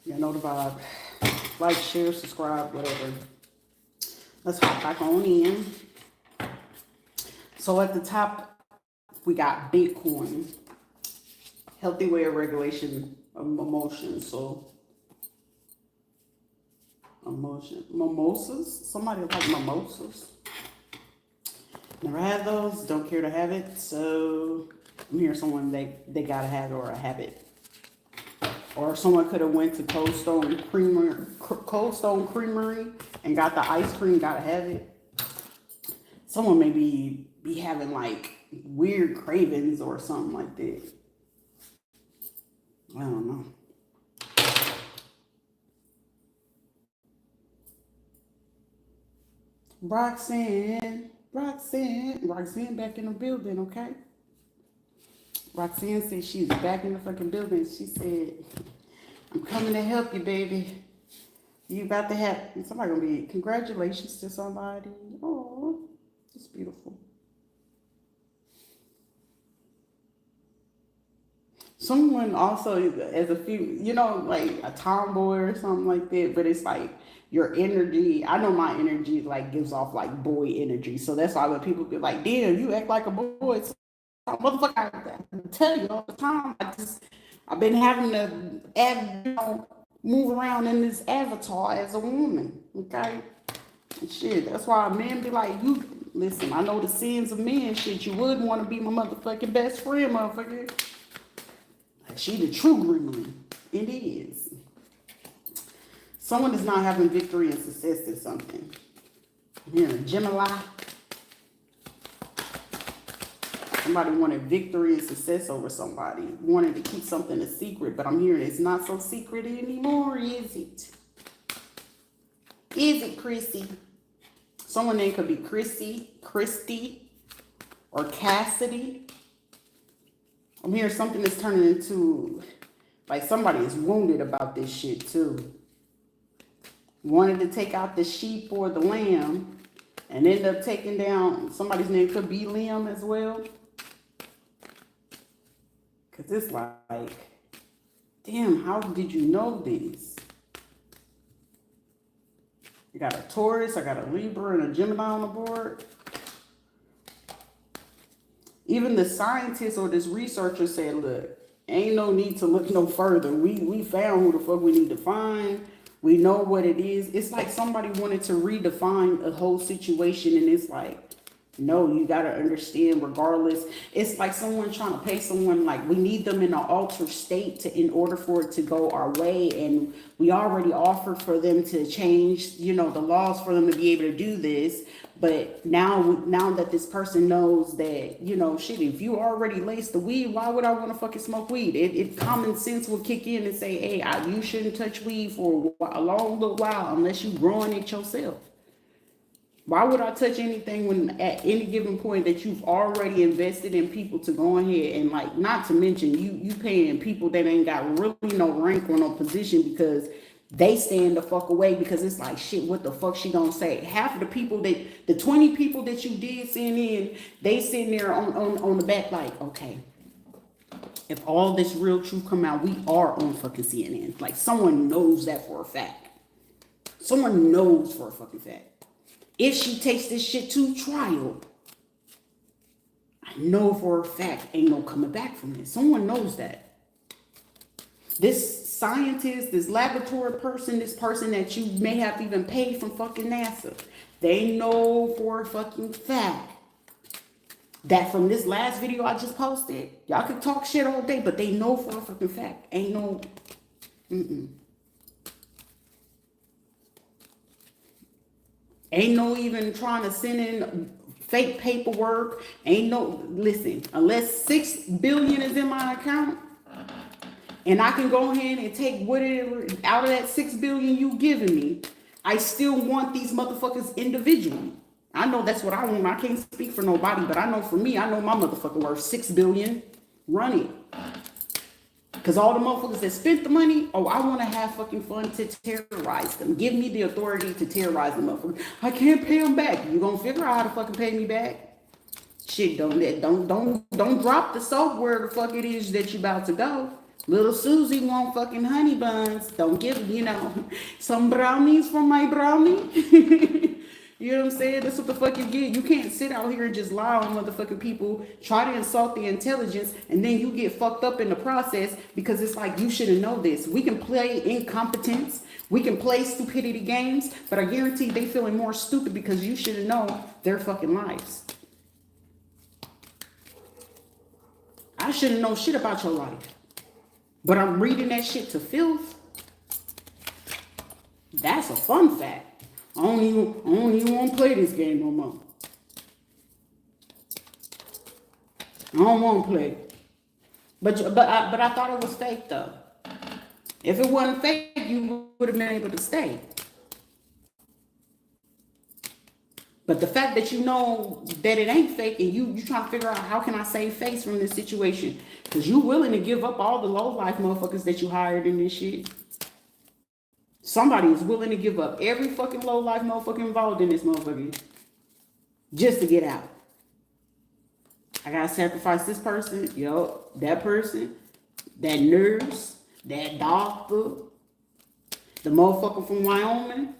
You know the vibe. Like, share, subscribe, whatever. Let's hop back on in. So at the top, we got Bitcoin. Healthy way of regulation of emotions. So mimosas. Somebody like mimosas. Never had those. Don't care to have it. So I'm hearing someone they gotta have it or a habit. Or someone could have went to Cold Stone Creamery and got the ice cream. Gotta have it. Someone may be having like weird cravings or something like that. I don't know. Roxanne back in the building, okay? Roxanne said she's back in the fucking building. She said, I'm coming to help you, baby. You about to have, somebody gonna be, congratulations to somebody. Oh, it's beautiful. Someone also, as a few, like a tomboy or something like that, but it's like your energy. I know my energy like gives off like boy energy. So that's why when people be like, damn, you act like a boy. So, motherfucker, I tell you all the time. I've been having to move around in this avatar as a woman. Okay? And shit, that's why men be like, you, listen, I know the sins of men, shit, you wouldn't want to be my motherfucking best friend, motherfucker. She the true gremlin. It is. Someone is not having victory and success in something. Here, Gemini. Somebody wanted victory and success over somebody. Wanted to keep something a secret, but I'm hearing it's not so secret anymore, is it? Is it, Chrissy? Someone name could be Christy, or Cassidy. I'm hearing something that's turning into, like somebody is wounded about this shit too. Wanted to take out the sheep or the lamb and end up taking down, somebody's name could be Liam as well. Because it's like, damn, how did you know this? You got a Taurus, I got a Libra and a Gemini on the board. Even the scientists or this researcher said, look, ain't no need to look no further. We found who the fuck we need to find. We know what it is. It's like somebody wanted to redefine a whole situation, and it's like, no, you got to understand regardless. It's like someone trying to pay someone, like we need them in an altered state in order for it to go our way. And we already offered for them to change, the laws for them to be able to do this. But now that this person knows that, shit, if you already laced the weed, why would I want to fucking smoke weed? It common sense will kick in and say, hey, you shouldn't touch weed for a long little while unless you're growing it yourself. Why would I touch anything when at any given point that you've already invested in people to go ahead and, like, not to mention you paying people that ain't got really no rank or no position because they stand the fuck away because it's like, shit, what the fuck she gonna say? Half of the people the 20 people that you did send in, they sitting there on the back like, okay, if all this real truth come out, we are on fucking CNN. Like, someone knows that for a fact. Someone knows for a fucking fact. If she takes this shit to trial, I know for a fact ain't no coming back from this. Someone knows that. This scientist, this laboratory person, this person that you may have even paid from fucking NASA, they know for a fucking fact that from this last video I just posted, y'all can talk shit all day, but they know for a fucking fact. Ain't no, Ain't no even trying to send in fake paperwork. Ain't no, listen, unless $6 billion is in my account and I can go ahead and take whatever out of that $6 billion you giving me, I still want these motherfuckers individually. I know that's what I want. I can't speak for nobody, but I know for me, I know my motherfucker worth $6 billion. Run it. Because all the motherfuckers that spent the money, I want to have fucking fun to terrorize them. Give me the authority to terrorize them motherfuckers. I can't pay them back. You gonna figure out how to fucking pay me back? Shit, don't drop the soap where the fuck it is that you about to go. Little Susie want fucking honey buns. Don't give, some brownies for my brownie. You know what I'm saying? That's what the fuck you get. You can't sit out here and just lie on motherfucking people, try to insult the intelligence, and then you get fucked up in the process because it's like you shouldn't know this. We can play incompetence. We can play stupidity games, but I guarantee they feeling more stupid because you shouldn't know their fucking lives. I shouldn't know shit about your life, but I'm reading that shit to filth. That's a fun fact. I don't even want to play this game no more. I don't want to play. But I thought it was fake though. If it wasn't fake, you would have been able to stay. But the fact that you know that it ain't fake and you trying to figure out how can I save face from this situation, because you willing to give up all the low life motherfuckers that you hired in this shit. Somebody is willing to give up every fucking low life motherfucker involved in this motherfucker just to get out. I gotta sacrifice this person, that person, that nurse, that doctor, the motherfucker from Wyoming.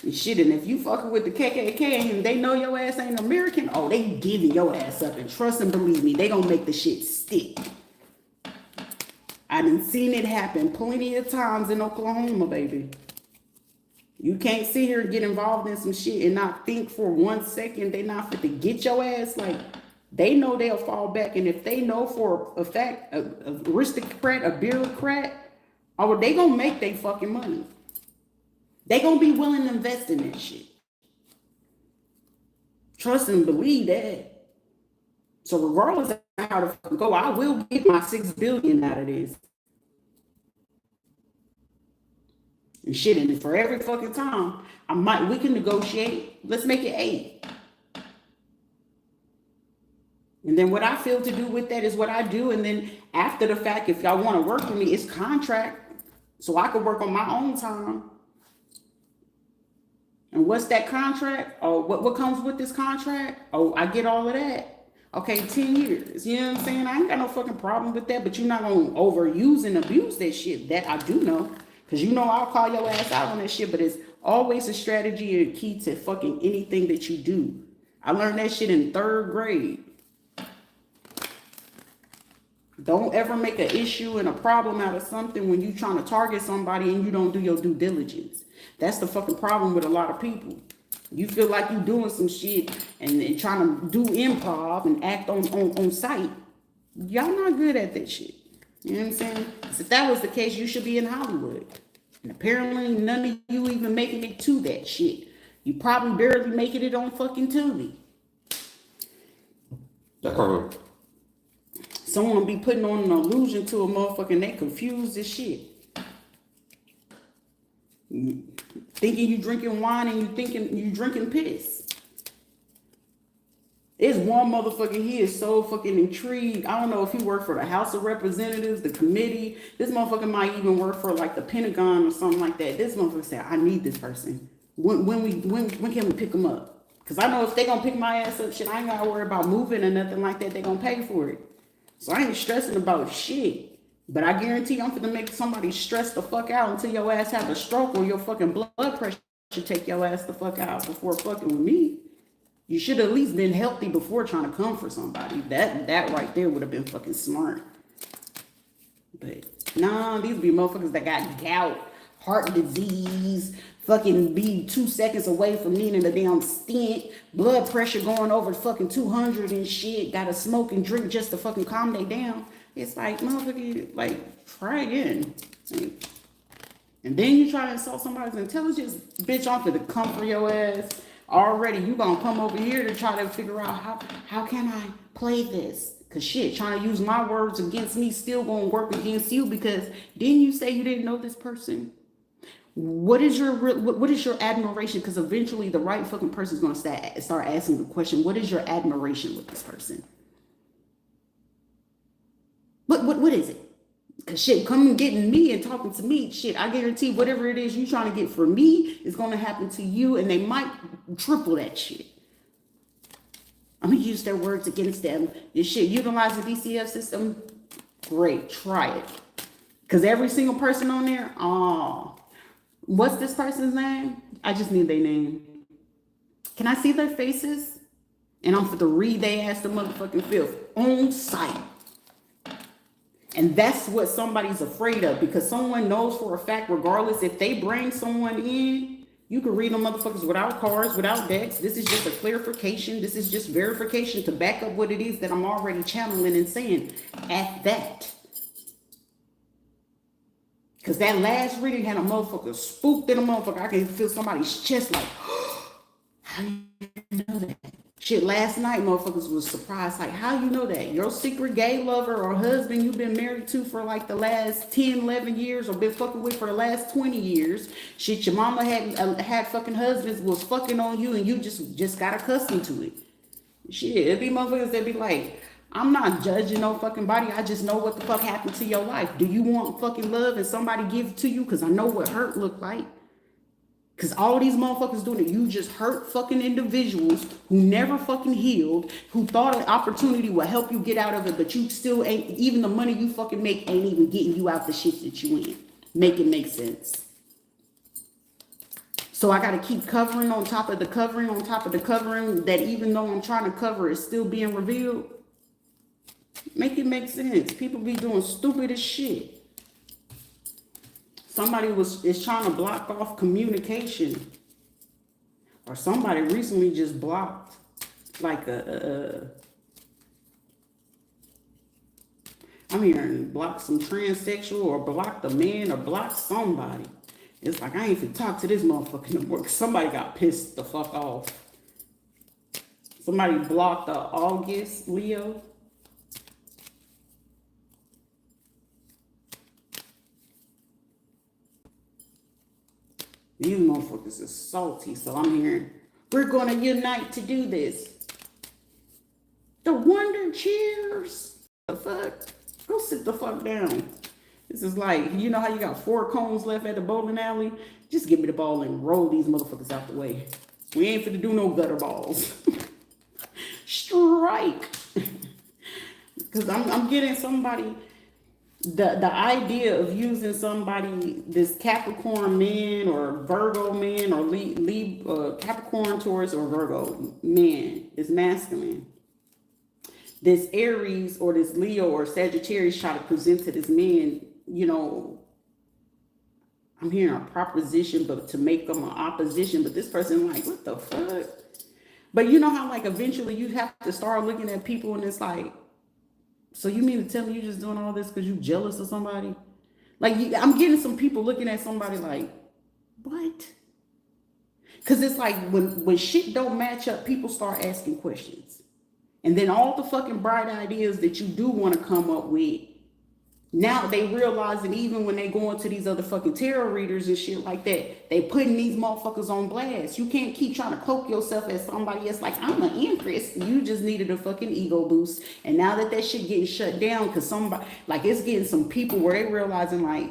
And shit, and if you fucking with the KKK and they know your ass ain't American, oh, they giving your ass up. And trust and believe me, they gonna make the shit stick. I done seen it happen plenty of times in Oklahoma, baby. You can't sit here and get involved in some shit and not think for 1 second they not fit to get your ass. Like, they know they'll fall back. And if they know for a fact, a aristocrat, a bureaucrat, oh, they gonna make their fucking money. They gonna be willing to invest in that shit. Trust and believe that. So regardless of how to go, I will get my $6 billion out of this. And shit, and for every fucking time, we can negotiate. Let's make it 8. And then what I feel to do with that is what I do. And then after the fact, if y'all want to work with me, it's contract. So I can work on my own time. And what's that contract? Oh, what comes with this contract? Oh, I get all of that. Okay, 10 years. You know what I'm saying? I ain't got no fucking problem with that, but you're not going to overuse and abuse that shit. That I do know. Because I'll call your ass out on that shit, but it's always a strategy and key to fucking anything that you do. I learned that shit in 3rd grade. Don't ever make an issue and a problem out of something when you're trying to target somebody and you don't do your due diligence. That's the fucking problem with a lot of people. You feel like you doing some shit and trying to do improv and act on sight. Y'all not good at that shit. You know what I'm saying? If that was the case, you should be in Hollywood. And apparently none of you even making it to that shit. You probably barely making it on fucking Tubi. Someone be putting on an illusion to a motherfucker and they confused as shit. Thinking you drinking wine and you thinking you drinking piss. There's one motherfucker, he is so fucking intrigued. I don't know if he worked for the House of Representatives, the committee. This motherfucker might even work for like the Pentagon or something like that. This motherfucker said, I need this person. When can we pick them up? Because I know if they gonna pick my ass up, shit, I ain't gotta worry about moving or nothing like that. They gonna pay for it. So I ain't stressing about shit. But I guarantee I'm gonna make somebody stress the fuck out until your ass have a stroke or your fucking blood pressure take your ass the fuck out before fucking with me. You should have at least been healthy before trying to come for somebody. That right there would have been fucking smart. But nah, these be motherfuckers that got gout, heart disease, fucking be 2 seconds away from needing a damn stent, blood pressure going over fucking 200 and shit, gotta smoke and drink just to fucking calm they down. It's like, motherfucker, like, try again. Like, and then you try to insult somebody's intelligence, bitch, I'm finna come for your ass. Already, you gonna come over here to try to figure out how can I play this? Cause shit, trying to use my words against me still gonna work against you because didn't you say you didn't know this person? What is your admiration? Because eventually the right fucking person is gonna start asking the question, what is your admiration with this person? What is it? Cause shit, coming getting me and talking to me, shit, I guarantee whatever it is you trying to get from me is gonna happen to you, and they might triple that shit. I'm gonna use their words against them. This shit, utilize the DCF system. Great, try it. Because every single person on there, what's this person's name? I just need their name. Can I see their faces? And I'm for to read they ass the motherfucking filth on sight. And that's what somebody's afraid of, because someone knows for a fact, regardless if they bring someone in, you can read them motherfuckers without cards, without decks. This is just a clarification. This is just verification to back up what it is that I'm already channeling and saying at that. Because that last reading had a motherfucker spooked in a motherfucker. I can feel somebody's chest like, how you know that? Shit, last night motherfuckers was surprised, like, how you know that? Your secret gay lover or husband you've been married to for like the last 10, 11 years or been fucking with for the last 20 years. Shit, your mama had fucking husbands, was fucking on you, and you just got accustomed to it. Shit, it'd be motherfuckers that be like, I'm not judging no fucking body. I just know what the fuck happened to your life. Do you want fucking love and somebody give it to you? Because I know what hurt look like. Because all these motherfuckers doing it, you just hurt fucking individuals who never fucking healed, who thought an opportunity would help you get out of it, but you still ain't, even the money you fucking make ain't even getting you out the shit that you in. Make it make sense. So I got to keep covering on top of the covering on top of the covering that even though I'm trying to cover is still being revealed. Make it make sense. People be doing stupid as shit. Somebody is trying to block off communication, or somebody recently just blocked like I'm hearing block some transsexual or block the man or block somebody. It's like I ain't finna talk to this motherfucker no more because somebody got pissed the fuck off. Somebody blocked August Leo. These motherfuckers are salty, so I'm hearing, we're going to unite to do this. The wonder cheers. The fuck? Go sit the fuck down. This is like, you know how you got 4 cones left at the bowling alley? Just give me the ball and roll these motherfuckers out the way. We ain't finna do no gutter balls. Strike. Because I'm getting somebody... The idea of using somebody, this Capricorn man or Virgo man or Capricorn, Taurus, or Virgo man is masculine. This Aries or this Leo or Sagittarius try to present to this man, you know, I'm hearing a proposition, but to make them an opposition. But this person like, what the fuck? But you know how like eventually you have to start looking at people and it's like, so you mean to tell me you just doing all this because you jealous of somebody? Like, I'm getting some people looking at somebody like, what? Because it's like when shit don't match up, people start asking questions. And then all the fucking bright ideas that you do want to come up with, now they realize that even when they go into these other fucking tarot readers and shit like that, they putting these motherfuckers on blast. You can't keep trying to cloak yourself as somebody else like, I'm an empress. You just needed a fucking ego boost. And now that shit getting shut down because somebody, like it's getting some people where they realizing like,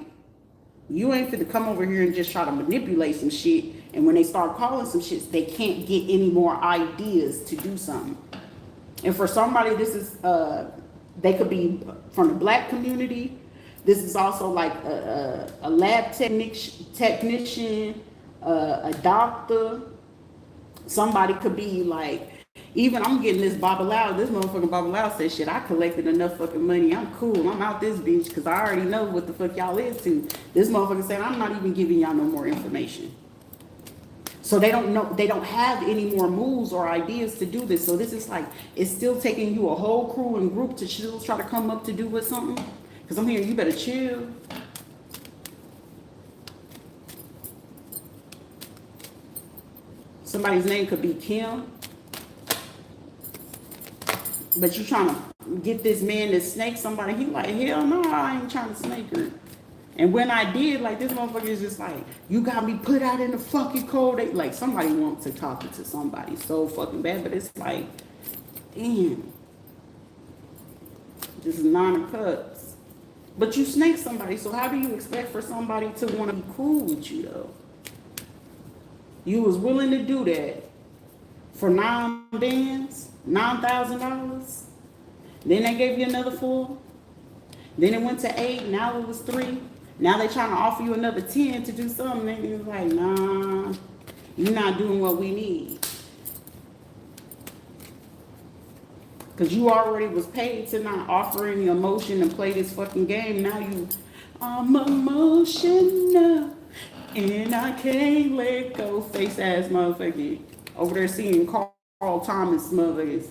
you ain't finna come over here and just try to manipulate some shit. And when they start calling some shit, they can't get any more ideas to do something. And for somebody, this is, they could be from the Black community. This is also like a lab technician, a doctor. Somebody could be like, even I'm getting this Babalao. This motherfucking Babalao said, shit, I collected enough fucking money. I'm cool. I'm out this bitch because I already know what the fuck y'all into. This motherfucker said, I'm not even giving y'all no more information. So they don't know, they don't have any more moves or ideas to do this. So this is like, it's still taking you a whole crew and group to still try to come up to do with something. Because I'm hearing you better chill. Somebody's name could be Kim. But you trying to get this man to snake somebody. He like, hell no, I ain't trying to snake her. And when I did, like, this motherfucker is just like, you got me put out in the fucking cold. Like, somebody wants to talk to somebody so fucking bad. But it's like, damn. This is 9 of Cups. But you snake somebody. So how do you expect for somebody to want to be cool with you, though? You was willing to do that for 9 bands, $9,000. Then they gave you another 4. Then it went to 8. Now it was 3. Now they trying to offer you another 10 to do something. And it was like, nah, you're not doing what we need. Because you already was paid to not offer any emotion and play this fucking game. Now I'm emotional and I can't let go. Face ass motherfucker. Over there seeing Carl Thomas motherfuckers.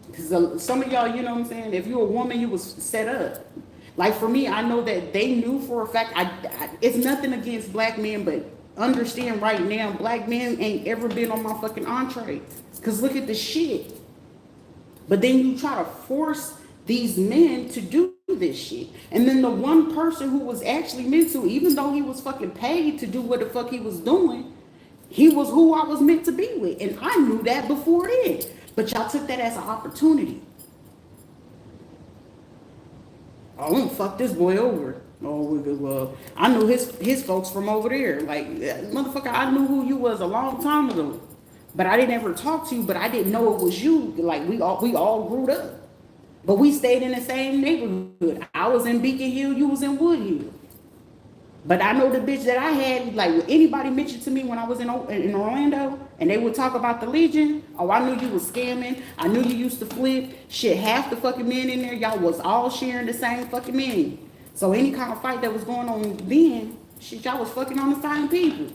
Because some of y'all, you know what I'm saying? If you're a woman, you was set up. Like for me, I know that they knew for a fact. It's nothing against black men, but understand right now, black men ain't ever been on my fucking entree. Because look at the shit. But then you try to force these men to do this shit. And then the one person who was actually meant to, even though he was fucking paid to do what the fuck he was doing, he was who I was meant to be with. And I knew that before then. But y'all took that as an opportunity. I won't fuck this boy over. Oh, well, I knew his folks from over there. Like, motherfucker, I knew who you was a long time ago. But I didn't ever talk to you, but I didn't know it was you. Like, we all grew up. But we stayed in the same neighborhood. I was in Beacon Hill, you was in Wood Hill. But I know the bitch that I had, like, when anybody mentioned to me when I was in Orlando, and they would talk about the Legion, oh, I knew you was scamming. I knew you used to flip. Shit, half the fucking men in there, y'all was all sharing the same fucking men. So any kind of fight that was going on then, shit, y'all was fucking on the same people.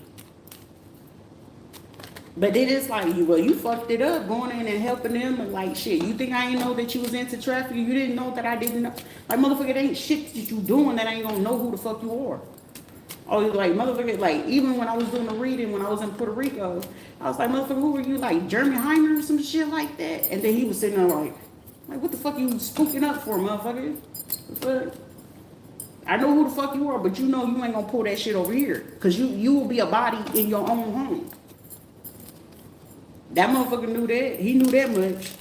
But then it's like, well, you fucked it up going in and helping them. And like, shit, you think I ain't know that you was into trafficking? You didn't know that I didn't know? Like, motherfucker, there ain't shit that you doing that ain't gonna know who the fuck you are. Oh, like, motherfucker, like, even when I was doing the reading, when I was in Puerto Rico, I was like, motherfucker, who were you? Like, Jeremy Heiner or some shit like that? And then he was sitting there like, what the fuck you spooking up for, motherfucker? What? I know who the fuck you are, but you know you ain't gonna pull that shit over here. Because you will be a body in your own home. That motherfucker knew that. He knew that much.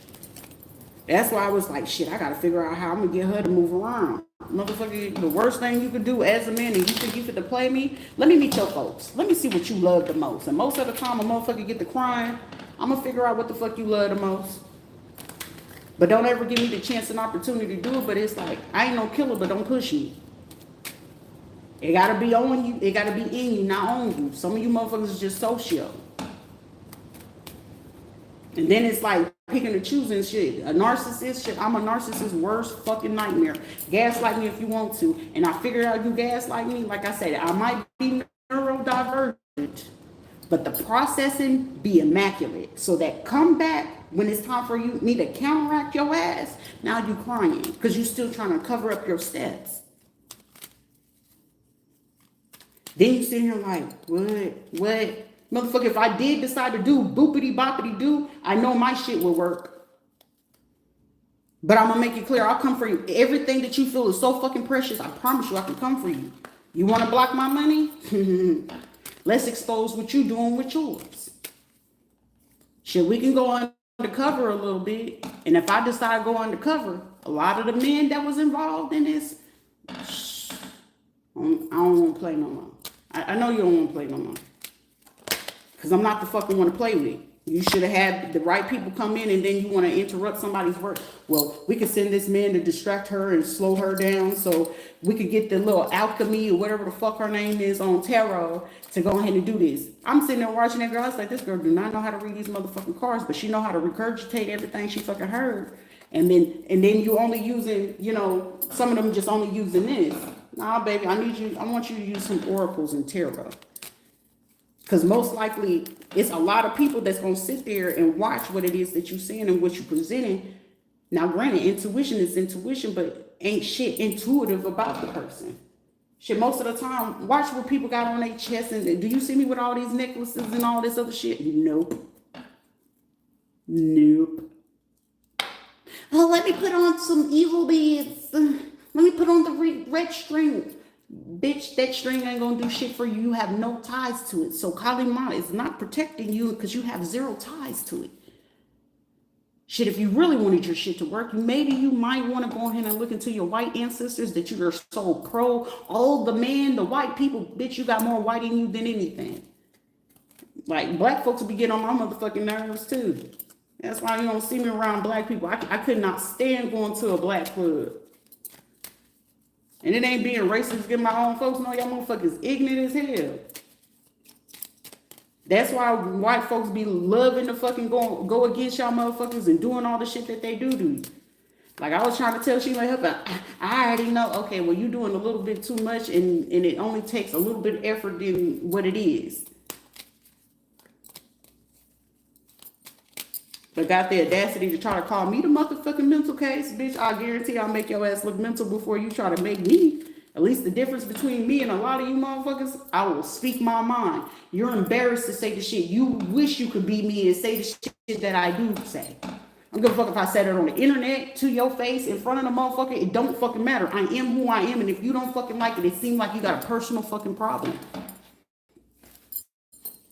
That's why I was like, shit, I gotta figure out how I'm gonna get her to move around. Motherfucker, the worst thing you could do as a man, and you think you could play me, let me meet your folks. Let me see what you love the most. And most of the time, a motherfucker get to crying, I'm gonna figure out what the fuck you love the most. But don't ever give me the chance and opportunity to do it. But it's like, I ain't no killer, but don't push me. It gotta be on you. It gotta be in you, not on you. Some of you motherfuckers is just social. And then it's like picking and choosing shit. A narcissist shit. I'm a narcissist's worst fucking nightmare. Gaslight me if you want to. And I figure out you gaslight me. Like I said, I might be neurodivergent, but the processing be immaculate. So that come back when it's time for you me to counteract your ass, now you crying. Because you still trying to cover up your steps. Then you sit here like, what? Motherfucker, if I did decide to do boopity boppity do, I know my shit will work. But I'm gonna make it clear, I'll come for you. Everything that you feel is so fucking precious, I promise you I can come for you. You wanna block my money? Let's expose what you doing with yours. Shit, we can go undercover a little bit. And if I decide to go undercover, a lot of the men that was involved in this, I don't want to play no more. I know you don't want to play no more. Because I'm not the fucking one to play with. You should have had the right people come in and then you want to interrupt somebody's work. Well, we could send this man to distract her and slow her down so we could get the little alchemy or whatever the fuck her name is on tarot to go ahead and do this. I'm sitting there watching that girl. I was like, this girl do not know how to read these motherfucking cards, but she know how to regurgitate everything she fucking heard. And then you only using, you know, some of them just only using this. Nah, baby, I want you to use some oracles and tarot. Because most likely, it's a lot of people that's going to sit there and watch what it is that you're saying and what you're presenting. Now, granted, intuition is intuition, but ain't shit intuitive about the person. Shit, most of the time, watch what people got on their chest. And do you see me with all these necklaces and all this other shit? Nope. Oh, let me put on some evil beads. Let me put on the red string. Bitch, that string ain't gonna do shit for you. You have no ties to it. So Kalima is not protecting you because you have zero ties to it. Shit, if you really wanted your shit to work, maybe you might want to go ahead and look into your white ancestors that you are so pro. All the white people, bitch, you got more white in you than anything. Like, black folks will be getting on my motherfucking nerves too. That's why you don't see me around black people. I could not stand going to a black club. And it ain't being racist, get my own folks know y'all motherfuckers ignorant as hell. That's why white folks be loving to fucking go against y'all motherfuckers and doing all the shit that they do to you. Like I was trying to tell Sheila Helper, I already know, okay, well you doing a little bit too much and it only takes a little bit of effort than what it is. But got the audacity to try to call me the motherfucking mental case, bitch. I guarantee I'll make your ass look mental before you try to make me. At least the difference between me and a lot of you motherfuckers, I will speak my mind. You're embarrassed to say the shit. You wish you could be me and say the shit that I do say. I'm gonna fuck if I said it on the internet, to your face, in front of the motherfucker. It don't fucking matter. I am who I am, and if you don't fucking like it, it seems like you got a personal fucking problem.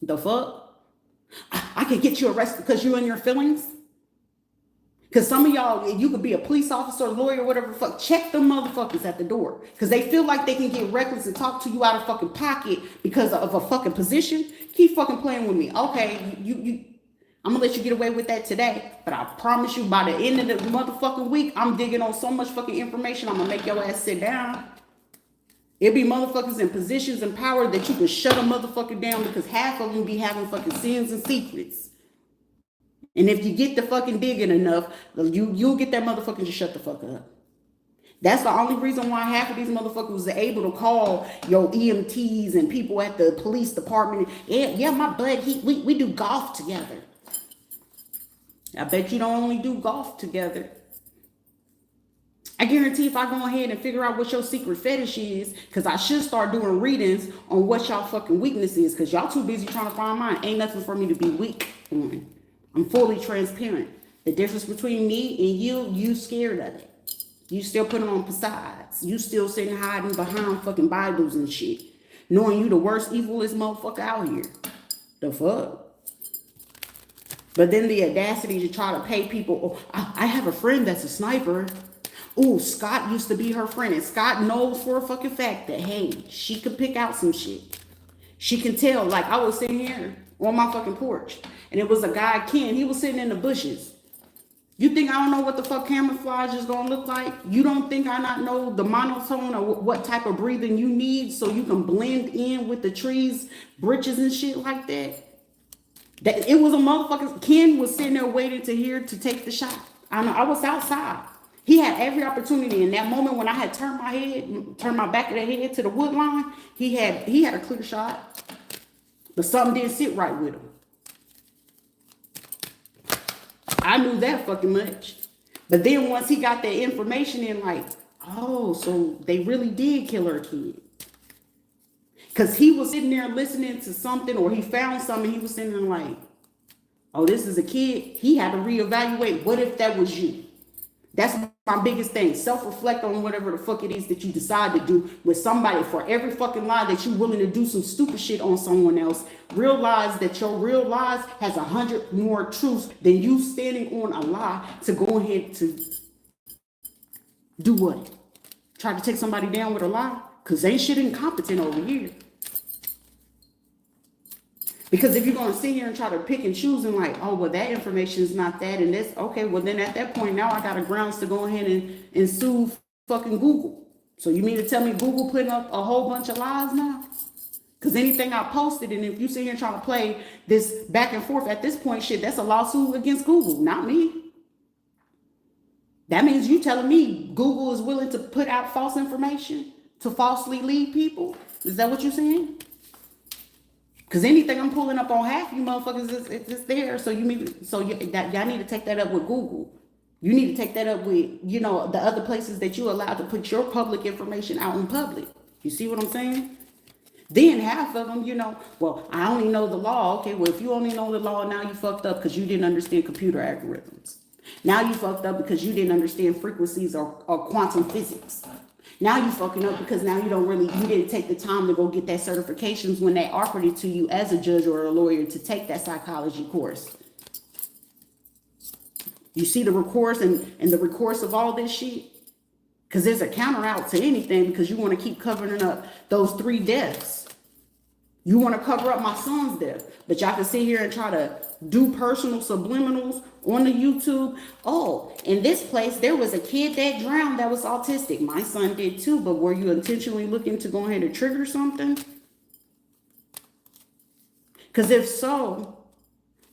The fuck? I can get you arrested because you're in your feelings? Because some of y'all, you could be a police officer, lawyer, whatever the fuck. Check them motherfuckers at the door. Because they feel like they can get reckless and talk to you out of fucking pocket because of a fucking position. Keep fucking playing with me. Okay, I'm going to let you get away with that today. But I promise you, by the end of the motherfucking week, I'm digging on so much fucking information, I'm going to make your ass sit down. It be motherfuckers in positions and power that you can shut a motherfucker down because half of them be having fucking sins and secrets. And if you get the fucking digging enough, you'll get that motherfucker to shut the fuck up. That's the only reason why half of these motherfuckers are able to call your EMTs and people at the police department. Yeah, my bud, we do golf together. I bet you don't only do golf together. I guarantee if I go ahead and figure out what your secret fetish is, because I should start doing readings on what y'all fucking weakness is, because y'all too busy trying to find mine. Ain't nothing for me to be weak on. I'm fully transparent. The difference between me and you scared of it. You still putting on facades. You still sitting hiding behind fucking Bibles and shit. Knowing you the worst, evilest motherfucker out here. The fuck? But then the audacity to try to pay people. Oh, I have a friend that's a sniper. Oh, Scott used to be her friend. And Scott knows for a fucking fact that, hey, she could pick out some shit. She can tell. Like, I was sitting here on my fucking porch. And it was a guy, Ken. He was sitting in the bushes. You think I don't know what the fuck camouflage is going to look like? You don't think I not know the monotone or what type of breathing you need so you can blend in with the trees, britches and shit like that? That it was a motherfucker. Ken was sitting there waiting to take the shot. I was outside. He had every opportunity. In that moment when I had turned my back of the head to the wood line, he had a clear shot. But something didn't sit right with him. I knew that fucking much. But then once he got that information in, like, oh, so they really did kill her kid. Because he was sitting there listening to something, or he found something, he was sitting there like, oh, this is a kid. He had to reevaluate. What if that was you? That's my biggest thing. Self-reflect on whatever the fuck it is that you decide to do with somebody. For every fucking lie that you're willing to do some stupid shit on someone else, realize that your real lies has 100 more truths than you standing on a lie to go ahead to do what? Try to take somebody down with a lie? Because ain't shit incompetent over here. Because if you're going to sit here and try to pick and choose and like, oh, well, that information is not that and this. Okay, well, then at that point, now I got a grounds to go ahead and sue fucking Google. So you mean to tell me Google putting up a whole bunch of lies now? Because anything I posted, and if you sit here and try to play this back and forth at this point, shit, that's a lawsuit against Google, not me. That means you telling me Google is willing to put out false information to falsely lead people? Is that what you're saying? Because anything I'm pulling up on half you motherfuckers is there. So y'all need to take that up with Google. You need to take that up with, the other places that you allowed to put your public information out in public. You see what I'm saying? Then half of them, well, I only know the law. Okay, well, if you only know the law, now you fucked up because you didn't understand computer algorithms. Now you fucked up because you didn't understand frequencies or quantum physics. Now you fucking up because now you didn't take the time to go get that certifications when they offered it to you as a judge or a lawyer to take that psychology course. You see the recourse and the recourse of all this shit? Because there's a counter out to anything because you want to keep covering up those 3 deaths. You want to cover up my son's death, but y'all can sit here and try to do personal subliminals on the YouTube. Oh, in this place, there was a kid that drowned that was autistic. My son did too, but were you intentionally looking to go ahead and trigger something? Because if so,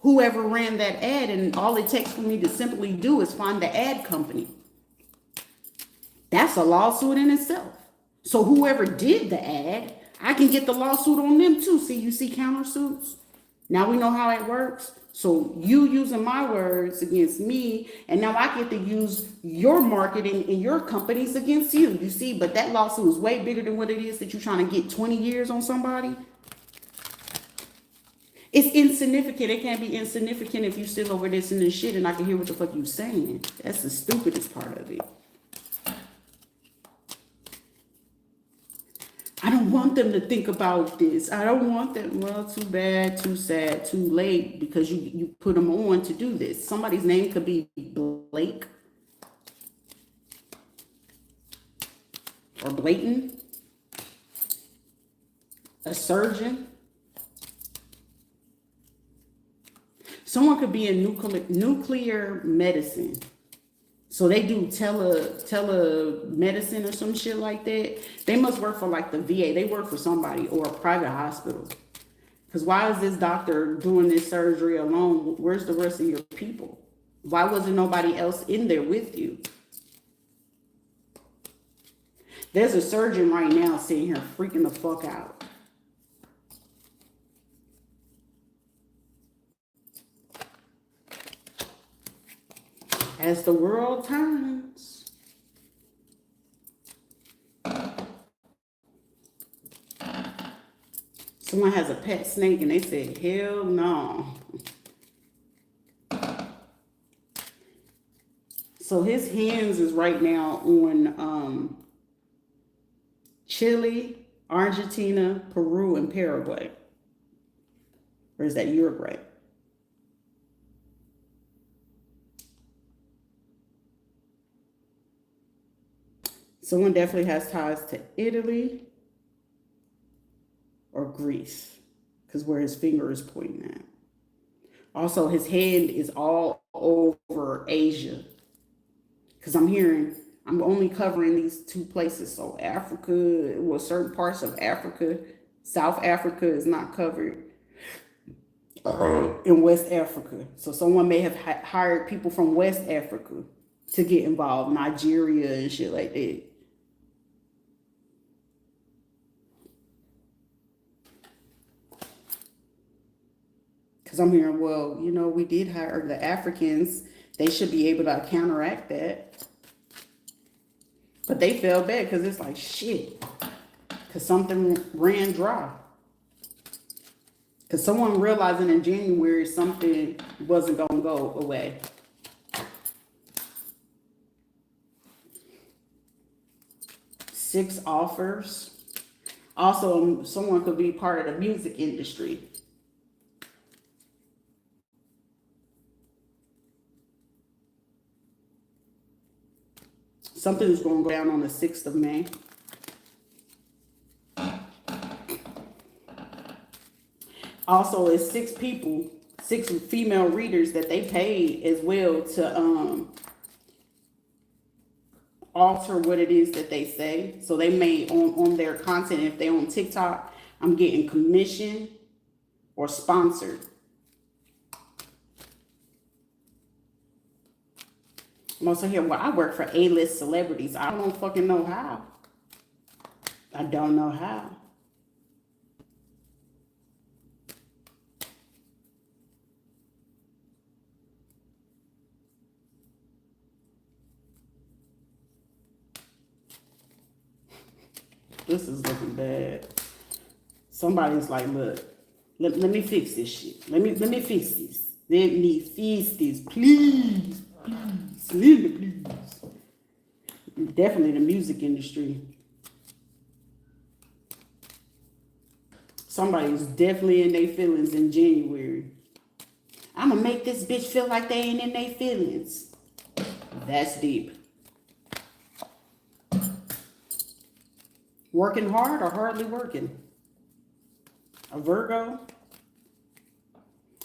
whoever ran that ad, and all it takes for me to simply do is find the ad company. That's a lawsuit in itself. So whoever did the ad, I can get the lawsuit on them too. See, you see countersuits? Now we know how it works. So you using my words against me, and now I get to use your marketing and your companies against you. You see, but that lawsuit is way bigger than what it is that you're trying to get 20 years on somebody. It's insignificant. It can't be insignificant if you sit over this and this shit and I can hear what the fuck you saying. That's the stupidest part of it. I don't want them to think about this. I don't want them. Well, too bad, too sad, too late, because you put them on to do this. Somebody's name could be Blake or Blatant, a surgeon. Someone could be in nuclear medicine. So they do telemedicine or some shit like that. They must work for like the VA. They work for somebody or a private hospital. Because why is this doctor doing this surgery alone? Where's the rest of your people? Why wasn't nobody else in there with you? There's a surgeon right now sitting here freaking the fuck out. As the world turns, someone has a pet snake and they said, hell no. So his hands is right now on Chile, Argentina, Peru, and Paraguay. Or is that Uruguay? Someone definitely has ties to Italy or Greece, because where his finger is pointing at. Also, his hand is all over Asia, because I'm only covering these two places. So Africa, well, certain parts of Africa, South Africa is not covered. In West Africa. So someone may have hired people from West Africa to get involved, Nigeria and shit like that. Because I'm hearing, well, you know, we did hire the Africans. They should be able to counteract that. But they fell back because it's like, shit. Because something ran dry. Because someone realizing in January something wasn't going to go away. Six offers. Also, someone could be part of the music industry. Something is going to go down on the 6th of May. Also, it's 6 people, 6 female readers that they paid as well to alter what it is that they say. So they may on their content, if they on TikTok, I'm getting commission or sponsored. I'm also here, well, I work for A-list celebrities. I don't fucking know how. I don't know how. This is looking bad. Somebody's like, look, let me fix this shit. Let me fix this. Let me fix this, please. Please, Linda, please. Definitely the music industry. Somebody's definitely in their feelings in January. I'm gonna make this bitch feel like they ain't in their feelings. That's deep. Working hard or hardly working? A Virgo.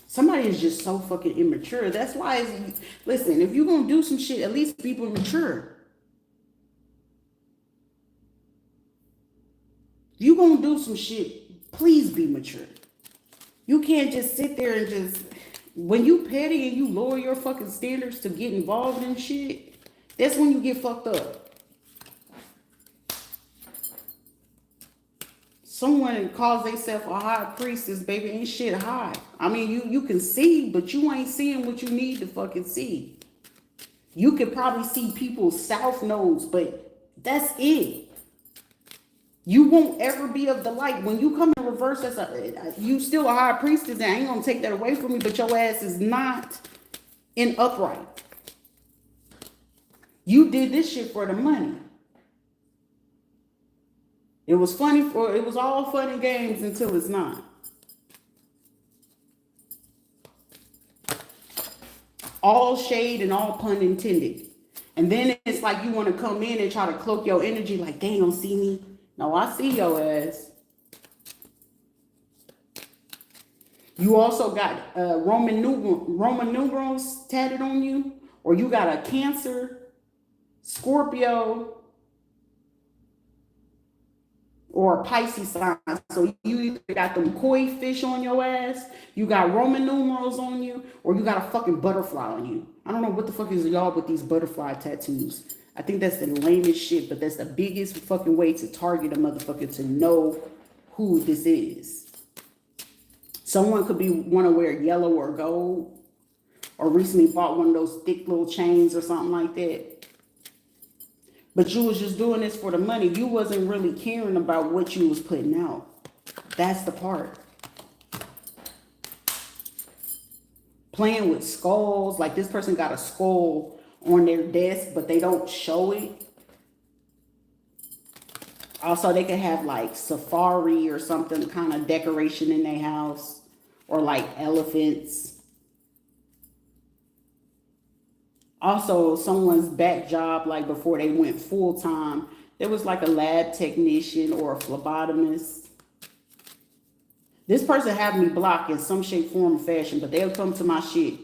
Somebody is just so fucking immature. That's why, listen, if you're going to do some shit, at least be mature. If you're going to do some shit, please be mature. You can't just sit there and just, when you petty and you lower your fucking standards to get involved in shit, that's when you get fucked up. Someone calls themselves a high priestess, baby, ain't shit high. I mean, you can see, but you ain't seeing what you need to fucking see. You could probably see people's south nodes, but that's it. You won't ever be of the light. When you come in reverse, you still a high priestess, and I ain't gonna take that away from you, but your ass is not in upright. You did this shit for the money. It was all fun and games until it's not. All shade and all pun intended. And then it's like you want to come in and try to cloak your energy like they don't see me. No, I see your ass. You also got Roman numerals tatted on you, or you got a Cancer, Scorpio, or a Pisces sign. So you either got them koi fish on your ass, you got Roman numerals on you, or you got a fucking butterfly on you. I don't know what the fuck is y'all with these butterfly tattoos. I think that's the lamest shit, but that's the biggest fucking way to target a motherfucker to know who this is. Someone could want to wear yellow or gold, or recently bought one of those thick little chains or something like that. But you was just doing this for the money. You wasn't really caring about what you was putting out. That's the part. Playing with skulls. Like this person got a skull on their desk, but they don't show it. Also, they could have like safari or something kind of decoration in their house. Or like elephants. Also, someone's back job, like before they went full time, there was like a lab technician or a phlebotomist. This person had me blocked in some shape, form, or fashion, but they'll come to my shit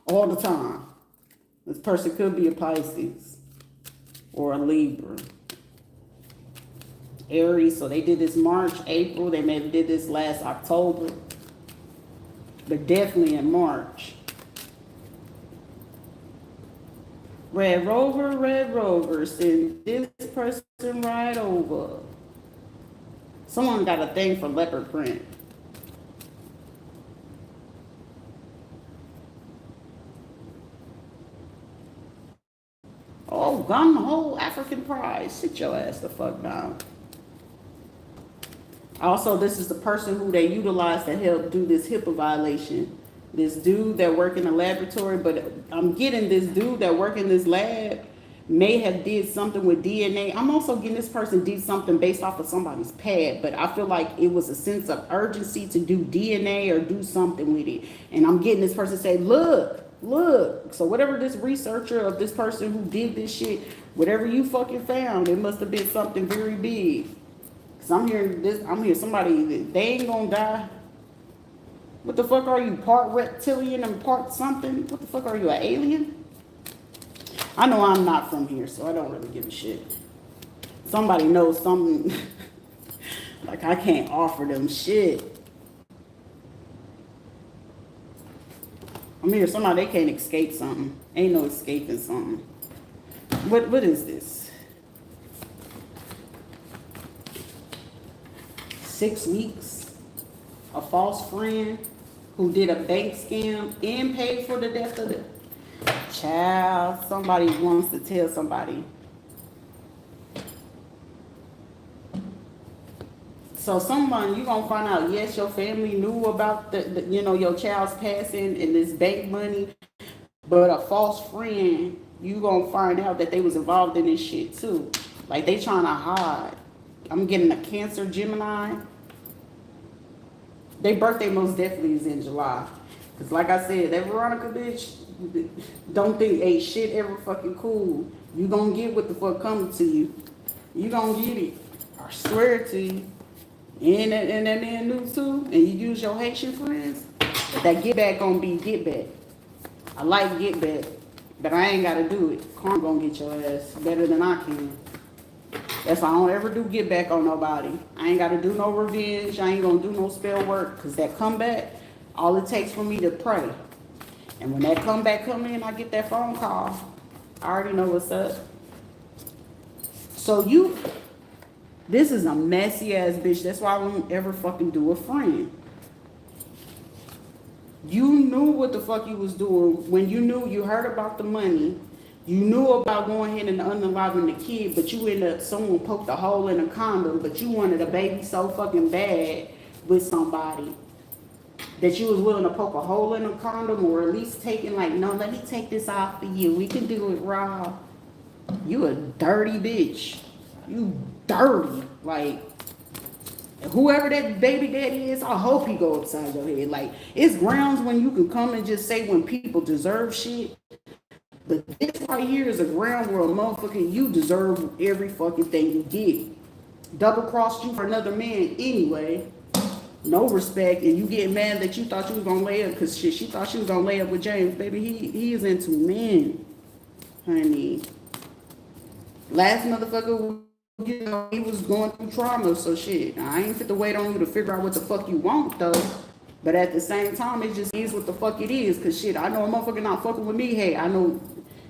all the time. This person could be a Pisces or a Libra. Aries, so they did this March, April. They maybe did this last October, but definitely in March. Red Rover, send this person right over. Someone got a thing for leopard print. Oh, gung-ho African pride. Sit your ass the fuck down. Also, this is the person who they utilize to help do this HIPAA violation. This dude that work in the laboratory, but I'm getting this dude that work in this lab may have did something with DNA. I'm also getting this person did something based off of somebody's pad, but I feel like it was a sense of urgency to do DNA or do something with it. And I'm getting this person say, look. So whatever this researcher of this person who did this shit, whatever you fucking found, it must have been something very big. Cause I'm hearing somebody, they ain't gonna die. What the fuck are you, part reptilian and part something? What the fuck are you, an alien? I know I'm not from here, so I don't really give a shit. Somebody knows something, like I can't offer them shit. I'm here, somebody, they can't escape something. Ain't no escaping something. What is this? 6 weeks, a false friend who did a bank scam and paid for the death of the child. Somebody wants to tell somebody. So someone, you're going to find out, yes, your family knew about your child's passing and this bank money, but a false friend, you're going to find out that they was involved in this shit too. Like they trying to hide. I'm getting a Cancer, Gemini. Their birthday most definitely is in July. Because like I said, that Veronica bitch, don't think ain't shit ever fucking cool. You gonna get what the fuck coming to you. You gonna get it. I swear to you. And that man knew too, and you use your Haitian friends, but that get back gonna be get back. I like get back, but I ain't gotta do it. Karma gonna get your ass better than I can. That's why I don't ever do get back on nobody. I ain't gotta do no revenge. I ain't gonna do no spell work, cause that comeback, all it takes for me to pray. And when that comeback come in, I get that phone call. I already know what's up. So this is a messy ass bitch. That's why I won't ever fucking do a friend. You knew what the fuck you was doing when you heard about the money. You knew about going ahead and unaliving the kid, but you ended up, someone poked a hole in a condom, but you wanted a baby so fucking bad with somebody that you was willing to poke a hole in a condom, or at least taking like, no, let me take this off for you. We can do it raw. You a dirty bitch. You dirty. Like, whoever that baby daddy is, I hope he go upside your head. Like, it's grounds when you can come and just say when people deserve shit. But this right here is a ground where a motherfucker, you deserve every fucking thing you get. Double crossed you for another man anyway. No respect, and you get mad that you thought you was gonna lay up, because shit, she thought she was gonna lay up with James. Baby, he is into men, honey. Last motherfucker, you know, he was going through trauma, so shit. I ain't fit to wait on you to figure out what the fuck you want, though. But at the same time, it just is what the fuck it is, because shit, I know a motherfucker not fucking with me. Hey, I know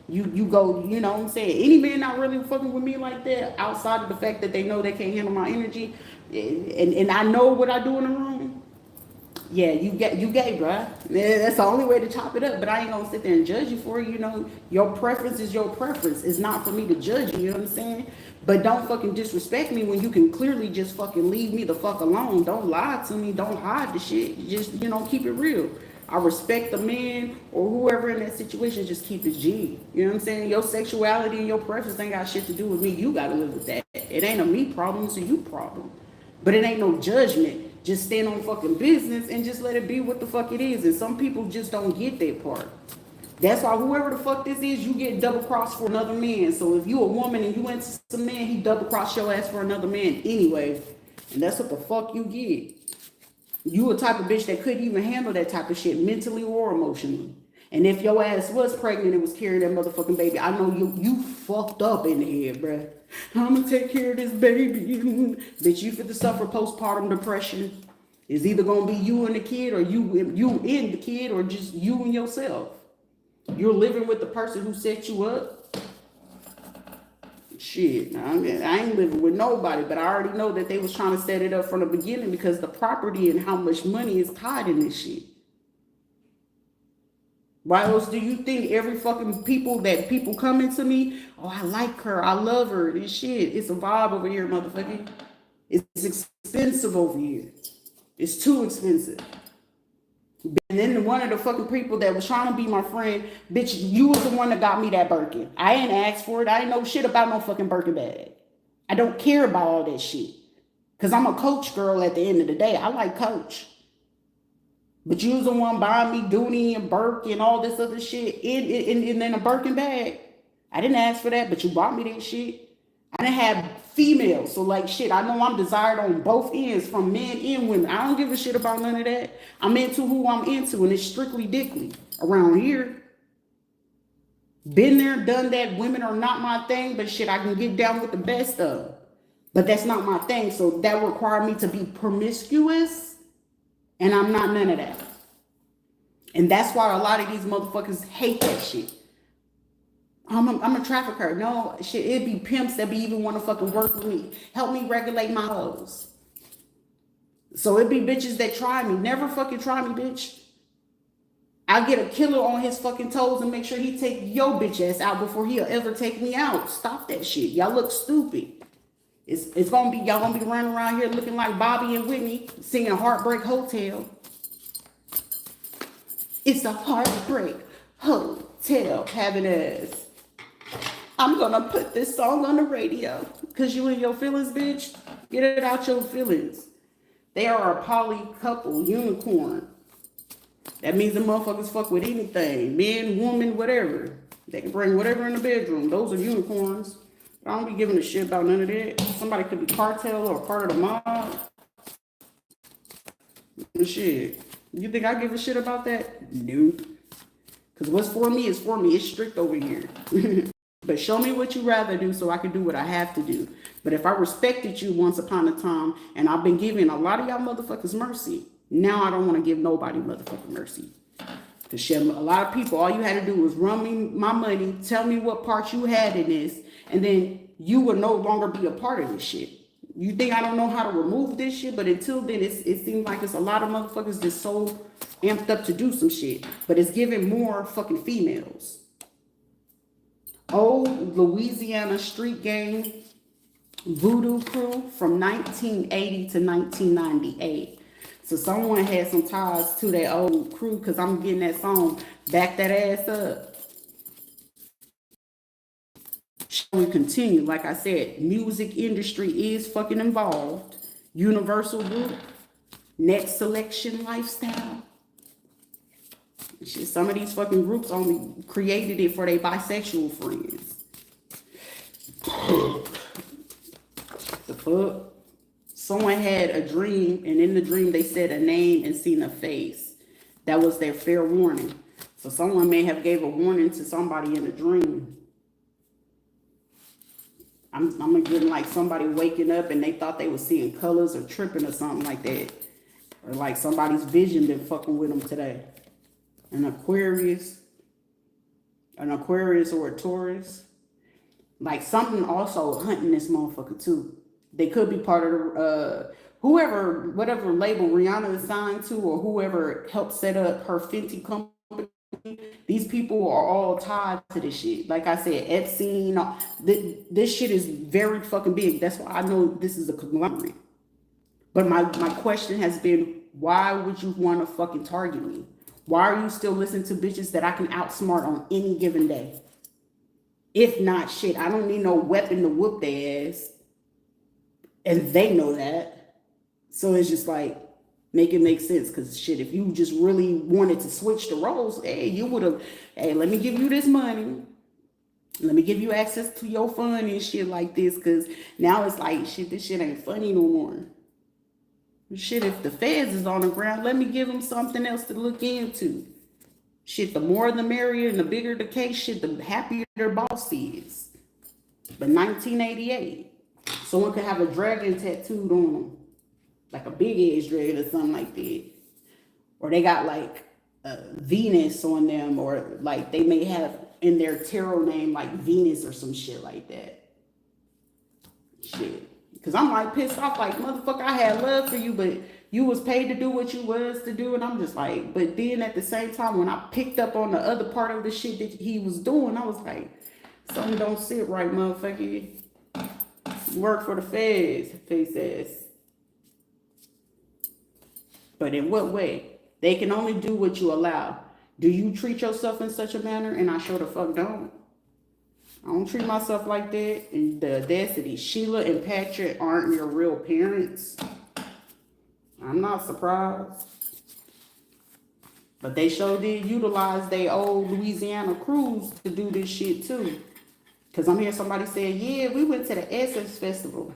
you go, you know what I'm saying? Any man not really fucking with me like that, outside of the fact that they know they can't handle my energy, and I know what I do in the room. Yeah, you gay, bruh. Yeah, that's the only way to chop it up. But I ain't gonna sit there and judge you for it. You know, your preference is your preference. It's not for me to judge you. You know what I'm saying? But don't fucking disrespect me when you can clearly just fucking leave me the fuck alone. Don't lie to me. Don't hide the shit. Just, you know, keep it real. I respect the man or whoever in that situation. Just keep it G. You know what I'm saying? Your sexuality and your preference ain't got shit to do with me. You gotta live with that. It ain't a me problem. It's a you problem. But it ain't no judgment. Just stand on fucking business and just let it be what the fuck it is. And some people just don't get that part. That's why whoever the fuck this is, you get double crossed for another man. So if you a woman and you went to some man, he double crossed your ass for another man anyway. And that's what the fuck you get. You a type of bitch that couldn't even handle that type of shit mentally or emotionally. And if your ass was pregnant and was carrying that motherfucking baby, I know you fucked up in the head, bruh. I'm gonna take care of this baby. Bitch, you fit to suffer postpartum depression. It's either gonna be you and the kid, or you and the kid, or just you and yourself. You're living with the person who set you up. Shit, I ain't living with nobody, but I already know that they was trying to set it up from the beginning, because the property and how much money is tied in this shit. Why else do you think every fucking people coming to me, oh, I like her, I love her, this shit, it's a vibe over here, motherfucker. It's expensive over here. It's too expensive. And then one of the fucking people that was trying to be my friend, bitch, you was the one that got me that Birkin. I ain't asked for it. I ain't know shit about no fucking Birkin bag. I don't care about all that shit. Because I'm a Coach girl at the end of the day. I like Coach. But you was the one buying me Dooney and Burke and all this other shit in a Birkin bag. I didn't ask for that, but you bought me that shit. I didn't have females, so like shit, I know I'm desired on both ends, from men and women. I don't give a shit about none of that. I'm into who I'm into, and it's strictly dickly around here. Been there, done that. Women are not my thing, but shit, I can get down with the best of them. But that's not my thing, so that required me to be promiscuous, and I'm not none of that. And that's why a lot of these motherfuckers hate that shit. I'm a trafficker. No, shit, it'd be pimps that be even want to fucking work with me. Help me regulate my hoes. So it'd be bitches that try me. Never fucking try me, bitch. I'll get a killer on his fucking toes and make sure he take your bitch ass out before he'll ever take me out. Stop that shit. Y'all look stupid. It's gonna be, y'all gonna be running around here looking like Bobby and Whitney singing Heartbreak Hotel. It's a heartbreak hotel, having ass. I'm gonna put this song on the radio because you and your feelings, bitch. Get it out your feelings. They are a poly couple, unicorn. That means the motherfuckers fuck with anything, men, woman, whatever. They can bring whatever in the bedroom. Those are unicorns. I don't be giving a shit about none of that. Somebody could be cartel or part of the mob. Shit. You think I give a shit about that? Nope. Because what's for me is for me. It's strict over here. But show me what you rather do so I can do what I have to do. But if I respected you once upon a time and I've been giving a lot of y'all motherfuckers mercy, now I don't want to give nobody motherfucking mercy. Because shit, a lot of people, all you had to do was run me my money, tell me what part you had in this, and then you would no longer be a part of this shit. You think I don't know how to remove this shit? But until then, it seems like it's a lot of motherfuckers that's so amped up to do some shit. But it's giving more fucking females. Old Louisiana street gang voodoo crew from 1980 to 1998. So someone had some ties to that old crew because I'm getting that song, Back That Ass Up. Shall we continue? Like I said, music industry is fucking involved. Universal Group, Next Selection Lifestyle. Shit, some of these fucking groups only created it for their bisexual friends. The fuck? Someone had a dream, and in the dream they said a name and seen a face. That was their fair warning. So someone may have gave a warning to somebody in a dream. I'm getting like somebody waking up and they thought they were seeing colors or tripping or something like that. Or like somebody's vision been fucking with them today. An Aquarius or a Taurus. Like something also hunting this motherfucker too. They could be part of the, whatever label Rihanna is signed to or whoever helped set up her Fenty company. These people are all tied to this shit. Like I said, Epstein, this shit is very fucking big. That's why I know this is a conglomerate. But my question has been, why would you want to fucking target me? Why are you still listening to bitches that I can outsmart on any given day? If not, shit, I don't need no weapon to whoop their ass. And they know that. So it's just like, make it make sense. Because shit, if you just really wanted to switch the roles, hey, you would have, hey, let me give you this money. Let me give you access to your fund and shit like this. Because now it's like, shit, this shit ain't funny no more. Shit, if the feds is on the ground, let me give them something else to look into. Shit, the more the merrier and the bigger the case, shit, the happier their boss is. But 1988, someone could have a dragon tattooed on them. Like a big ass dragon or something like that. Or they got like Venus on them, or like they may have in their tarot name like Venus or some shit like that. Shit. Because I'm like pissed off, like, motherfucker, I had love for you, but you was paid to do what you was to do. And I'm just like, but then at the same time, when I picked up on the other part of the shit that he was doing, I was like, something don't sit right, motherfucker. Work for the feds, face ass. But in what way? They can only do what you allow. Do you treat yourself in such a manner? And I sure the fuck don't. I don't treat myself like that. And the audacity, Sheila and Patrick aren't your real parents. I'm not surprised. But they sure did utilize their old Louisiana cruise to do this shit too. Because I'm hearing somebody say, yeah, we went to the Essence Festival.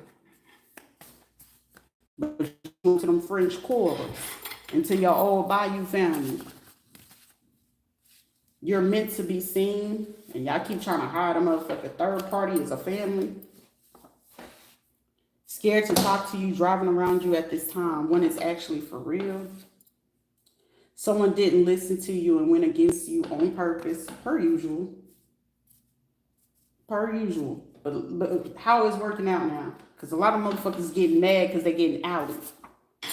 But we went to them French Quarters into your old Bayou family. You're meant to be seen, and y'all keep trying to hide a motherfucking third party as a family. Scared to talk to you, driving around you at this time when it's actually for real. Someone didn't listen to you and went against you on purpose, per usual. Per usual. But how is working out now? Because a lot of motherfuckers getting mad because they're getting outed.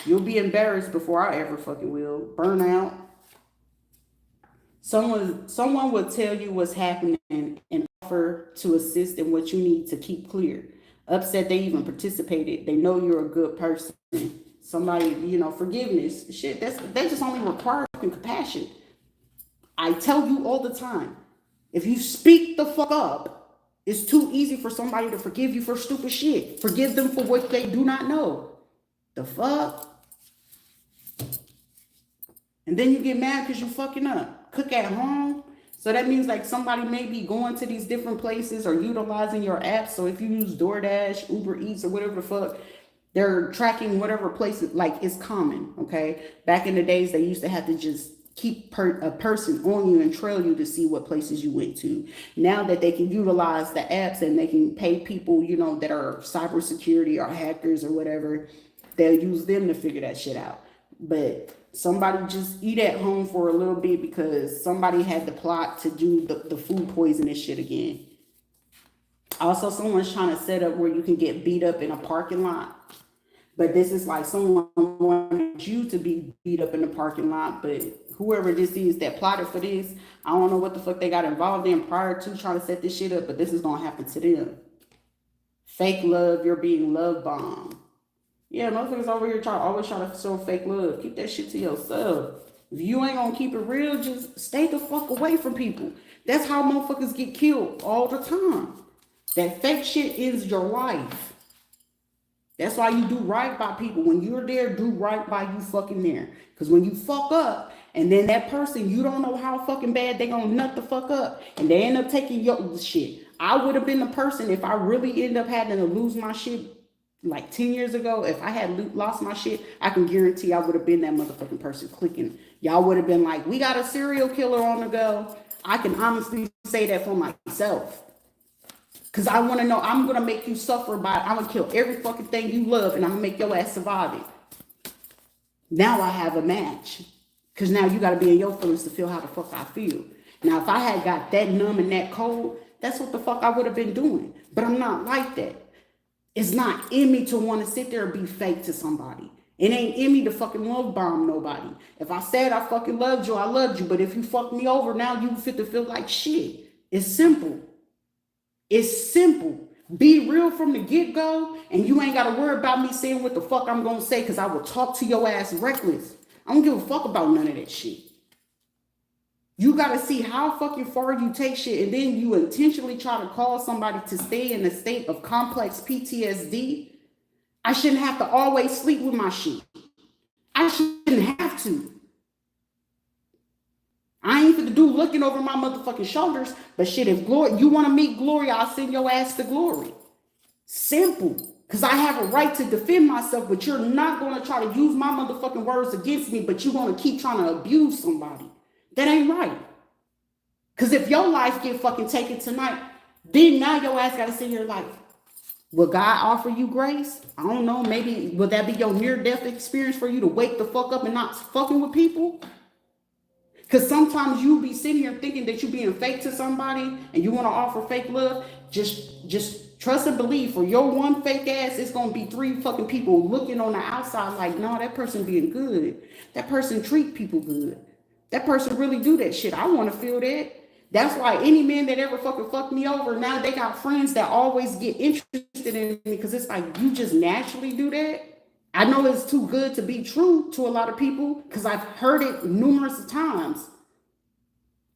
You'll be embarrassed before I ever fucking will. Burnout. Someone will tell you what's happening and offer to assist in what you need to keep clear. Upset they even participated. They know you're a good person. Somebody, forgiveness. Shit, they just only require fucking compassion. I tell you all the time, if you speak the fuck up, it's too easy for somebody to forgive you for stupid shit. Forgive them for what they do not know. The fuck? And then you get mad because you fucking up. Cook at home. So that means like somebody may be going to these different places or utilizing your app. So if you use DoorDash, Uber Eats, or whatever the fuck, They're tracking whatever places, like it's common, okay? Back in the days, they used to have to just keep a person on you and trail you to see what places you went to. Now that they can utilize the apps and they can pay people, you know, that are cybersecurity or hackers or whatever, they'll use them to figure that shit out. But somebody just eat at home for a little bit because somebody had the plot to do the food poisonous shit again. Also, someone's trying to set up where you can get beat up in a parking lot. But this is like someone wanted you to be beat up in the parking lot, but whoever this is that plotted for this, I don't know what the fuck they got involved in prior to trying to set this shit up, but this is gonna happen to them. Fake love, you're being love bombed. Yeah, motherfuckers over here always try to show fake love. Keep that shit to yourself. If you ain't gonna keep it real, just stay the fuck away from people. That's how motherfuckers get killed all the time. That fake shit ends your life. That's why you do right by people. When you're there, do right by you fucking there. Because when you fuck up, and then that person, you don't know how fucking bad they gonna nut the fuck up, and they end up taking your shit. I would have been the person, if I really end up having to lose my shit like 10 years ago, if I had lost my shit, I can guarantee I would have been that motherfucking person clicking. Y'all would have been like, we got a serial killer on the go. I can honestly say that for myself. Because I want to know, I'm going to make you suffer I'm going to kill every fucking thing you love, and I'm going to make your ass survive it. Now I have a match. Because now you got to be in your feelings to feel how the fuck I feel. Now, if I had got that numb and that cold, that's what the fuck I would have been doing. But I'm not like that. It's not in me to want to sit there and be fake to somebody. It ain't in me to fucking love bomb nobody. If I said I fucking loved you, I loved you. But if you fuck me over, now you fit to feel like shit. It's simple. It's simple. Be real from the get-go, and you ain't got to worry about me saying what the fuck I'm going to say, because I will talk to your ass reckless. I don't give a fuck about none of that shit. You got to see how fucking far you take shit, and then you intentionally try to cause somebody to stay in a state of complex PTSD. I shouldn't have to always sleep with my shit. I shouldn't have to. I ain't finna do looking over my motherfucking shoulders, but shit, if you want to meet glory, I'll send your ass to glory. Simple. Because I have a right to defend myself, but you're not going to try to use my motherfucking words against me, but you're going to keep trying to abuse somebody. That ain't right. Because if your life get fucking taken tonight, then now your ass got to sit here like, will God offer you grace? I don't know. Maybe, will that be your near-death experience for you to wake the fuck up and not fucking with people? Because sometimes you be sitting here thinking that you're being fake to somebody and you want to offer fake love. Just trust and believe, for your one fake ass, it's going to be 3 fucking people looking on the outside like, no, that person being good. That person treat people good. That person really do that shit. I want to feel that. That's why any man that ever fucking fucked me over, now they got friends that always get interested in me, because it's like, you just naturally do that. I know it's too good to be true to a lot of people, because I've heard it numerous times.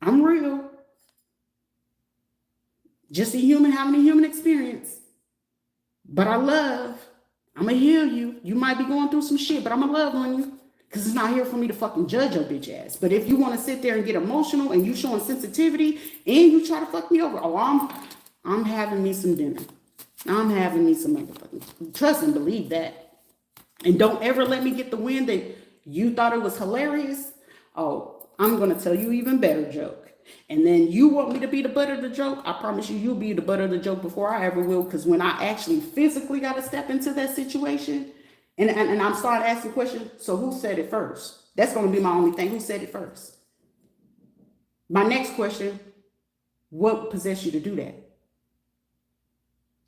I'm real. Just a human having a human experience. But I love. I'm going to heal you. You might be going through some shit, but I'm going to love on you. Because it's not here for me to fucking judge your bitch ass. But if you want to sit there and get emotional and you showing sensitivity and you try to fuck me over, I'm having me some dinner. I'm having me some motherfucking. Trust and believe that. And don't ever let me get the win that you thought it was hilarious. Oh, I'm going to tell you even better joke. And then you want me to be the butt of the joke. I promise you, you'll be the butt of the joke before I ever will. Because when I actually physically got to step into that situation, and I'm starting to ask the question, so who said it first? That's going to be my only thing. Who said it first? My next question, what possessed you to do that?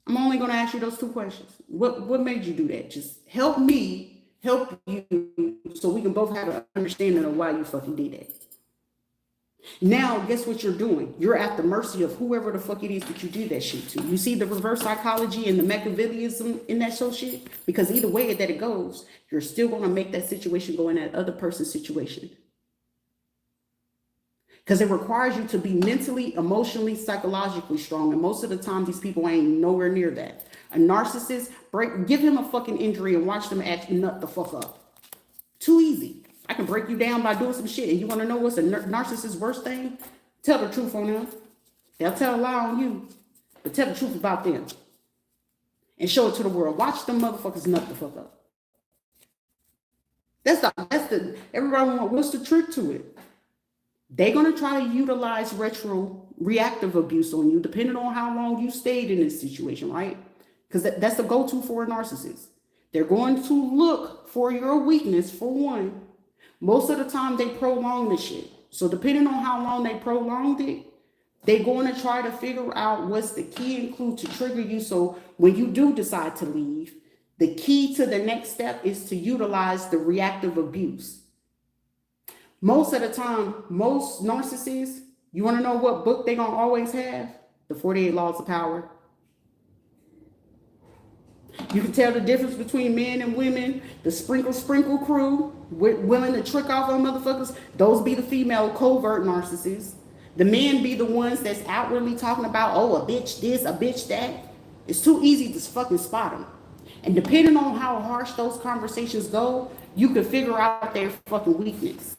I'm only going to ask you those 2 questions. What made you do that? Just help me help you so we can both have an understanding of why you fucking did that. Now, guess what you're doing? You're at the mercy of whoever the fuck it is that you did that shit to. You see the reverse psychology and the Machiavellianism in that show shit? Because either way that it goes, you're still going to make that situation go in that other person's situation. Because it requires you to be mentally, emotionally, psychologically strong. And most of the time, these people ain't nowhere near that. A narcissist, give him a fucking injury and watch them act nut the fuck up. Too easy. I can break you down by doing some shit. And you want to know what's a narcissist's worst thing? Tell the truth on them. They'll tell a lie on you. But tell the truth about them. and show it to the world. Watch them motherfuckers nut the fuck up. Everybody want, what's the trick to it? They're going to try to utilize reactive abuse on you, depending on how long you stayed in this situation, right? Because that's the go-to for a narcissist. They're going to look for your weakness, for one. Most of the time, they prolong the shit. So depending on how long they prolonged it, they're going to try to figure out what's the key and clue to trigger you. So when you do decide to leave, the key to the next step is to utilize the reactive abuse. Most of the time, most narcissists, you want to know what book they're going to always have? The 48 Laws of Power. You can tell the difference between men and women. The sprinkle crew, willing to trick off on motherfuckers. Those be the female covert narcissists. The men be the ones that's outwardly talking about, oh, a bitch this, a bitch that. It's too easy to fucking spot them. And depending on how harsh those conversations go, you can figure out their fucking weakness.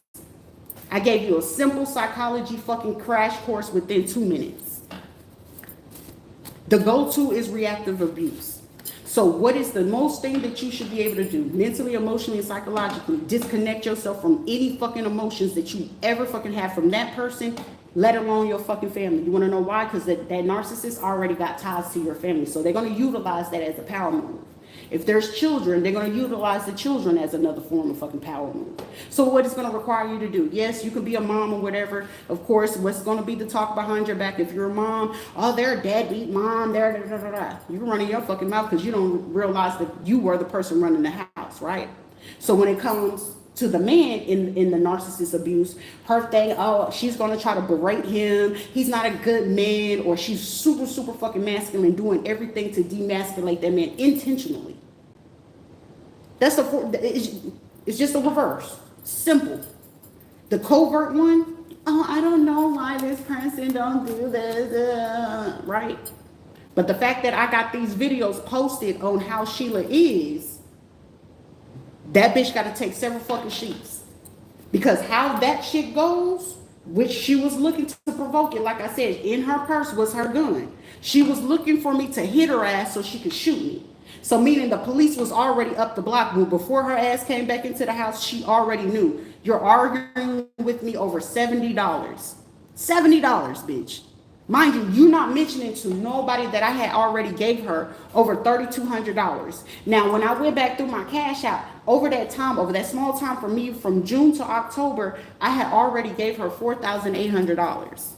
I gave you a simple psychology fucking crash course within 2 minutes. The go-to is reactive abuse. So what is the most thing that you should be able to do? Mentally, emotionally, and psychologically, disconnect yourself from any fucking emotions that you ever fucking have from that person, let alone your fucking family. You want to know why? Because that narcissist already got ties to your family. So they're going to utilize that as a power move. If there's children, they're going to utilize the children as another form of fucking power move. So what it's going to require you to do? Yes, you could be a mom or whatever. Of course, what's going to be the talk behind your back? If you're a mom, oh, they're a deadbeat mom. They're da, da, da, da. You're running your fucking mouth because you don't realize that you were the person running the house, right? So when it comes to the man in the narcissist abuse, her thing, oh, she's going to try to berate him. He's not a good man, or she's super, super fucking masculine, doing everything to demasculate that man intentionally. That's it's just a reverse. Simple. The covert one, oh, I don't know why this person don't do this, right? But the fact that I got these videos posted on how Sheila is, that bitch got to take several fucking sheets. Because how that shit goes, which she was looking to provoke it, like I said, in her purse was her gun. She was looking for me to hit her ass so she could shoot me. So meaning the police was already up the block. But before her ass came back into the house, she already knew. You're arguing with me over $70. $70, bitch. Mind you, you're not mentioning to nobody that I had already gave her over $3,200. Now, when I went back through my cash out, over that small time for me, from June to October, I had already gave her $4,800.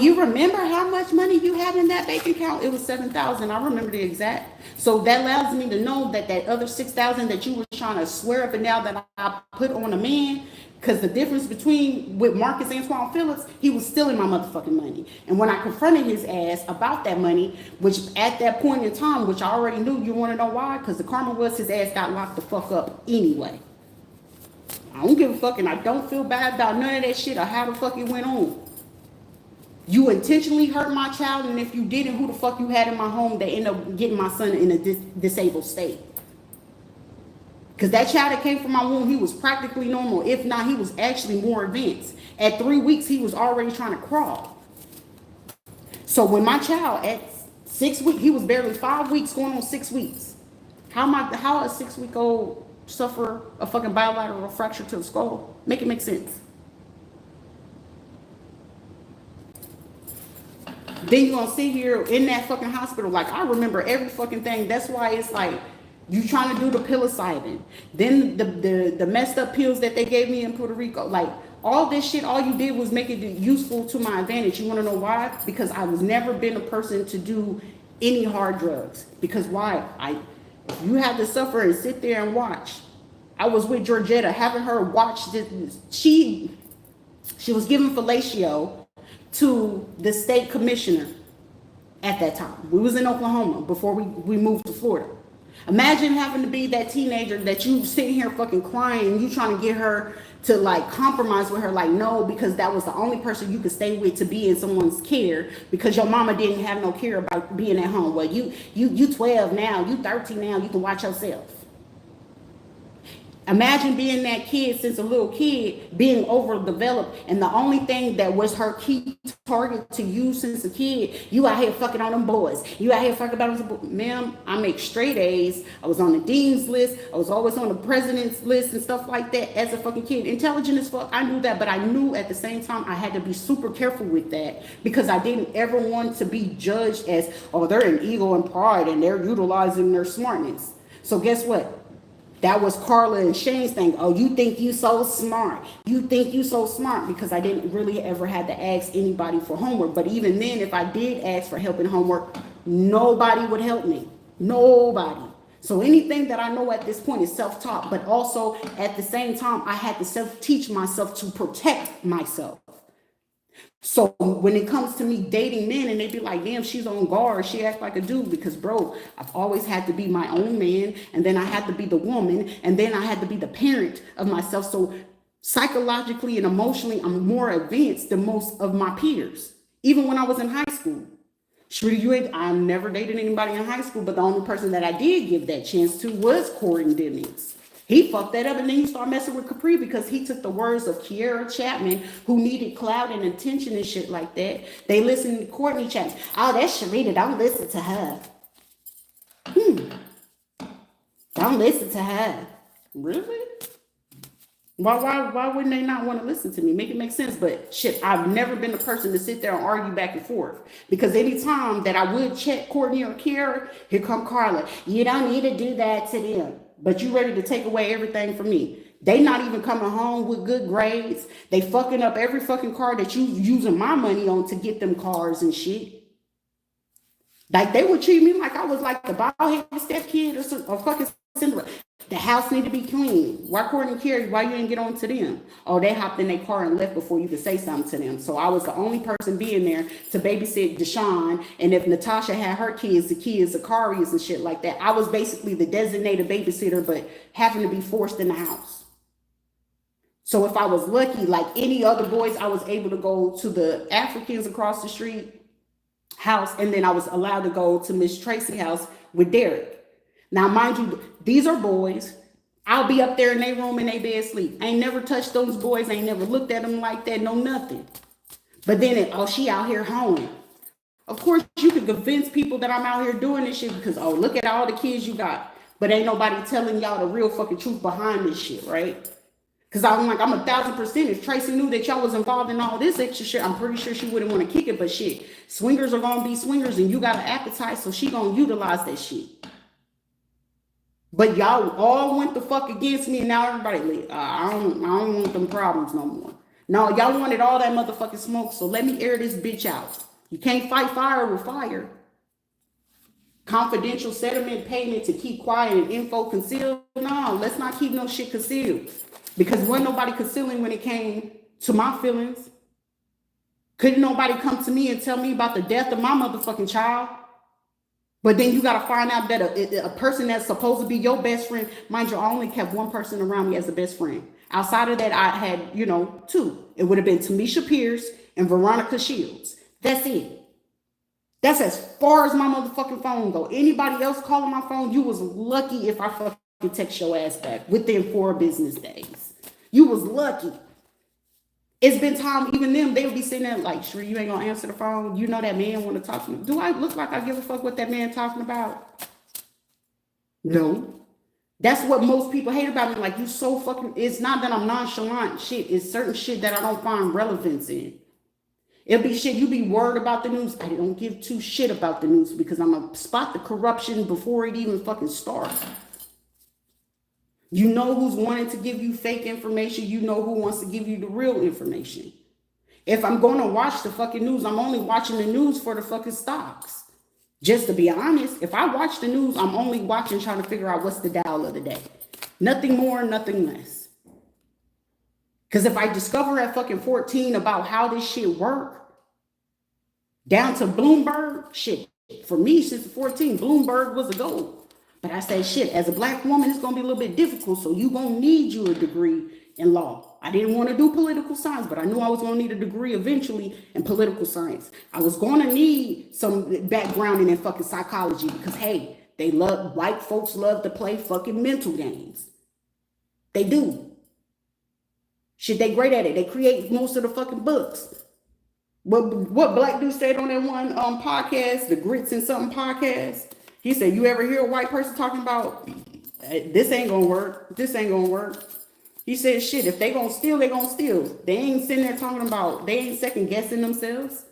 You remember how much money you had in that bank account? It was $7,000. I remember the exact. So that allows me to know that other $6,000 that you were trying to swear up and down that I put on a man, because the difference with Marcus Antoine Phillips, he was stealing my motherfucking money. And when I confronted his ass about that money, which at that point in time, which I already knew, you want to know why? Because the karma was his ass got locked the fuck up anyway. I don't give a fuck, and I don't feel bad about none of that shit or how the fuck it went on. You intentionally hurt my child, and if you didn't, who the fuck you had in my home that ended up getting my son in a disabled state? Because that child that came from my womb, he was practically normal. If not, he was actually more advanced. At 3 weeks, he was already trying to crawl. So when my child, at 6 weeks, he was barely 5 weeks going on 6 weeks. How a 6-week-old suffer a fucking bilateral fracture to the skull? Make it make sense. Then you're going to sit here in that fucking hospital. Like, I remember every fucking thing. That's why it's like, you trying to do the psilocybin. Then the messed up pills that they gave me in Puerto Rico. Like, all this shit, all you did was make it useful to my advantage. You want to know why? Because I was never been a person to do any hard drugs. Because why? If you had to suffer and sit there and watch. I was with Georgetta, having her watch this. She was giving fellatio to the state commissioner at that time. We was in Oklahoma before we moved to Florida. Imagine having to be that teenager that you sitting here fucking crying, you trying to get her to like compromise with her, like, no, because that was the only person you could stay with to be in someone's care, because your mama didn't have no care about being at home. Well, you 12 now, you 13 now, you can watch yourself. Imagine being that kid since a little kid, being overdeveloped, and the only thing that was her key target to you since a kid. You out here fucking on them boys. You out here fucking about them boys. Ma'am, I make straight A's. I was on the dean's list. I was always on the president's list and stuff like that as a fucking kid. Intelligent as fuck. I knew that, but I knew at the same time I had to be super careful with that because I didn't ever want to be judged as, oh, they're an ego and pride and they're utilizing their smartness. So guess what? That was Carla and Shane's thing. Oh, you think you so smart. You think you so smart because I didn't really ever had to ask anybody for homework. But even then, if I did ask for help in homework, nobody would help me. Nobody. So anything that I know at this point is self-taught. But also at the same time, I had to self-teach myself to protect myself. So when it comes to me dating men and they be like, damn, she's on guard, she acts like a dude, because bro, I've always had to be my own man, and then I had to be the woman, and then I had to be the parent of myself. So psychologically and emotionally, I'm more advanced than most of my peers, even when I was in high school. Sure, I never dated anybody in high school, but the only person that I did give that chance to was Corey Dennings. He fucked that up, and then you start messing with Capri because he took the words of Kiera Chapman, who needed clout and attention and shit like that. They listened to Courtney Chapman. Oh, that's Sharita. Don't listen to her. Don't listen to her. Really? Why wouldn't they not want to listen to me? Make it make sense. But shit, I've never been the person to sit there and argue back and forth. Because anytime that I would check Courtney or Kiera, here come Carla. You don't need to do that to them. But you ready to take away everything from me. They not even coming home with good grades. They fucking up every fucking car that you using my money on to get them cars and shit. Like they would treat me like I was like the bald-headed step kid or fucking Cinderella. The house need to be clean. Why Courtney and Carrie? Why you didn't get on to them? Oh, they hopped in their car and left before you could say something to them. So I was the only person being there to babysit Deshaun. And if Natasha had her kids, the Zacharias and shit like that, I was basically the designated babysitter, but having to be forced in the house. So if I was lucky, like any other boys, I was able to go to the Africans across the street house, and then I was allowed to go to Miss Tracy's house with Derek. Now, mind you, these are boys. I'll be up there in their room in their bed sleep. I ain't never touched those boys. I ain't never looked at them like that. No, nothing. But then, she out here hoeing. Of course, you can convince people that I'm out here doing this shit because, look at all the kids you got. But ain't nobody telling y'all the real fucking truth behind this shit, right? Because I'm 1,000%. If Tracy knew that y'all was involved in all this extra shit, I'm pretty sure she wouldn't want to kick it. But shit, swingers are going to be swingers and you got an appetite, so she going to utilize that shit. But y'all all went the fuck against me, and now everybody, I don't want them problems no more. No, y'all wanted all that motherfucking smoke, so let me air this bitch out. You can't fight fire with fire. Confidential settlement payment to keep quiet and info concealed? No, let's not keep no shit concealed. Because wasn't nobody concealing when it came to my feelings. Couldn't nobody come to me and tell me about the death of my motherfucking child. But then you got to find out that a person that's supposed to be your best friend, mind you, I only kept one person around me as a best friend. Outside of that, I had, two. It would have been Tamisha Pierce and Veronica Shields. That's it. That's as far as my motherfucking phone go. Anybody else calling my phone, you was lucky if I fucking text your ass back within 4 business days. You was lucky. It's been time, even them, they would be sitting there like, sure, you ain't gonna answer the phone. You know that man want to talk to you. Do I look like I give a fuck what that man talking about? No. That's what most people hate about me. Like, you so fucking, it's not that I'm nonchalant shit. It's certain shit that I don't find relevance in. It'll be shit, you be worried about the news. I don't give 2 shit about the news because I'm gonna spot the corruption before it even fucking starts. You know who's wanting to give you fake information. You know who wants to give you the real information. If I'm going to watch the fucking news, I'm only watching the news for the fucking stocks. Just to be honest, if I watch the news, I'm only watching trying to figure out what's the Dow of the day. Nothing more, nothing less. Because if I discover at fucking 14 about how this shit work, down to Bloomberg, shit, for me, since 14, Bloomberg was a goal. But I say, shit, as a black woman, it's going to be a little bit difficult. So you going to need you a degree in law. I didn't want to do political science, but I knew I was going to need a degree eventually in political science. I was going to need some background in fucking psychology because, hey, white folks love to play fucking mental games. They do. Shit, they great at it. They create most of the fucking books. What black dude said on that one podcast, the Grits and Something podcast? He said, "You ever hear a white person talking about this ain't gonna work? This ain't gonna work." He said, "Shit, if they gonna steal, they gonna steal. They ain't sitting there talking about. They ain't second guessing themselves.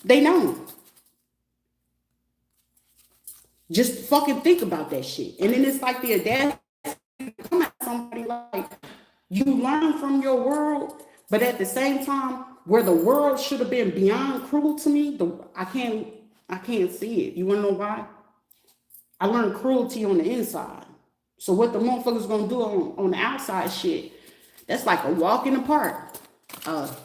They know. Just fucking think about that shit." And then it's like the audacity to come at somebody like, you learn from your world, but at the same time, where the world should have been beyond cruel to me, I can't see it. You wanna know why? I learned cruelty on the inside. So what the motherfuckers gonna do on the outside shit, that's like a walk in the park.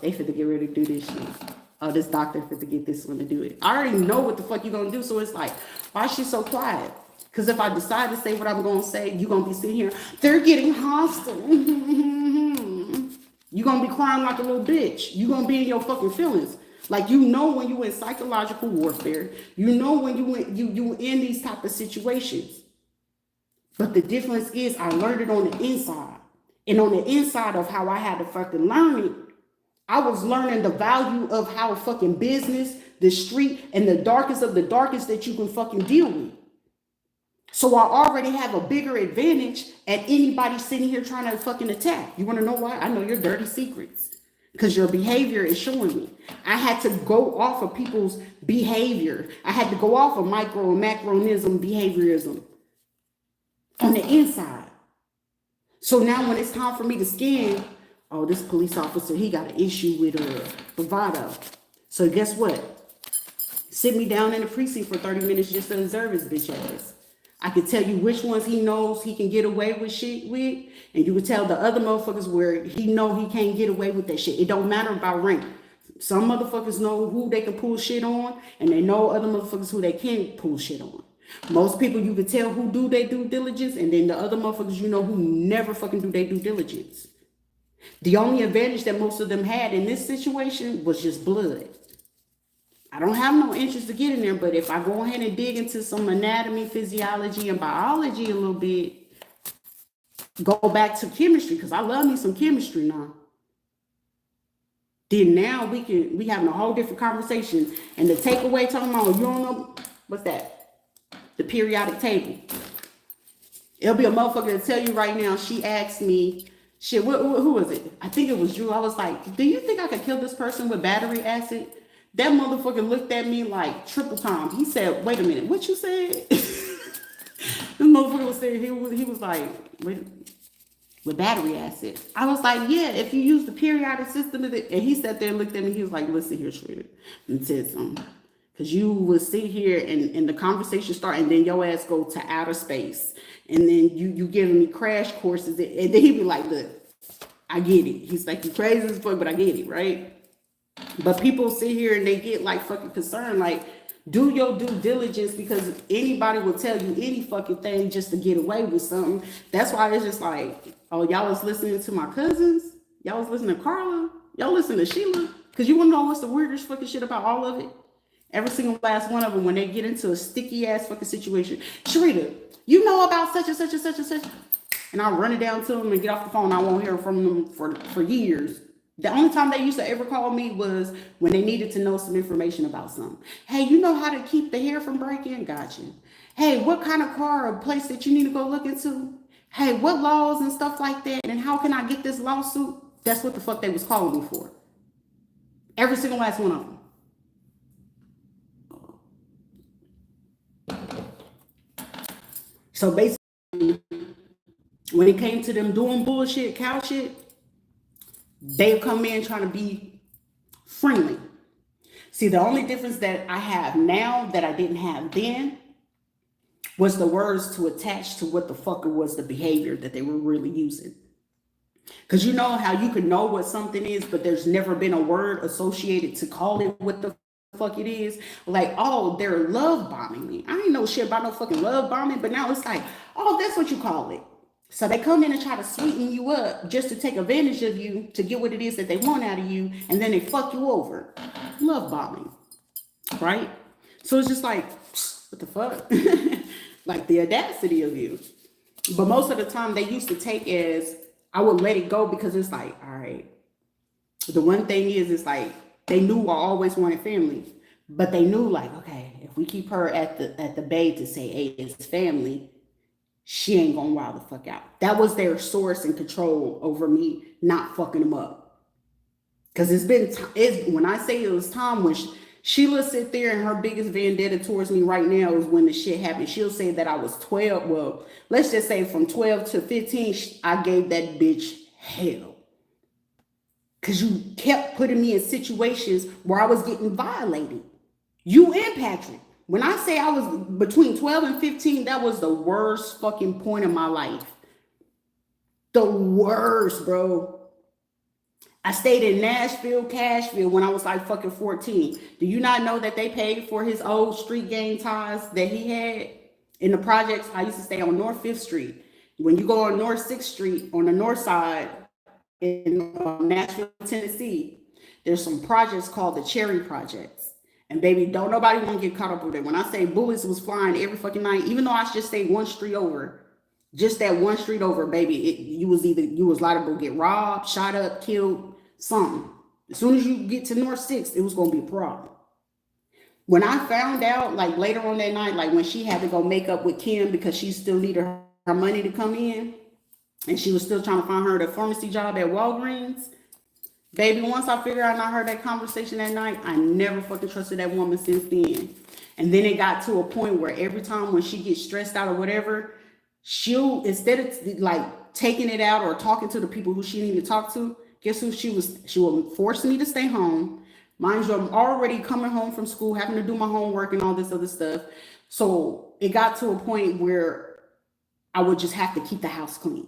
They fit to get ready to do this shit. This doctor fit to get this one to do it. I already know what the fuck you gonna do, so it's like, why is she so quiet? Because if I decide to say what I'm gonna say, you gonna be sitting here, they're getting hostile. You gonna be crying like a little bitch. You gonna be in your fucking feelings. Like, you know when you in psychological warfare, you know when you in these type of situations. But the difference is I learned it on the inside. And on the inside of how I had to fucking learn it, I was learning the value of how fucking business, the street, and the darkest of the darkest that you can fucking deal with. So I already have a bigger advantage at anybody sitting here trying to fucking attack. You want to know why? I know your dirty secrets. Because your behavior is showing me. I had to go off of people's behavior. I had to go off of micro and macronism, behaviorism on the inside. So now when it's time for me to scan, oh, this police officer, he got an issue with bravado. So guess what? Sit me down in the precinct for 30 minutes just to observe his bitch ass. I could tell you which ones he knows he can get away with shit with, and you would tell the other motherfuckers where he know he can't get away with that shit. It don't matter about rank. Some motherfuckers know who they can pull shit on, and they know other motherfuckers who they can't pull shit on. Most people you could tell who do their due diligence, and then the other motherfuckers you know who never fucking do their due diligence. The only advantage that most of them had in this situation was just blood. I don't have no interest to get in there, but if I go ahead and dig into some anatomy, physiology, and biology a little bit, go back to chemistry, because I love me some chemistry now. Then now we having a whole different conversation. And the takeaway talking about, you don't know, what's that? The periodic table. It'll be a motherfucker to tell you right now, she asked me, shit, who was it? I think it was Drew. I was like, do you think I could kill this person with battery acid? That motherfucker looked at me like triple time. He said, wait a minute, what you said? This motherfucker was saying, he was like, wait, with battery acid. I was like, yeah, if you use the periodic system of it. And he sat there and looked at me. He was like, listen here, Rita, and said something. Because you will sit here and the conversation start, and then your ass go to outer space. And then you giving me crash courses. And then he be like, look, I get it. He's like, you crazy as fuck, but I get it, right? But people sit here and they get like fucking concerned, like, do your due diligence, because anybody will tell you any fucking thing just to get away with something. That's why it's just like, oh, y'all was listening to my cousins, y'all was listening to Carla, y'all listen to Sheila, because you want to know what's the weirdest fucking shit about all of it? Every single last one of them, when they get into a sticky ass fucking situation, Sharita, you know about such and such and such and such, and I'll run it down to them and get off the phone. I won't hear from them for years. The only time they used to ever call me was when they needed to know some information about something. Hey, you know how to keep the hair from breaking? Gotcha. Hey, what kind of car or place that you need to go look into? Hey, what laws and stuff like that? And how can I get this lawsuit? That's what the fuck they was calling me for. Every single last one of them. So basically, when it came to them doing bullshit, cow shit, they come in trying to be friendly. See, the only difference that I have now that I didn't have then was the words to attach to what the fuck was the behavior that they were really using. Because you know how you can know what something is, but there's never been a word associated to call it what the fuck it is. Like, oh, they're love bombing me. I ain't know shit about no fucking love bombing, but now it's like, oh, that's what you call it. So they come in and try to sweeten you up just to take advantage of you to get what it is that they want out of you, and then they fuck you over. Love bombing, right? So it's just like, what the fuck? Like the audacity of you. But most of the time they used to take as, I would let it go, because it's like, all right. The one thing is, it's like, They knew I always wanted family, but they knew like, okay, if we keep her at the bay to say, hey, it's family, she ain't gonna wild the fuck out. That was their source and control over me not fucking them up. Cause when I say it was time when Sheila sit there and her biggest vendetta towards me right now is when the shit happened. She'll say that I was 12. Well, let's just say from 12 to 15, I gave that bitch hell. Cause you kept putting me in situations where I was getting violated. You and Patrick. When I say I was between 12 and 15, that was the worst fucking point of my life. The worst, bro. I stayed in Nashville, Cashville when I was like fucking 14. Do you not know that they paid for his old street gang ties that he had in the projects? I used to stay on North 5th Street. When you go on North 6th Street on the north side in Nashville, Tennessee, there's some projects called the Cherry Projects. And baby, don't nobody want to get caught up with it. When I say bullets was flying every fucking night, even though I just stayed one street over, just that one street over, baby, you was liable to get robbed, shot up, killed, something. As soon as you get to North 6th, it was going to be a problem. When I found out, like later on that night, like when she had to go make up with Kim because she still needed her money to come in, and she was still trying to find her the pharmacy job at Walgreens, baby, once I figured out and I heard that conversation that night, I never fucking trusted that woman since then. And then it got to a point where every time when she gets stressed out or whatever, she'll, instead of like taking it out or talking to the people who she needed to talk to, guess who she will force me to stay home. Mind you, I'm already coming home from school, having to do my homework and all this other stuff. So it got to a point where I would just have to keep the house clean.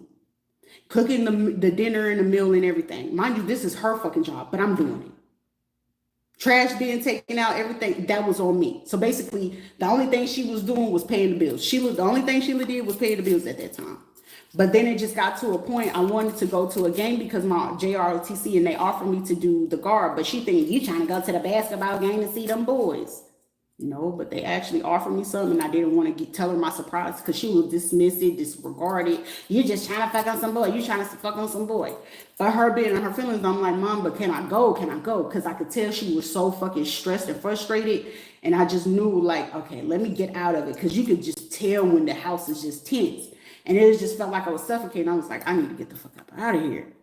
Cooking the dinner and the meal and everything. Mind you, this is her fucking job, but I'm doing it. Trash being taken out, everything, that was on me. So basically, the only thing she was doing was paying the bills. The only thing Sheila did was pay the bills at that time. But then it just got to a point I wanted to go to a game because my JROTC and they offered me to do the guard. But she think you trying to go to the basketball game and see them boys. No, but they actually offered me something and I didn't want to tell her my surprise because she would dismiss it, disregard it. You just trying to fuck on some boy. You trying to fuck on some boy. But her being in her feelings, I'm like, Mom, but can I go? Can I go? Because I could tell she was so fucking stressed and frustrated. And I just knew like, okay, let me get out of it. Because you could just tell when the house is just tense. And it just felt like I was suffocating. I was like, I need to get the fuck out of here.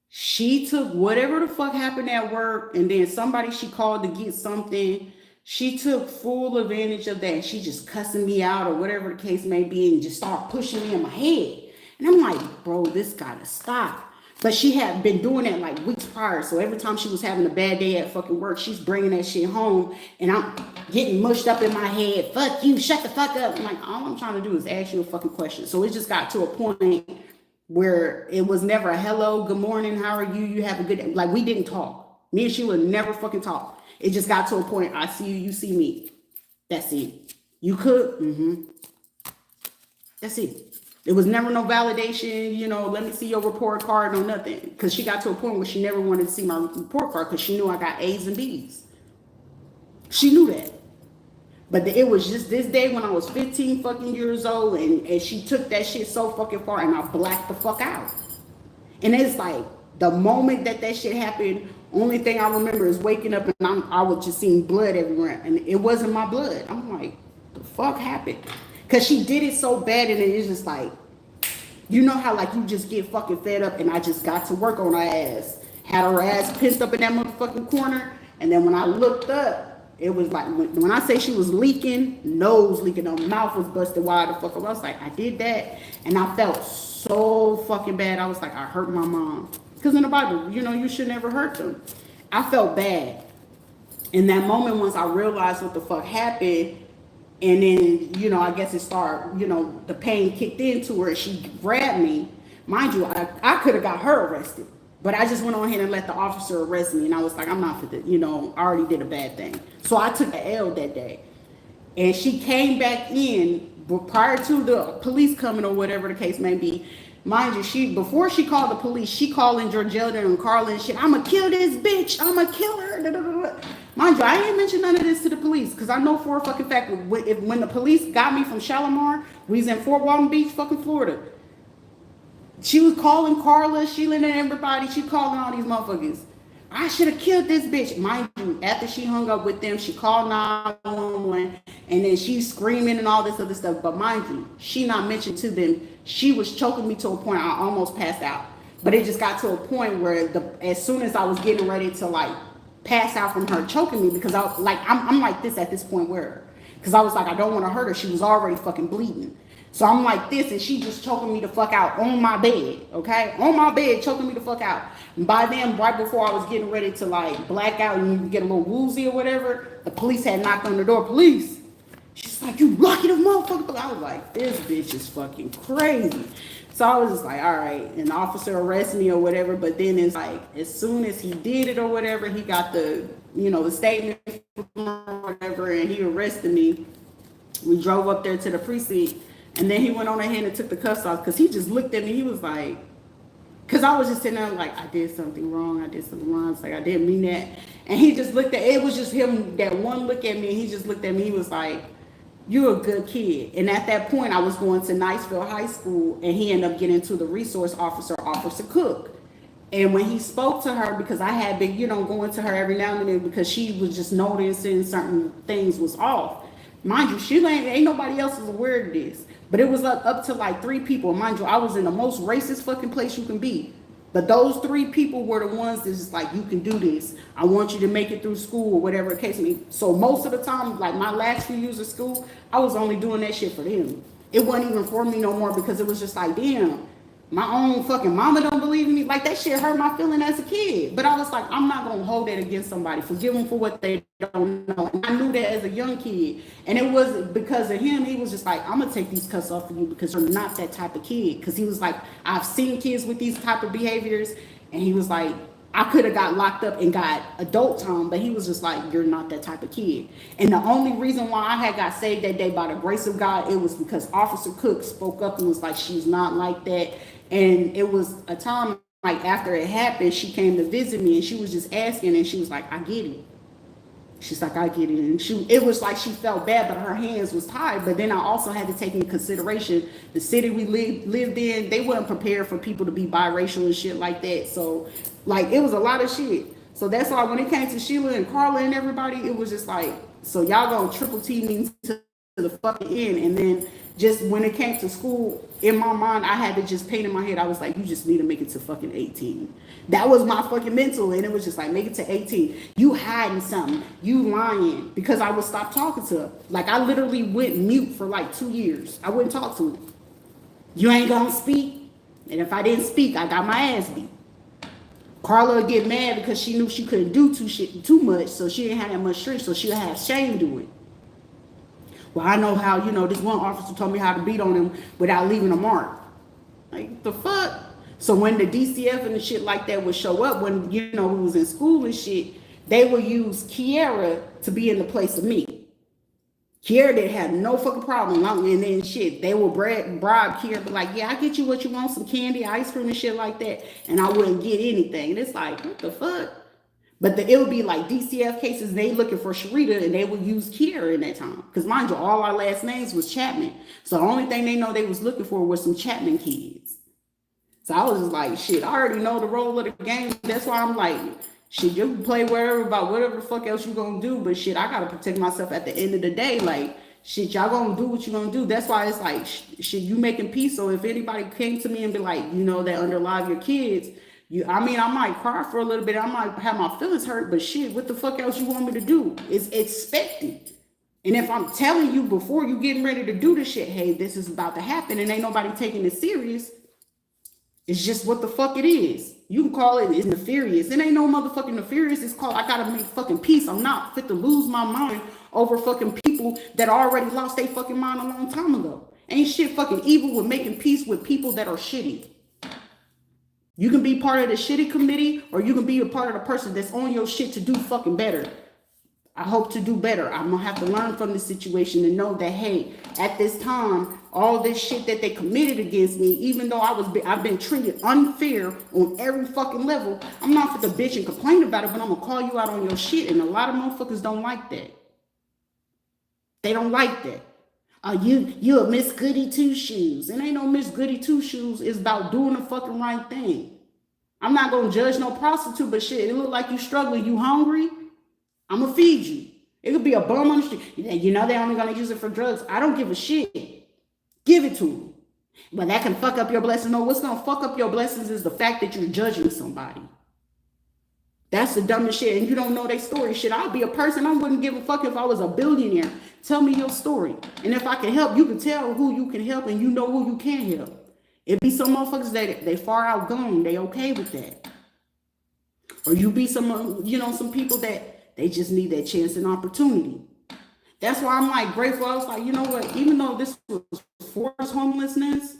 She took whatever the fuck happened at work. And then somebody she called to get something. She took full advantage of that. And she just cussing me out or whatever the case may be. And just start pushing me in my head. And I'm like, bro, this gotta stop. But she had been doing that like weeks prior. So every time she was having a bad day at fucking work, she's bringing that shit home. And I'm getting mushed up in my head. Fuck you, shut the fuck up. I'm like, all I'm trying to do is ask you a fucking question. So it just got to a point where it was never a hello, good morning, how are you? You have a good day. Like we didn't talk. Me and she would never fucking talk. It just got to a point, I see you, you see me. That's it. You could, That's it. It was never no validation, let me see your report card or nothing. Because she got to a point where she never wanted to see my report card because she knew I got A's and B's. She knew that. But it was just this day when I was 15 fucking years old and she took that shit so fucking far and I blacked the fuck out. And it's like the moment that shit happened, only thing I remember is waking up and I was just seeing blood everywhere. And it wasn't my blood. I'm like, the fuck happened? Because she did it so bad and it's just like, you know how like you just get fucking fed up and I just got to work on her ass. Had her ass pissed up in that motherfucking corner. And then when I looked up, it was like, when I say she was leaking, nose leaking, her mouth was busted wide the fuck up. I was like, I did that. And I felt so fucking bad. I was like, I hurt my mom. Because in the Bible, you should never hurt them. I felt bad. In that moment, once I realized what the fuck happened, and then, I guess it started, the pain kicked into her. She grabbed me. Mind you, I could have got her arrested. But I just went on ahead and let the officer arrest me. And I was like, I'm not for this. I already did a bad thing. So I took an L that day. And she came back in prior to the police coming or whatever the case may be. Mind you, before she called the police, she calling Georgetta and Carla and shit. I'm going to kill this bitch. I'm going to kill her. Da, da, da, da. Mind you, I ain't mentioned none of this to the police because I know for a fucking fact when the police got me from Shalimar, we was in Fort Walton Beach, fucking Florida. She was calling Carla, Sheila, and everybody. She calling all these motherfuckers. I should have killed this bitch. Mind you, after she hung up with them, she called 911 and then she's screaming and all this other stuff. But mind you, she not mentioned to them, she was choking me to a point I almost passed out. But it just got to a point where as soon as I was getting ready to like pass out from her choking me, because I'm like this at this point where, because I was like, I don't want to hurt her. She was already fucking bleeding. So I'm like this, and she just choking me the fuck out on my bed, okay? On my bed, choking me the fuck out. And by then, right before I was getting ready to like black out and you get a little woozy or whatever, the police had knocked on the door. Police. She's like, you lucky the motherfucker. I was like, this bitch is fucking crazy. So I was just like, all right. And the officer arrested me or whatever. But then it's like, as soon as he did it or whatever, he got the, the statement or whatever, and he arrested me. We drove up there to the precinct. And then he went on ahead and took the cuffs off because he just looked at me. He was like, because I was just sitting there like, I did something wrong. It's like, I didn't mean that. And he just looked at, it was just him, that one look at me. And he just looked at me. He was like, you're a good kid. And at that point, I was going to Niceville High School. And he ended up getting to the resource officer, Officer Cook. And when he spoke to her, because I had been, going to her every now and then because she was just noticing certain things was off. Mind you, she ain't nobody else is aware of this. But it was up to like 3 people. Mind you, I was in the most racist fucking place you can be. But those 3 people were the ones that's just like, you can do this. I want you to make it through school or whatever the case may be. So most of the time, like my last few years of school, I was only doing that shit for them. It wasn't even for me no more because it was just like, damn, my own fucking mama don't believe in me. Like that shit hurt my feeling as a kid. But I was like, I'm not gonna hold that against somebody. Forgive them for what they don't know. And I knew that as a young kid. And it was because of him. He was just like, I'm gonna take these cuts off of you because you're not that type of kid. Because he was like, I've seen kids with these type of behaviors. And he was like, I could have got locked up and got adult time, but he was just like, you're not that type of kid. And the only reason why I had got saved that day by the grace of God, it was because Officer Cook spoke up and was like, she's not like that. And it was a time like after it happened, she came to visit me and she was just asking and she was like, I get it. She's like, I get it. And it was like she felt bad, but her hands was tied. But then I also had to take into consideration the city we lived in. They weren't prepared for people to be biracial and shit like that. So like it was a lot of shit. So that's why when it came to Sheila and Carla and everybody, it was just like, so y'all gonna triple T me to the fucking end. And then just when it came to school, in my mind, I had to just paint in my head. I was like, you just need to make it to fucking 18. That was my fucking mental. And it was just like, make it to 18. You hiding something. You lying. Because I would stop talking to her. Like, I literally went mute for like 2 years. I wouldn't talk to her. You ain't gonna speak. And if I didn't speak, I got my ass beat. Carla would get mad because she knew she couldn't do too much. So she didn't have that much strength. So she would have shame do it. Well, I know how, this one officer told me how to beat on him without leaving a mark. Like, the fuck? So when the DCF and the shit like that would show up, when, we was in school and shit, they would use Kiara to be in the place of me. Kiara didn't have no fucking problem. And then shit, they would bribe Kiara, but like, yeah, I get you what you want, some candy, ice cream and shit like that. And I wouldn't get anything. And it's like, what the fuck? But it would be like DCF cases, they looking for Rita and they would use Kiara in that time. Because mind you, all our last names was Chapman. So the only thing they know they was looking for was some Chapman kids. So I was just like, shit, I already know the role of the game. That's why I'm like, shit, you can play wherever about whatever the fuck else you gonna do. But shit, I gotta protect myself at the end of the day. Like, shit, y'all gonna do what you gonna do. That's why it's like, shit, you making peace. So if anybody came to me and be like, that underlie your kids, I might cry for a little bit. I might have my feelings hurt, but shit, what the fuck else you want me to do? It's expected. And if I'm telling you before you getting ready to do this shit, hey, this is about to happen and ain't nobody taking it serious, it's just what the fuck it is. You can call it, it's nefarious. It ain't no motherfucking nefarious. It's called, I gotta make fucking peace. I'm not fit to lose my mind over fucking people that already lost their fucking mind a long time ago. Ain't shit fucking evil with making peace with people that are shitty. You can be part of the shitty committee or you can be a part of the person that's on your shit to do fucking better. I hope to do better. I'm going to have to learn from this situation and know that, hey, at this time, all this shit that they committed against me, even though I've been treated unfair on every fucking level, I'm not for the bitch and complain about it, but I'm going to call you out on your shit. And a lot of motherfuckers don't like that. They don't like that. You a Miss Goody Two Shoes. It ain't no Miss Goody Two Shoes. It's about doing the fucking right thing. I'm not gonna judge no prostitute, but shit, it look like you struggling, you hungry, I'm gonna feed you. It could be a bum on the street. You know they're only gonna use it for drugs. I don't give a shit. Give it to them. But that can fuck up your blessings. No, what's gonna fuck up your blessings is the fact that you're judging somebody. That's the dumbest shit. And you don't know their story. Shit, I'd be a person, I wouldn't give a fuck if I was a billionaire. Tell me your story. And if I can help, you can tell who you can help and you know who you can't help. It be some motherfuckers that they far outgone. They okay with that. Or you be some, some people that they just need that chance and opportunity. That's why I'm like grateful. I was like, you know what? Even though this was forced homelessness,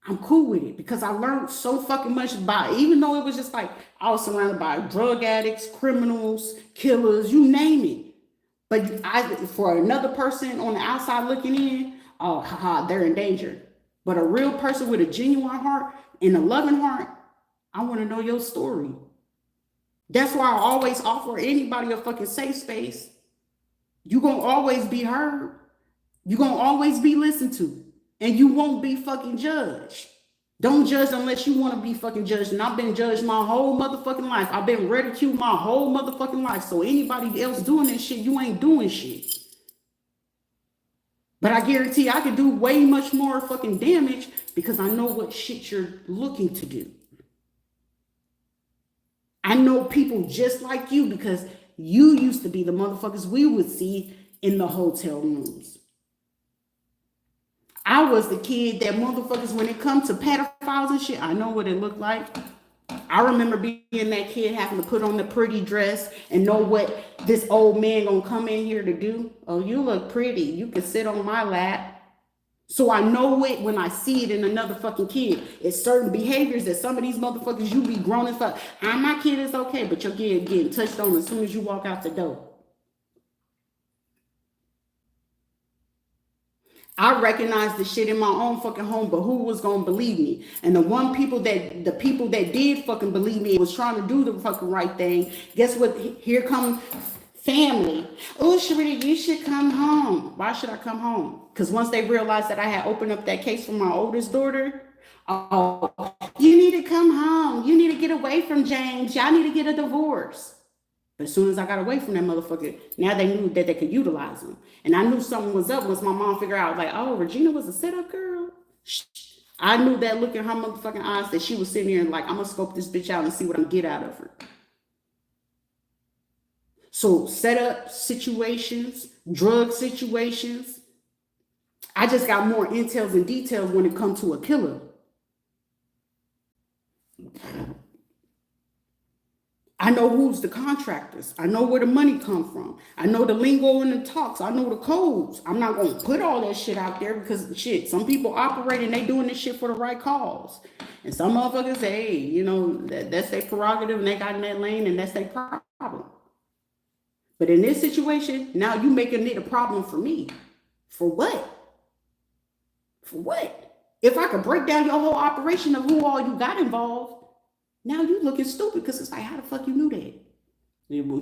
I'm cool with it because I learned so fucking much by it. Even though it was just like I was surrounded by drug addicts, criminals, killers, you name it. But for another person on the outside looking in, oh, haha, they're in danger. But a real person with a genuine heart and a loving heart, I want to know your story. That's why I always offer anybody a fucking safe space. You're going to always be heard. You're going to always be listened to. And you won't be fucking judged. Don't judge unless you want to be fucking judged. And I've been judged my whole motherfucking life. I've been ridiculed my whole motherfucking life. So anybody else doing this shit, you ain't doing shit. But I guarantee I could do way much more fucking damage because I know what shit you're looking to do. I know people just like you because you used to be the motherfuckers we would see in the hotel rooms. I was the kid that motherfuckers, when it comes to pedophiles and shit, I know what it looked like. I remember being that kid having to put on the pretty dress and know what this old man gonna come in here to do. Oh, you look pretty. You can sit on my lap. So I know it when I see it in another fucking kid. It's certain behaviors that some of these motherfuckers, you be grown as fuck. My kid is okay, but your kid getting touched on as soon as you walk out the door. I recognize the shit in my own fucking home, but who was gonna believe me? And the people that did fucking believe me was trying to do the fucking right thing. Guess what? Here come family. Oh, Sharita, you should come home. Why should I come home? Because once they realized that I had opened up that case for my oldest daughter, oh, you need to come home. You need to get away from James. Y'all need to get a divorce. But as soon as I got away from that motherfucker, now they knew that they could utilize him. And I knew something was up once my mom figured out, like, oh, Regina was a setup girl. I knew that look in her motherfucking eyes that she was sitting here and like, I'm going to scope this bitch out and see what I can get out of her. So setup situations, drug situations. I just got more intels and details when it comes to a killer. I know who's the contractors. I know where the money come from. I know the lingo and the talks. I know the codes. I'm not going to put all that shit out there because shit, some people operate and they doing this shit for the right cause. And some motherfuckers say, hey, that's their prerogative and they got in that lane and that's their problem. But in this situation, now you making it a problem for me. For what? For what? If I could break down your whole operation of who all you got involved, now you looking stupid because it's like, how the fuck you knew that?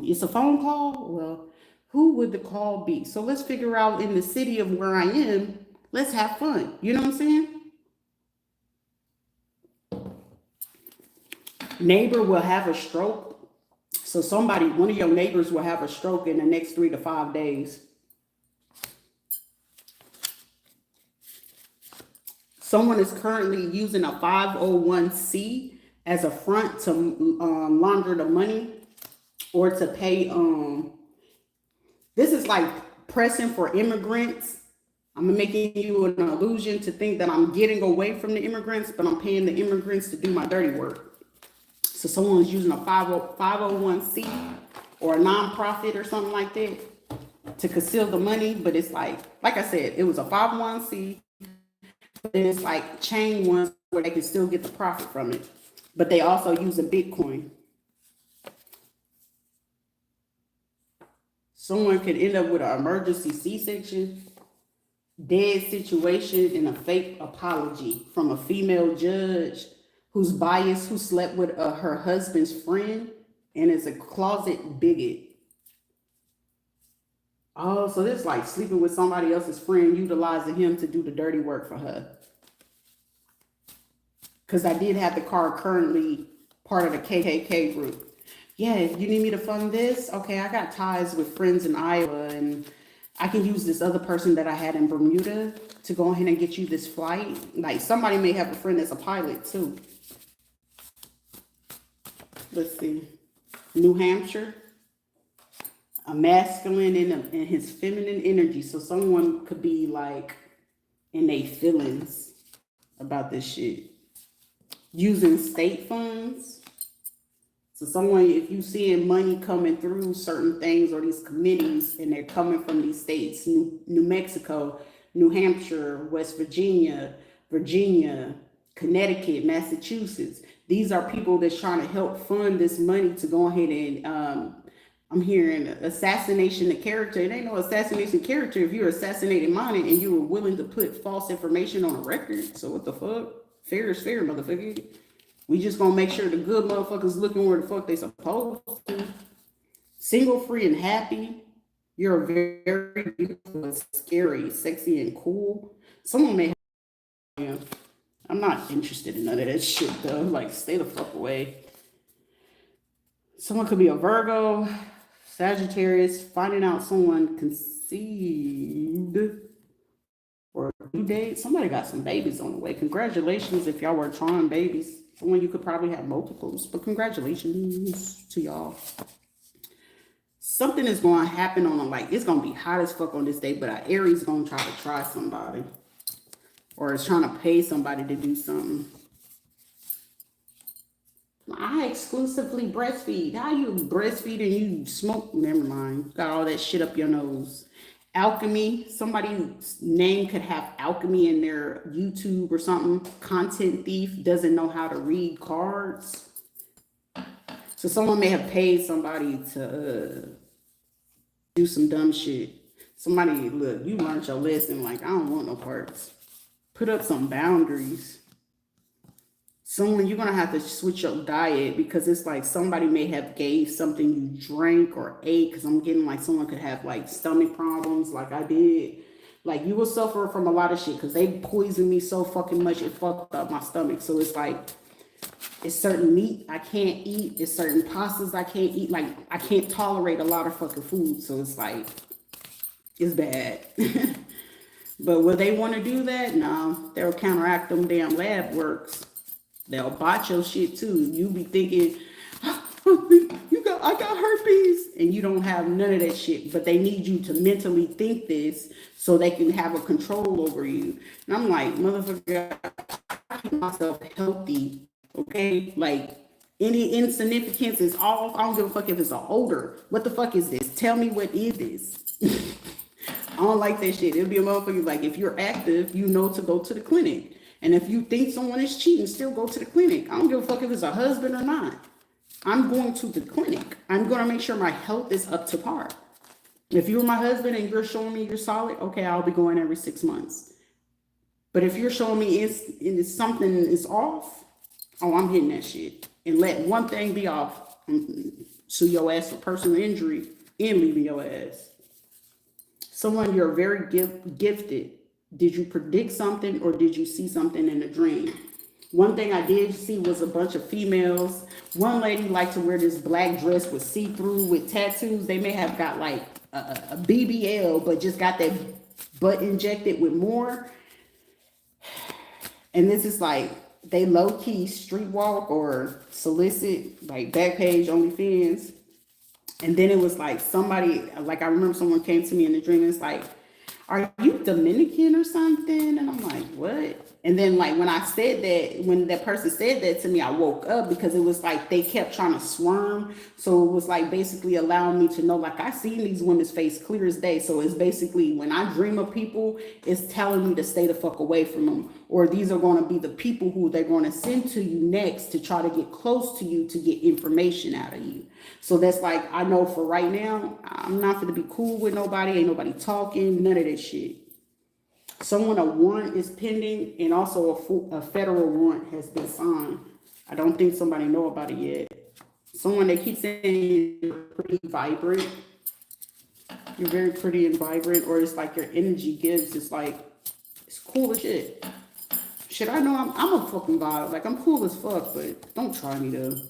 It's a phone call? Well, who would the call be? So let's figure out in the city of where I am, let's have fun. You know what I'm saying? Neighbor will have a stroke. So one of your neighbors will have a stroke in the next 3 to 5 days. Someone is currently using a 501c as a front to launder the money or to pay. This is like pressing for immigrants. I'm making you an illusion to think that I'm getting away from the immigrants, but I'm paying the immigrants to do my dirty work. So someone's using a 501c or a nonprofit or something like that to conceal the money. But it's like I said, it was a 501c. But it's like chain ones where they can still get the profit from it. But they also use a Bitcoin. Someone could end up with an emergency C-section, dead situation, and a fake apology from a female judge who's biased, who slept with her husband's friend and is a closet bigot. Oh, so this is like sleeping with somebody else's friend, utilizing him to do the dirty work for her. Because I did have the card currently part of the KKK group. Yeah, you need me to fund this? Okay, I got ties with friends in Iowa, and I can use this other person that I had in Bermuda to go ahead and get you this flight. Like, somebody may have a friend that's a pilot too. Let's see. New Hampshire, a masculine and his feminine energy. So someone could be like in their feelings about this shit. Using state funds. So someone, if you seeing money coming through certain things or these committees and they're coming from these states, New Mexico, New Hampshire, West Virginia, Connecticut, Massachusetts. These are people that's trying to help fund this money to go ahead and, I'm hearing assassination of character. It ain't no assassination of character if you're assassinating mine and you were willing to put false information on a record. So what the fuck? Fair is fair, motherfucker. We just gonna make sure the good motherfuckers looking where the fuck they supposed to. Single, free, and happy. You're very beautiful, scary, sexy, and cool. Someone may have, yeah. I'm not interested in none of that shit though. Like, stay the fuck away. Someone could be a Virgo, Sagittarius, finding out someone conceived or due date. Somebody got some babies on the way. Congratulations if y'all were trying babies. Someone you could probably have multiples, but congratulations to y'all. Something is going to happen on a, like, it's going to be hot as fuck on this day, but an Aries is going to try somebody. Or is trying to pay somebody to do something. I exclusively breastfeed. How you breastfeed and you smoke? Never mind. Got all that shit up your nose. Alchemy. Somebody's name could have alchemy in their YouTube or something. Content thief, doesn't know how to read cards. So someone may have paid somebody to do some dumb shit. Somebody, look, you learned your lesson. Like, I don't want no parts. Put up some boundaries. Someone, you're going to have to switch your diet because it's like somebody may have gave something you drank or ate, because I'm getting like someone could have like stomach problems like I did. Like, you will suffer from a lot of shit because they poisoned me so fucking much it fucked up my stomach. So it's like, it's certain meat I can't eat. It's certain pastas I can't eat. Like, I can't tolerate a lot of fucking food. So it's like, it's bad. But will they want to do that? No, they'll counteract them damn lab works. They'll botch your shit too. You be thinking, I got herpes, and you don't have none of that shit. But they need you to mentally think this so they can have a control over you. And I'm like, motherfucker, I keep myself healthy, okay? Like, any insignificance is off. I don't give a fuck if it's an odor. What the fuck is this? Tell me what is this. I don't like that shit. It'll be a motherfucker like, if you're active, you know to go to the clinic. And if you think someone is cheating, still go to the clinic. I don't give a fuck if it's a husband or not. I'm going to the clinic. I'm going to make sure my health is up to par. If you're my husband and you're showing me you're solid, okay, I'll be going every 6 months. But if you're showing me it's something is off, oh, I'm hitting that shit. And let one thing be off, sue your ass for personal injury and leaving your ass. Someone, you're very gifted. Did you predict something or did you see something in a dream? One thing I did see was a bunch of females. One lady liked to wear this black dress with see-through with tattoos. They may have got like a BBL, but just got that butt injected with more. And this is like, they low-key street walk or solicit, like Backpage, OnlyFans. And then it was like somebody, like I remember someone came to me in the dream and it's like, are you Dominican or something? And I'm like, what? And then like when I said that, when that person said that to me, I woke up because it was like they kept trying to swerve. So it was like basically allowing me to know, like I seen these women's face clear as day. So it's basically when I dream of people, it's telling me to stay the fuck away from them. Or these are going to be the people who they're going to send to you next to try to get close to you to get information out of you. So that's like, I know for right now, I'm not going to be cool with nobody. Ain't nobody talking, none of that shit. Someone, a warrant is pending, and also a federal warrant has been signed. I don't think somebody know about it yet. Someone, they keep saying you're pretty vibrant. You're very pretty and vibrant, or it's like your energy gives. It's like, it's cool as shit. Shit, I know I'm a fucking vibe. Like, I'm cool as fuck, but don't try me to.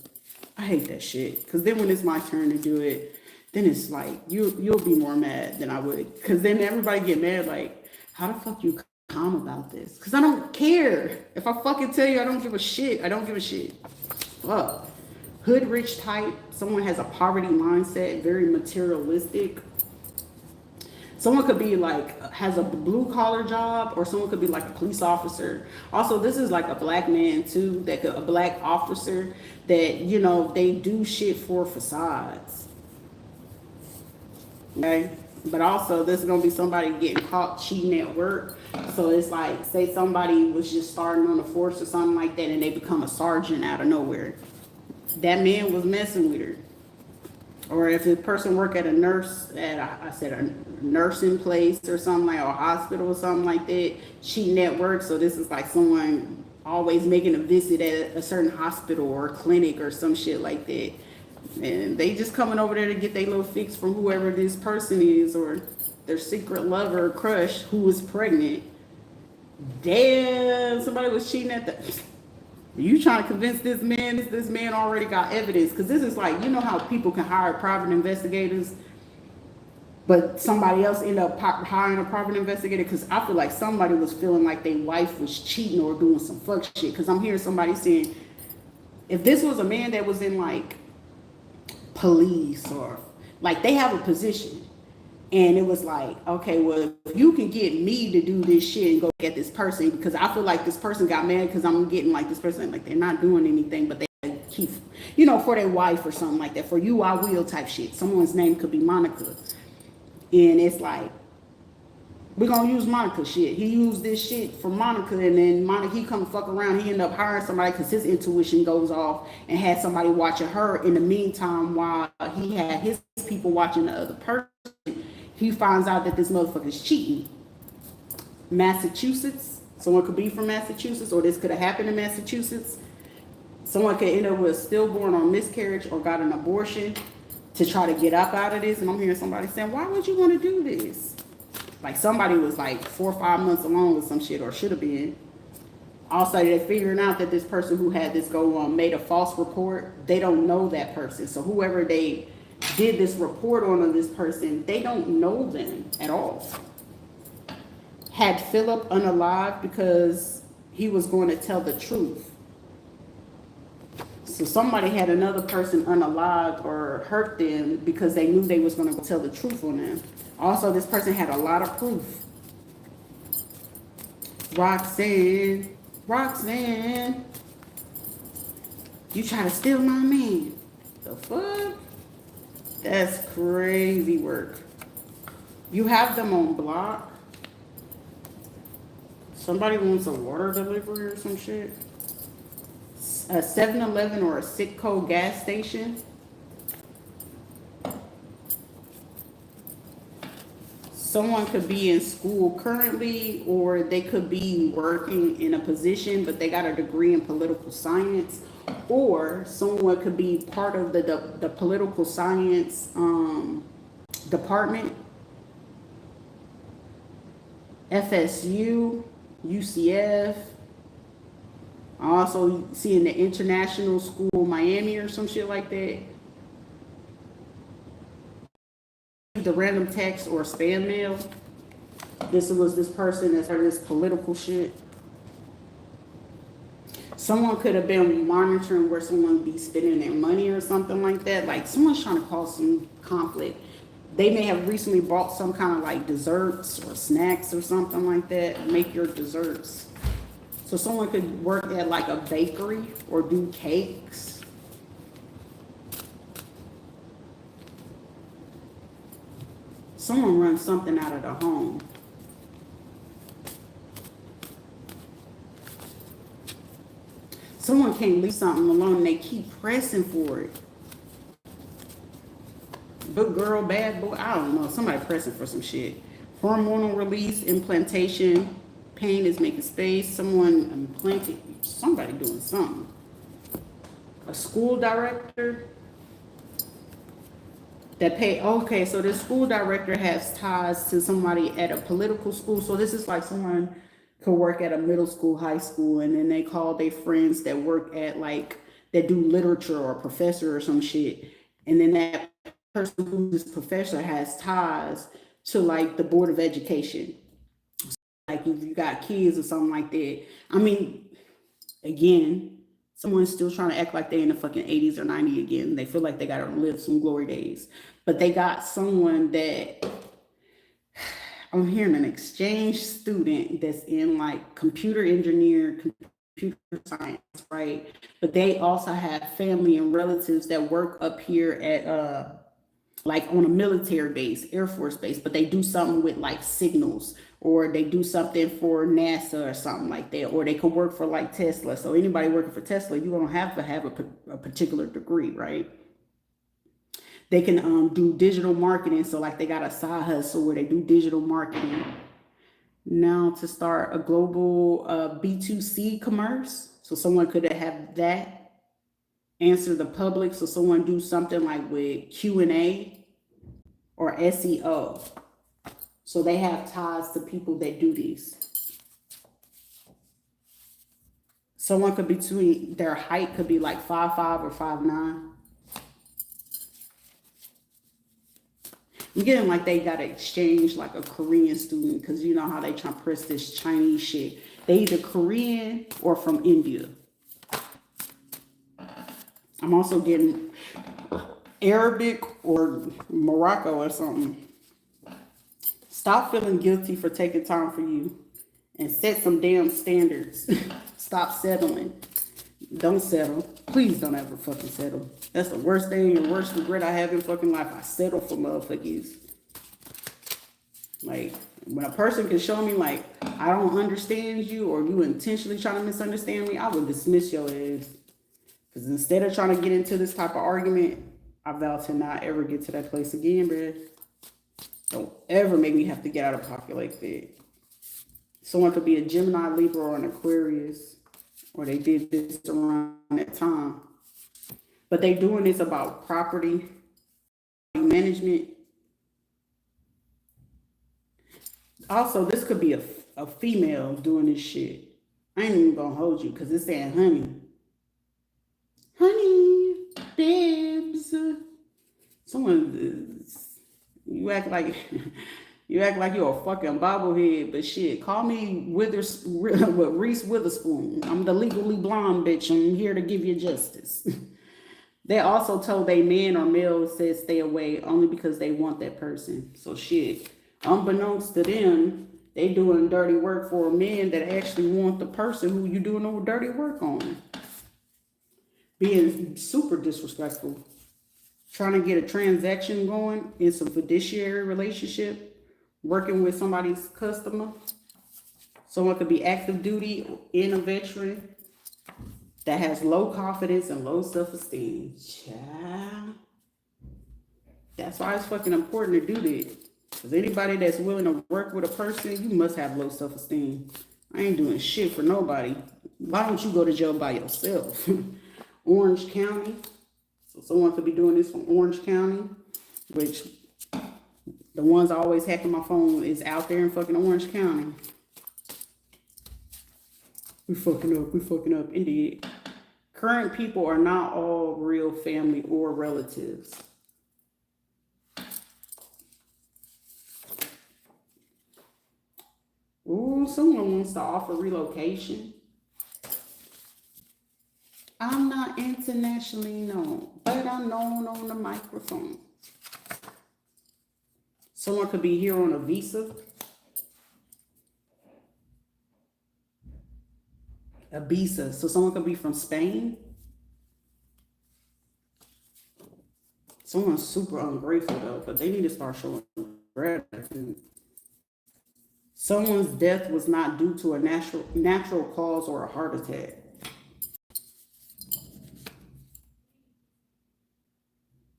I hate that shit. Because then when it's my turn to do it, then it's like, you'll be more mad than I would. Because then everybody get mad, like, how the fuck you calm about this? Because I don't care. If I fucking tell you I don't give a shit, I don't give a shit. Fuck. Hood rich type. Someone has a poverty mindset, very materialistic. Someone could be like, has a blue collar job, or someone could be like a police officer. Also, this is like a black man too, that could, a black officer that, you know, they do shit for facades. Okay. But also, this is going to be somebody getting caught cheating at work. So it's like, say somebody was just starting on the force or something like that, and they become a sergeant out of nowhere. That man was messing with her. Or if a person work at a nurse, I said a nursing place or something like, or a hospital or something like that, cheating at work. So this is like someone always making a visit at a certain hospital or clinic or some shit like that. And they just coming over there to get their little fix from whoever this person is, or their secret lover or crush who is pregnant. Damn, somebody was cheating at the... You trying to convince this man already got evidence. Because this is like, you know how people can hire private investigators, but somebody else end up hiring a private investigator? Because I feel like somebody was feeling like their wife was cheating or doing some fuck shit. Because I'm hearing somebody saying, if this was a man that was in like police, or like they have a position, and it was like, okay, well, if you can get me to do this shit and go get this person, because I feel like this person got mad because I'm getting like this person, like they're not doing anything, but they keep, you know, for their wife or something like that. For you, I will type shit. Someone's name could be Monica. And it's like, we're going to use Monica shit. He used this shit for Monica, and then Monica, he come fuck around. He end up hiring somebody because his intuition goes off and had somebody watching her in the meantime while he had his people watching the other person. He finds out that this motherfucker's cheating. Massachusetts. Someone could be from Massachusetts, or this could have happened in Massachusetts. Someone could end up with a stillborn or miscarriage or got an abortion to try to get up out of this. And I'm hearing somebody saying, why would you want to do this? Like somebody was like 4 or 5 months along with some shit, or should have been. Also, they're figuring out that this person who had this go on made a false report. They don't know that person. So whoever they did this report on this person, they don't know them at all. Had Philip unalive because he was going to tell the truth. So somebody had another person unalive or hurt them because they knew they was going to tell the truth on them. Also, this person had a lot of proof. Roxanne, you try to steal my man. The fuck? That's crazy work. You have them on block. Somebody wants a water delivery or some shit. A 7-Eleven or a Citgo gas station. Someone could be in school currently, or they could be working in a position, but they got a degree in political science. Or someone could be part of the political science department, FSU, UCF. I also see in the international school, Miami or some shit like that. The random text or spam mail. This was this person that's heard this political shit. Someone could have been monitoring where someone be spending their money or something like that. Like someone's trying to cause some conflict. They may have recently bought some kind of like desserts or snacks or something like that. Make your desserts. So someone could work at like a bakery or do cakes. Someone runs something out of the home. Someone can't leave something alone and they keep pressing for it. Good girl, bad boy, I don't know. Somebody pressing for some shit. Hormonal release, implantation, pain is making space. Someone implanted, somebody doing something. A school director that pay, okay, so this school director has ties to somebody at a political school. So this is like someone could work at a middle school, high school, and then they call their friends that work at like that do literature or professor or some shit, and then that person who's this professor has ties to like the board of education. Like if you got kids or something like that. I mean, again, someone's still trying to act like they in the fucking 80s or 90s again. They feel like they gotta live some glory days. But they got someone that I'm hearing an exchange student that's in like computer engineer, computer science, right? But they also have family and relatives that work up here at like on a military base, Air Force base, but they do something with like signals, or they do something for NASA or something like that, or they could work for like Tesla. So anybody working for Tesla, you don't have to have a particular degree, right? They can do digital marketing. So like they got a side hustle where they do digital marketing. Now to start a global B2C commerce. So someone could have that, answer the public. So someone do something like with Q&A or SEO. So they have ties to people that do these. Someone could be between, their height could be like 5'5" or 5'9". I'm getting like they got to exchange like a Korean student, because you know how they try to press this Chinese shit. They either Korean or from India. I'm also getting Arabic or Morocco or something. Stop feeling guilty for taking time for you and set some damn standards. Stop settling. Don't settle. Please don't ever fucking settle. That's the worst thing and worst regret I have in fucking life. I settle for motherfuckers. Like, when a person can show me, like, I don't understand you, or you intentionally trying to misunderstand me, I would dismiss your ass. Because instead of trying to get into this type of argument, I vow to not ever get to that place again, bruh. Don't ever make me have to get out of pocket like that. Someone could be a Gemini, Libra, or an Aquarius, or they did this around that time. But they doing this about property management. Also, this could be a female doing this shit. I ain't even gonna hold you, because it's saying honey. Honey, babes. Someone, you act like you act like you're a fucking bobblehead, but shit, call me Reese Witherspoon. I'm the legally blonde bitch. I'm here to give you justice. They also told they man or male said stay away only because they want that person. So shit, unbeknownst to them, they doing dirty work for a man that actually want the person who you doing no dirty work on. Being super disrespectful. Trying to get a transaction going in some fiduciary relationship. Working with somebody's customer. Someone could be active duty and a veteran that has low confidence and low self-esteem. Child. That's why it's fucking important to do that. Because anybody that's willing to work with a person, you must have low self-esteem. I ain't doing shit for nobody. Why don't you go to jail by yourself? Orange County. So someone could be doing this from Orange County, which the ones always hacking my phone is out there in fucking Orange County. We fucking up, indeed. Current people are not all real family or relatives. Ooh, someone wants to offer relocation. I'm not internationally known, but I'm known on the microphone. Someone could be here on a visa. A visa. So someone could be from Spain. Someone's super ungrateful though, but they need to start showing gratitude. Someone's death was not due to a natural cause or a heart attack.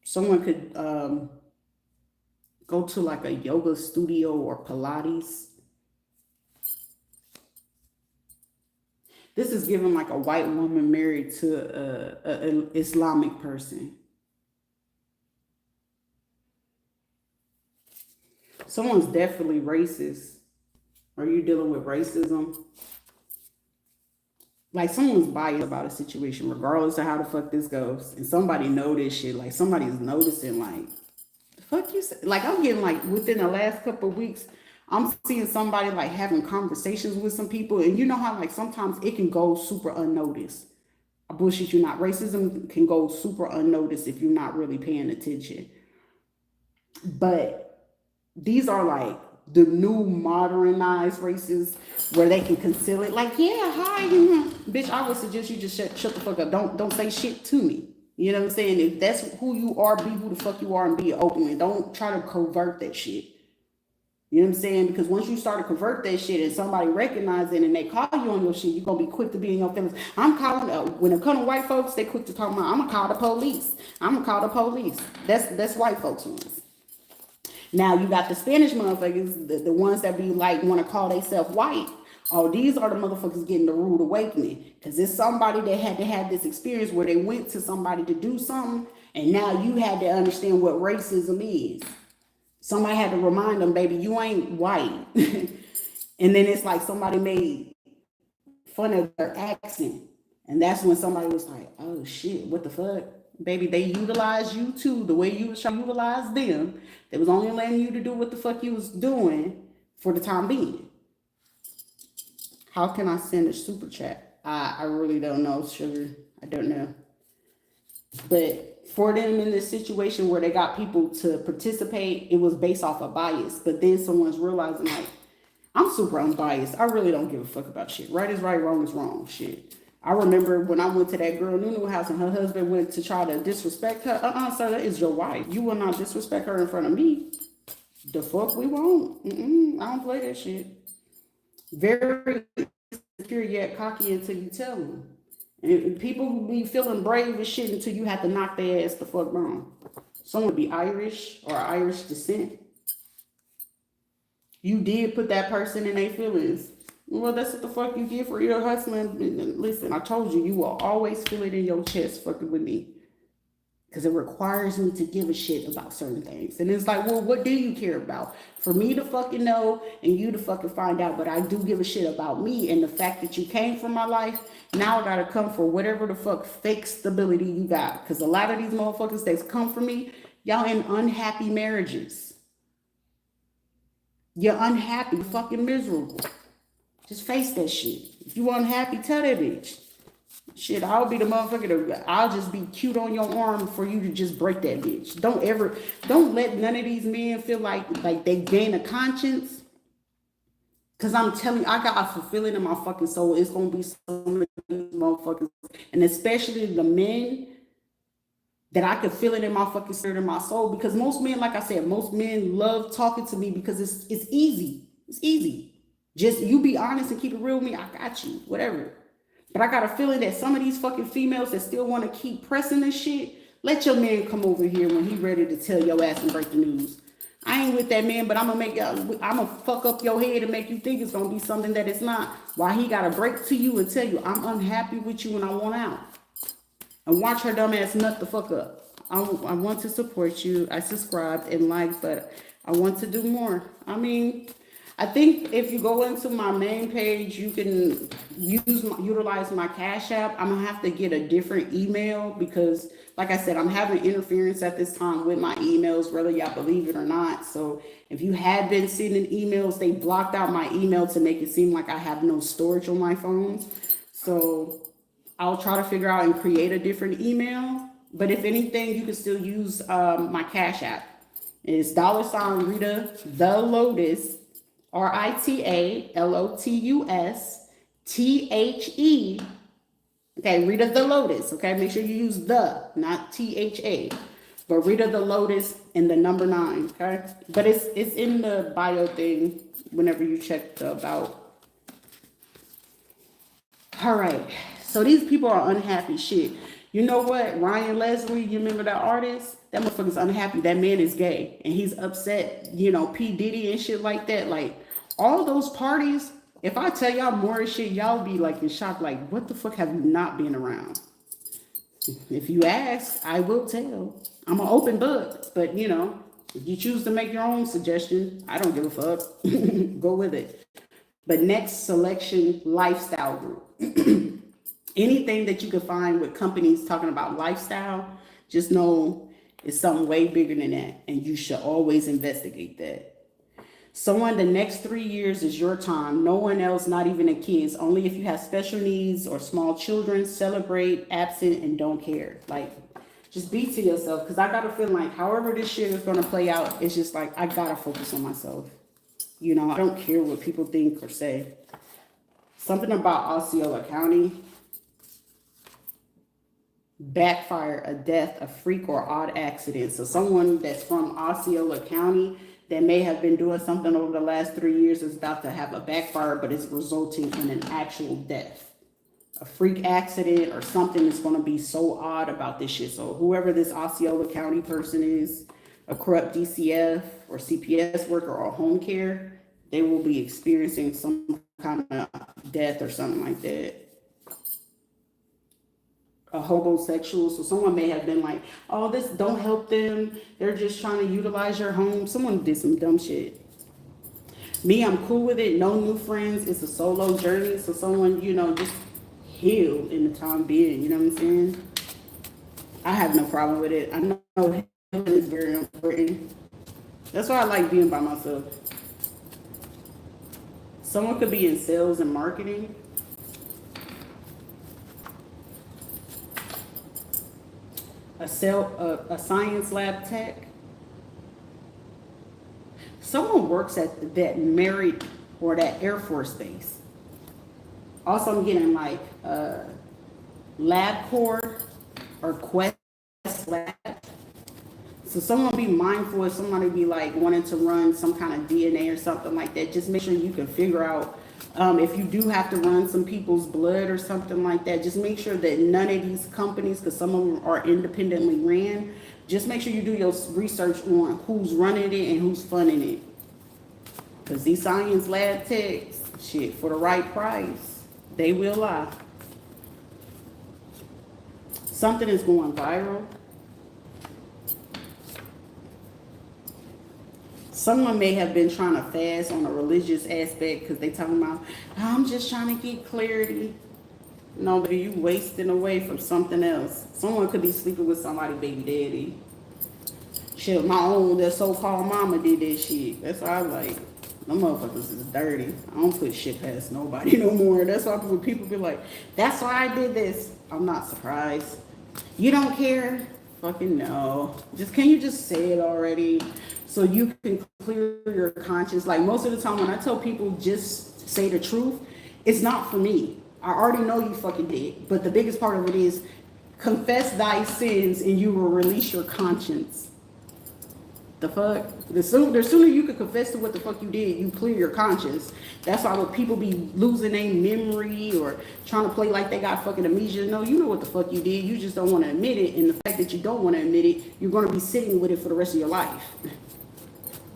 Someone could go to like a yoga studio or Pilates. This is given like a white woman married to an Islamic person. Someone's definitely racist Are you dealing with racism? Like someone's biased about a situation, regardless of how the fuck this goes. And somebody know this shit. Like somebody's noticing, like, the fuck you say? Like I'm getting like within the last couple of weeks, I'm seeing somebody like having conversations with some people. And you know how like sometimes it can go super unnoticed. I bullshit you not. Racism can go super unnoticed if you're not really paying attention. But these are like the new modernized races where they can conceal it. Like, yeah, hi, bitch. I would suggest you just shut the fuck up. Don't say shit to me. You know what I'm saying? If that's who you are, be who the fuck you are and be open. And don't try to convert that shit. You know what I'm saying? Because once you start to convert that shit and somebody recognize it and they call you on your shit, you're going to be quick to be in your feelings. I'm calling, when it comes to white folks, they quick to talk about, I'm going to call the police. I'm going to call the police. That's white folks ones. Now you got the Spanish motherfuckers, the ones that be like, want to call themselves white. Oh, these are the motherfuckers getting the rude awakening. Because it's somebody that had to have this experience where they went to somebody to do something. And now you had to understand what racism is. Somebody had to remind them, baby, you ain't white. And then it's like somebody made fun of their accent. And that's when somebody was like, oh shit, what the fuck? Baby, they utilize you too, the way you was trying to utilize them. They was only letting you to do what the fuck you was doing for the time being. How can I send a super chat? I really don't know, sugar. I don't know. But for them in this situation where they got people to participate, it was based off of bias. But then someone's realizing, like, I'm super unbiased. I really don't give a fuck about shit. Right is right, wrong is wrong. Shit. I remember when I went to that girl Nunu house and her husband went to try to disrespect her. Sir, that is your wife. You will not disrespect her in front of me. The fuck we won't. I don't play that shit. Very insecure yet cocky until you tell them. And people be feeling brave as shit until you have to knock their ass the fuck down. Someone be Irish or Irish descent. You did put that person in their feelings. Well, that's what the fuck you did for your husband. Listen, I told you, you will always feel it in your chest fucking with me. Because it requires me to give a shit about certain things. And it's like, well, what do you care about? For me to fucking know and you to fucking find out. But I do give a shit about me and the fact that you came from my life. Now I gotta come for whatever the fuck fake stability you got. Because a lot of these motherfuckers that's come for me, y'all in unhappy marriages. You're unhappy, fucking miserable. Just face that shit. If you unhappy, tell that bitch. Shit, I'll be the motherfucker I'll just be cute on your arm for you to just break that bitch. Don't let none of these men feel like they gain a conscience. Cause I'm telling you, I got a fulfilling in my fucking soul. It's gonna be so many motherfuckers. And especially the men that I can feel it in my fucking spirit and my soul. Because most men, like I said, most men love talking to me because it's easy. It's easy. Just you be honest and keep it real with me. I got you, whatever. But I got a feeling that some of these fucking females that still want to keep pressing this shit, let your man come over here when he ready to tell your ass and break the news. I ain't with that man, but I'm gonna fuck up your head and make you think it's gonna be something that it's not. Why he gotta break to you and tell you I'm unhappy with you and I want out. And watch her dumb ass nut the fuck up. I want to support you. I subscribed and liked, but I want to do more. I mean, I think if you go into my main page, you can utilize my Cash App. I'm gonna have to get a different email because, like I said, I'm having interference at this time with my emails, whether y'all believe it or not. So if you had been sending emails, they blocked out my email to make it seem like I have no storage on my phone. So I'll try to figure out and create a different email. But if anything, you can still use my Cash App. It's $Rita the Lotus. RITA LOTUSTHE. Okay, Rita the Lotus. Okay, make sure you use the, not THA. But Rita the Lotus and the number 9. Okay, but it's in the bio thing whenever you check the about. All right, so these people are unhappy shit. You know what? Ryan Leslie, you remember that artist? That motherfucker's unhappy. That man is gay. And he's upset, you know, P. Diddy and shit like that. Like, all those parties, if I tell y'all more shit, y'all be like in shock. Like, what the fuck have you not been around? If you ask, I will tell. I'm an open book. But, you know, if you choose to make your own suggestion, I don't give a fuck. Go with it. But next, selection lifestyle group. Anything that you can find with companies talking about lifestyle, just know it's something way bigger than that. And you should always investigate that. Someone, the next 3 years is your time. No one else, not even the kids. Only if you have special needs or small children, celebrate, absent, and don't care. Like, just be to yourself. Because I got to feel like however this shit is going to play out, it's just like, I got to focus on myself. You know, I don't care what people think or say. Something about Osceola County. Backfire, a death, a freak, or odd accident. So someone that's from Osceola County that may have been doing something over the last 3 years is about to have a backfire, but it's resulting in an actual death. A freak accident or something is going to be so odd about this shit. So whoever this Osceola County person is, a corrupt DCF or CPS worker or home care, they will be experiencing some kind of death or something like that. A homosexual, so someone may have been like, oh, this don't help them, they're just trying to utilize your home. Someone did some dumb shit. Me, I'm cool with it, no new friends, it's a solo journey. So someone, you know, just heal in the time being, you know what I'm saying? I have no problem with it. I know healing is very important. That's why I like being by myself. Someone could be in sales and marketing. A science lab tech. Someone works at that Merit or that Air Force base. Also, I'm getting like LabCorp or Quest Lab. So someone be mindful if somebody be like wanting to run some kind of DNA or something like that. Just make sure you can figure out if you do have to run some people's blood or something like that. Just make sure that none of these companies, because some of them are independently ran, just make sure you do your research on who's running it and who's funding it. Because these science lab techs, shit, for the right price, they will lie. Something is going viral. Someone may have been trying to fast on a religious aspect because they talking about, I'm just trying to get clarity. No, but you wasting away from something else. Someone could be sleeping with somebody baby daddy. Shit, my own, that so-called mama did that shit. That's why I like, them motherfuckers is dirty. I don't put shit past nobody no more. That's why when people be like, that's why I did this. I'm not surprised. You don't care? Fucking no. Can you just say it already? So you can clear your conscience. Like most of the time when I tell people just say the truth, it's not for me. I already know you fucking did. But the biggest part of it is confess thy sins and you will release your conscience. The fuck? The sooner you can confess to what the fuck you did, you clear your conscience. That's why when people be losing their memory or trying to play like they got fucking amnesia, no, you know what the fuck you did. You just don't want to admit it. And the fact that you don't want to admit it, you're going to be sitting with it for the rest of your life.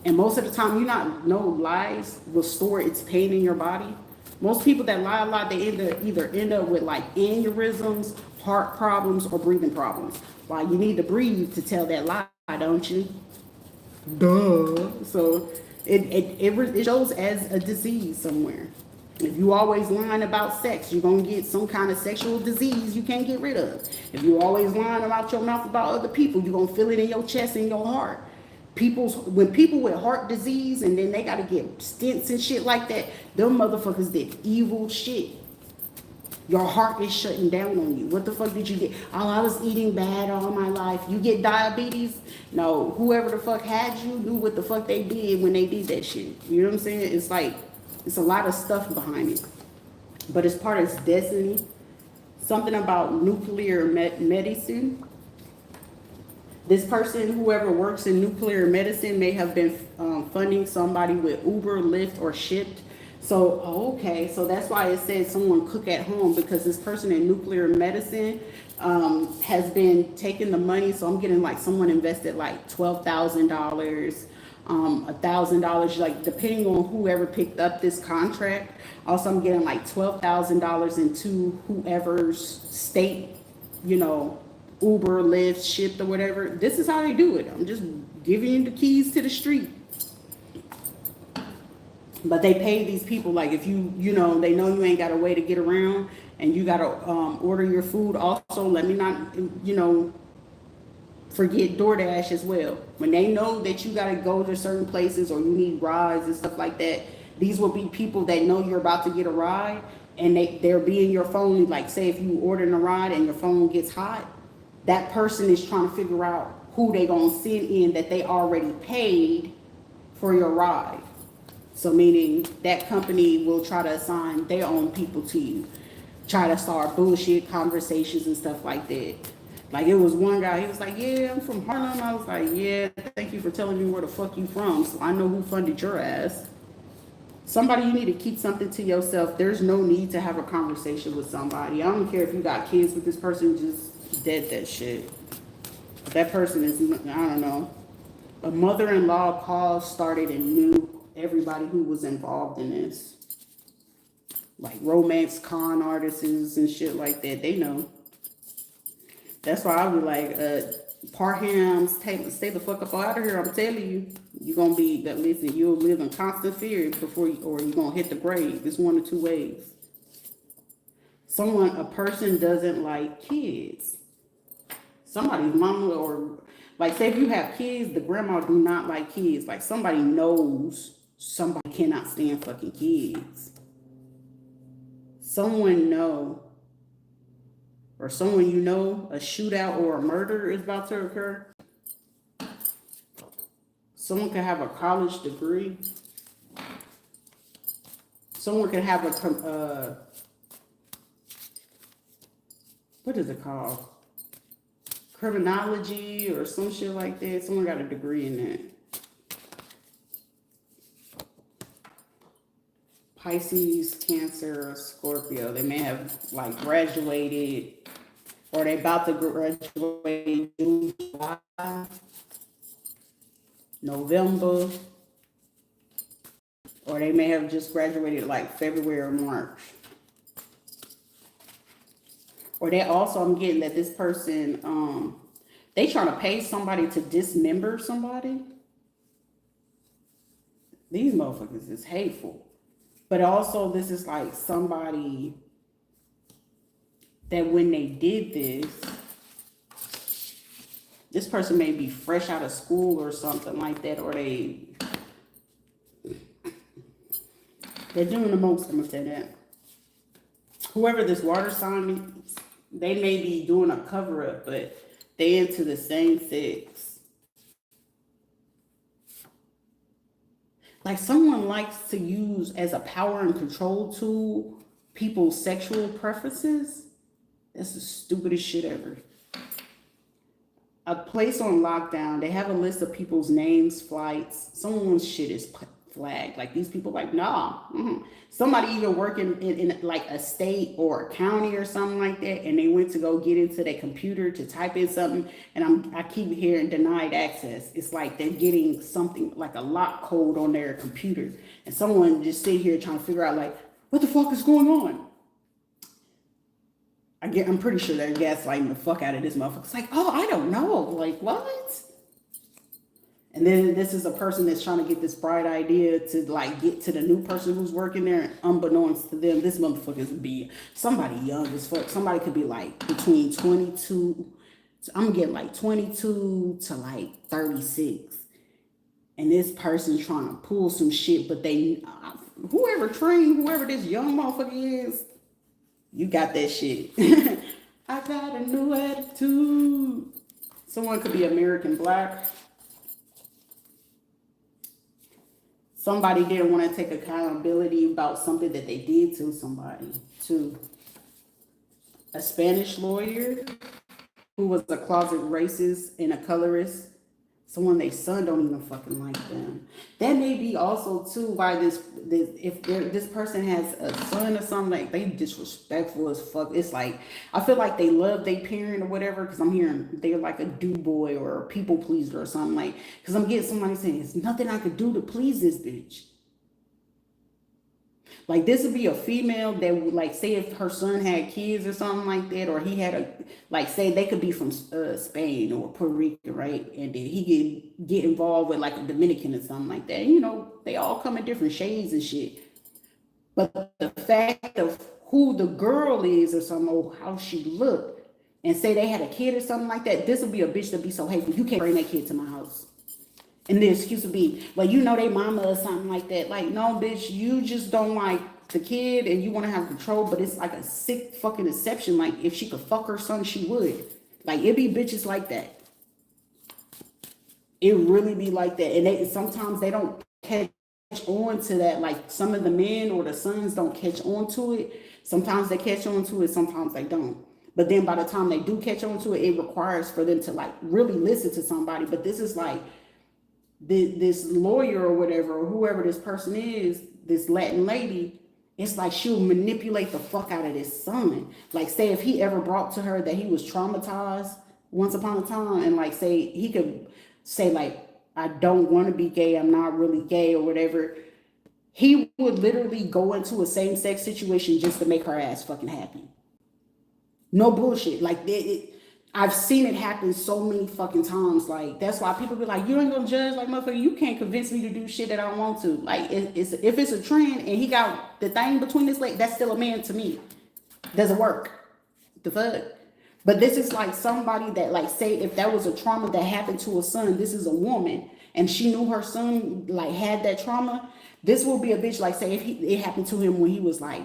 And most of the time, you not know lies will store its pain in your body. Most people that lie a lot, they either end up with like aneurysms, heart problems, or breathing problems. Why you need to breathe to tell that lie, don't you? Duh. So it shows as a disease somewhere. If you always lying about sex, you're going to get some kind of sexual disease you can't get rid of. If you always lying about your mouth about other people, you're going to feel it in your chest and your heart. When people with heart disease and then they got to get stents and shit like that, them motherfuckers did evil shit. Your heart is shutting down on you. What the fuck did you get? Oh, I was eating bad all my life. You get diabetes? No, whoever the fuck had you knew what the fuck they did when they did that shit. You know what I'm saying? It's like, it's a lot of stuff behind it. But it's part of its destiny. Something about nuclear medicine. This person, whoever works in nuclear medicine, may have been funding somebody with Uber, Lyft, or Shipt. So, okay, so that's why it says someone cook at home, because this person in nuclear medicine has been taking the money. So I'm getting like someone invested like $12,000, $1,000, like depending on whoever picked up this contract. Also, I'm getting like $12,000 into whoever's state, you know, Uber, Lyft, Shipt, or whatever. This is how they do it. I'm just giving you the keys to the street. But they pay these people, like, if they know you ain't got a way to get around and you got to order your food. Also, let me not, forget DoorDash as well. When they know that you got to go to certain places or you need rides and stuff like that, these will be people that know you're about to get a ride, and they'll be in your phone. Like, say if you order a ride and your phone gets hot, that person is trying to figure out who they gonna send in that they already paid for your ride. So meaning that company will try to assign their own people to you, try to start bullshit conversations and stuff like that. Like, it was one guy, he was like, yeah, I'm from Harlem. I was like, yeah, thank you for telling me where the fuck you from, so I know who funded your ass. Somebody, you need to keep something to yourself. There's no need to have a conversation with somebody. I don't care if you got kids with this person, just dead that shit. That person is, I don't know. A mother-in-law call started and knew everybody who was involved in this. Like romance con artists and shit like that, they know. That's why I be like, Parhams, stay the fuck up out of here. I'm telling you, you're gonna be that. Listen, you'll live in constant fear or you're gonna hit the grave. It's one of two ways. A person doesn't like kids. Somebody's mama, or like, say if you have kids, the grandma do not like kids. Like, somebody knows somebody cannot stand fucking kids. Someone know. Or someone a shootout or a murder is about to occur. Someone could have a college degree. Someone could have what is it called? Criminology or some shit like that. Someone got a degree in that. Pisces, Cancer, Scorpio. They may have like graduated, or they about to graduate June, July, November, or they may have just graduated like February or March. Or they also, I'm getting that this person, they trying to pay somebody to dismember somebody. These motherfuckers is hateful. But also, this is like somebody that when they did this person may be fresh out of school or something like that, or they're doing the most, I'm gonna say that. Whoever this water sign is, they may be doing a cover-up, but they into the same sex. Like, someone likes to use as a power and control tool people's sexual preferences. That's the stupidest shit ever. A place on lockdown, they have a list of people's names, flights. Someone's shit is flagged. Like, these people like, nah. Somebody even working in like a state or a county or something like that, and they went to go get into their computer to type in something, and I keep hearing denied access. It's like they're getting something like a lock code on their computer, and someone just sit here trying to figure out like, what the fuck is going on? I'm pretty sure they're gaslighting the fuck out of this motherfucker. It's like, oh, I don't know. Like, what? And then this is a person that's trying to get this bright idea to like get to the new person who's working there. And unbeknownst to them, this motherfucker would be somebody young as fuck. Somebody could be like between 22. I'm getting like 22 to like 36. And this person's trying to pull some shit, but whoever this young motherfucker is, you got that shit. I got a new attitude. Someone could be American Black. Somebody didn't want to take accountability about something that they did to somebody. To a Spanish lawyer who was a closet racist and a colorist. Someone their son don't even fucking like them. That may be also too why this person has a son or something, like they disrespectful as fuck. It's like, I feel like they love their parent or whatever, because I'm hearing they're like a do boy or a people pleaser or something, like, because I'm getting somebody saying, there's nothing I could do to please this bitch. Like this would be a female that would like say if her son had kids or something like that, or he had a like say they could be from Spain or Puerto Rico, right? And then he get involved with like a Dominican or something like that. You know, they all come in different shades and shit. But the fact of who the girl is or something, or how she looked, and say they had a kid or something like that, this would be a bitch to be so hateful. You can't bring that kid to my house. And the excuse would be, well, you know they mama or something like that. Like, no, bitch, you just don't like the kid and you want to have control, but it's like a sick fucking exception. Like, if she could fuck her son, she would. Like, it be bitches like that. It really be like that. And sometimes they don't catch on to that. Like, some of the men or the sons don't catch on to it. Sometimes they catch on to it, sometimes they don't. But then by the time they do catch on to it, it requires for them to like really listen to somebody. But this is like, this lawyer or whatever, or whoever this person is, this Latin lady, it's like she'll manipulate the fuck out of this son. Like, say if he ever brought to her that he was traumatized once upon a time, and like say he could say like, I don't want to be gay, I'm not really gay or whatever, he would literally go into a same-sex situation just to make her ass fucking happy. No bullshit. Like I've seen it happen so many fucking times. Like, that's why people be like, you ain't gonna judge. Like, motherfucker, you can't convince me to do shit that I don't want to. Like, if it's a trend and he got the thing between his legs, that's still a man to me. Doesn't work. The fuck? But this is like somebody that, like, say if that was a trauma that happened to a son, this is a woman, and she knew her son, like, had that trauma. This will be a bitch, like, say if it happened to him when he was, like,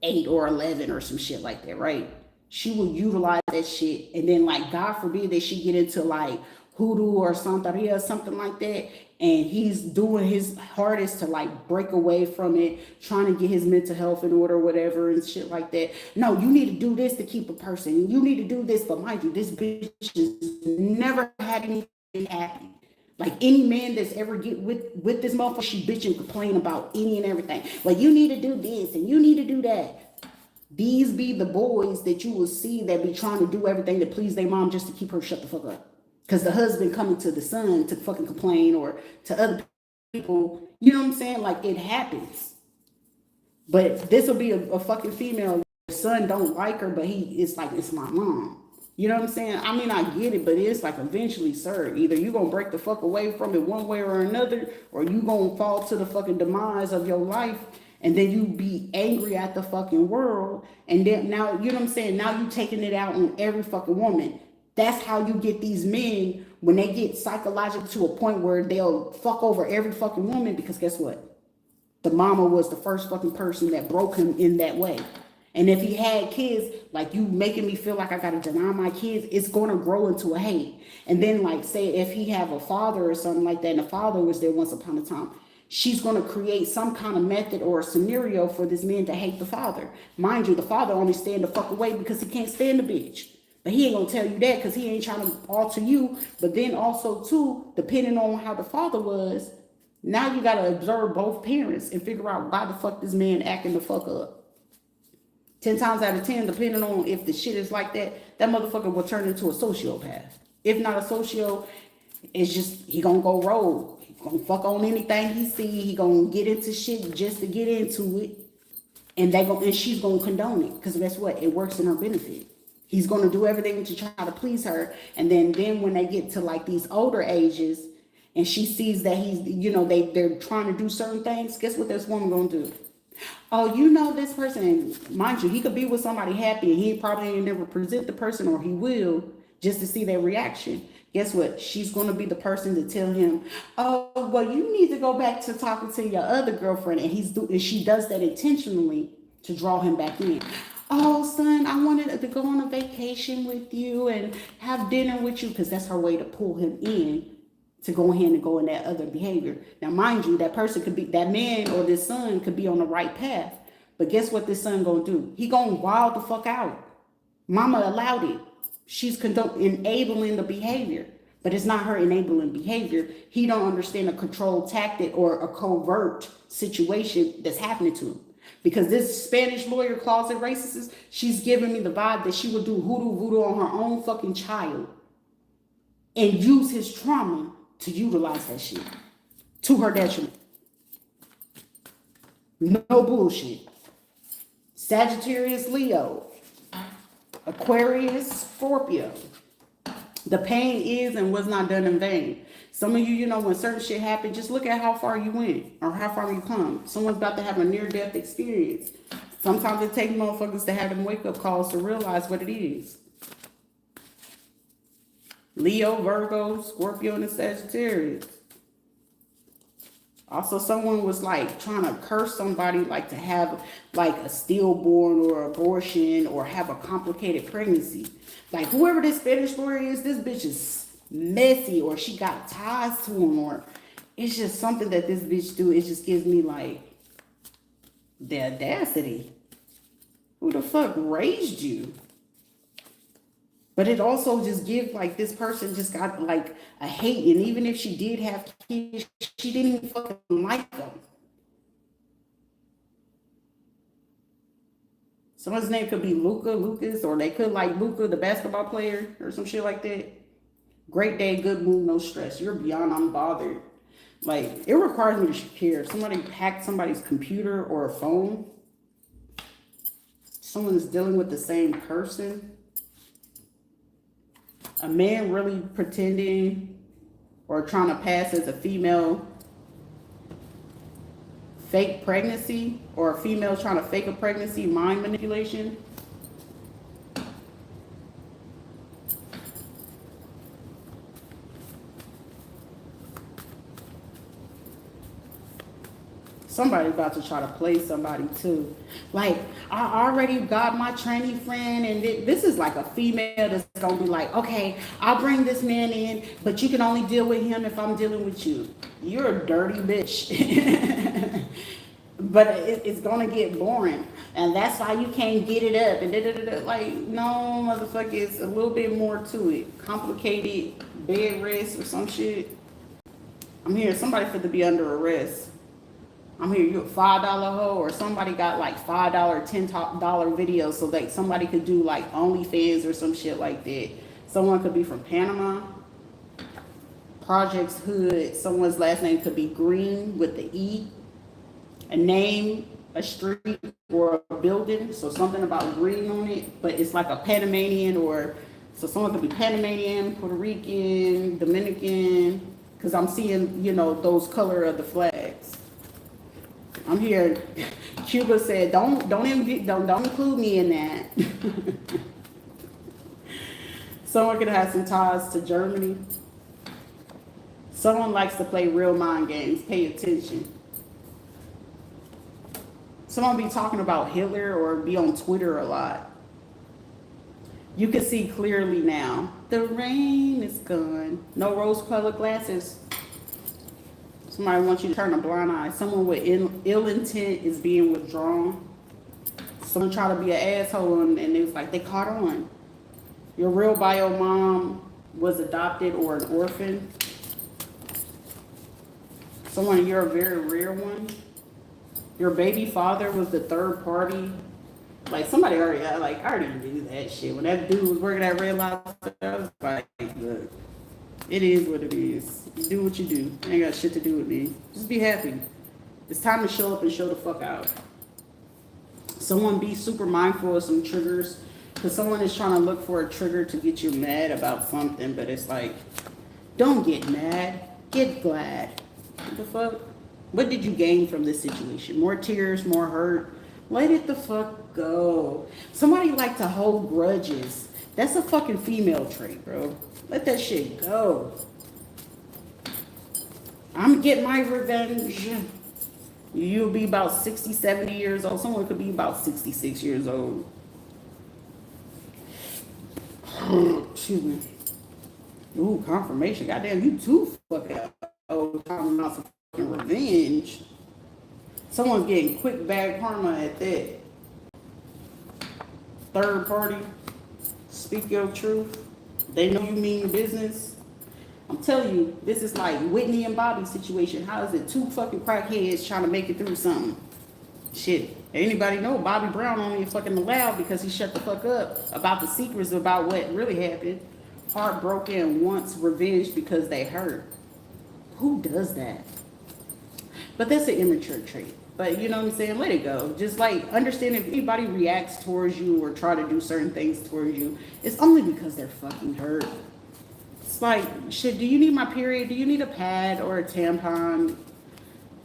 8 or 11 or some shit like that, right? She will utilize that shit, and then like God forbid that she get into like hoodoo or santeria or something like that, and he's doing his hardest to like break away from it, trying to get his mental health in order, whatever, and shit like that. No, you need to do this to keep a person. You need to do this, but mind you, this bitch has never had anything happen. Like any man that's ever get with this motherfucker, she bitch and complain about any and everything. Like, you need to do this and you need to do that. These be the boys that you will see that be trying to do everything to please their mom just to keep her shut the fuck up. Because the husband coming to the son to fucking complain, or to other people, you know what I'm saying? Like, it happens. But this will be a fucking female. The son don't like her, but it's like, it's my mom. You know what I'm saying? I mean, I get it, but it's like eventually, sir, either you gonna break the fuck away from it one way or another, or you gonna fall to the fucking demise of your life. And then you be angry at the fucking world. And then now, you know what I'm saying? Now you taking it out on every fucking woman. That's how you get these men when they get psychological to a point where they'll fuck over every fucking woman. Because guess what? The mama was the first fucking person that broke him in that way. And if he had kids, like, you making me feel like I gotta deny my kids, it's gonna grow into a hate. And then, like, say if he have a father or something like that, and the father was there once upon a time, she's going to create some kind of method or a scenario for this man to hate the father. Mind you, the father only stand the fuck away because he can't stand the bitch. But he ain't going to tell you that because he ain't trying to alter you. But then also, too, depending on how the father was, now you got to observe both parents and figure out why the fuck this man acting the fuck up. 10 times out of 10, depending on if the shit is like that, that motherfucker will turn into a sociopath. If not a socio, it's just, he going to go rogue. Gonna fuck on anything he see. He gonna get into shit just to get into it, and she's gonna condone it, because guess what? It works in her benefit. He's gonna do everything to try to please her, and then when they get to like these older ages, and she sees that he's, you know, they're trying to do certain things. Guess what this woman gonna do? Oh, you know this person, and mind you, he could be with somebody happy, and he probably ain't never present the person, or he will, just to see their reaction. Guess what? She's going to be the person to tell him, oh, well, you need to go back to talking to your other girlfriend. And she does that intentionally to draw him back in. Oh, son, I wanted to go on a vacation with you and have dinner with you, because that's her way to pull him in to go ahead and go in that other behavior. Now, mind you, that person could be, that man or this son could be on the right path. But guess what this son going to do? He going to wild the fuck out. Mama allowed it. She's enabling the behavior, but it's not her enabling behavior. He don't understand a controlled tactic or a covert situation that's happening to him. Because this Spanish lawyer, closet racist, she's giving me the vibe that she would do hoodoo voodoo on her own fucking child and use his trauma to utilize that shit to her detriment. No bullshit. Sagittarius, Leo. Aquarius, Scorpio. The pain is and was not done in vain. Some of you, you know, when certain shit happened, just look at how far you went or how far you come. Someone's about to have a near-death experience. Sometimes it takes motherfuckers to have them wake-up calls to realize what it is. Leo, Virgo, Scorpio, and the Sagittarius. Also, someone was like trying to curse somebody, like to have like a stillborn or abortion or have a complicated pregnancy. Like whoever this Spanish lawyer is, this bitch is messy, or she got ties to him, or it's just something that this bitch do. It just gives me like the audacity. Who the fuck raised you? But it also just gives like this person just got like a hate. And even if she did have kids, she didn't even fucking like them. Someone's name could be Lucas, or they could like Luca, the basketball player, or some shit like that. Great day, good mood, no stress. You're beyond unbothered. Like, it requires me to care. If somebody hacked somebody's computer or a phone, someone is dealing with the same person. A man really pretending or trying to pass as a female, fake pregnancy, or a female trying to fake a pregnancy, mind manipulation. Somebody about to try to play somebody too. Like, I already got my tranny friend, and this is like a female that's gonna be like, okay, I'll bring this man in, but you can only deal with him if I'm dealing with you. You're a dirty bitch. But it's gonna get boring, and that's why you can't get it up. And like, no, motherfucker, it's a little bit more to it. Complicated bed rest or some shit. I'm hearing somebody for to be under arrest. I'm here, you a $5 hoe, or somebody got like $5, $10 videos so that somebody could do like OnlyFans or some shit like that. Someone could be from Panama, Projects Hood. Someone's last name could be Green with the E. A name, a street, or a building. So something about green on it, but it's like a Panamanian, or so someone could be Panamanian, Puerto Rican, Dominican, because I'm seeing, you know, those color of the flags. I'm here. Cuba said, don't include me in that. Someone could have some ties to Germany. Someone likes to play real mind games. Pay attention. Someone be talking about Hitler or be on Twitter a lot. You can see clearly now. The rain is gone. No rose-colored glasses. Somebody wants you to turn a blind eye. Someone with ill intent is being withdrawn. Someone try to be an asshole, and it was like they caught on. Your real bio mom was adopted or an orphan. Someone, you're a very rare one. Your baby father was the third party. Like, somebody already, like, I already knew that shit. When that dude was working at Red Lobster, I was like, look, it is what it is. You do what you do. Ain't got shit to do with me. Just be happy. It's time to show up and show the fuck out. Someone be super mindful of some triggers, because someone is trying to look for a trigger to get you mad about something, but it's like, don't get mad. Get glad. What the fuck? What did you gain from this situation? More tears, more hurt? Let it the fuck go. Somebody like to hold grudges. That's a fucking female trait, bro. Let that shit go. I'm getting my revenge. You'll be about 60, 70 years old. Someone could be about 66 years old. Excuse me. Ooh, confirmation. Goddamn, you too fucking old. Talking about some fucking revenge. Someone's getting quick bag karma at that. Third party. Speak your truth. They know you mean business. I'm telling you, this is like Whitney and Bobby's situation. How is it two fucking crackheads trying to make it through something? Shit. Anybody know Bobby Brown only fucking allowed because he shut the fuck up about the secrets about what really happened. Heartbroken and wants revenge because they hurt. Who does that? But that's an immature trait. But you know what I'm saying? Let it go. Just like understand if anybody reacts towards you or try to do certain things towards you, it's only because they're fucking hurt. It's like, shit, do you need my period? Do you need a pad or a tampon?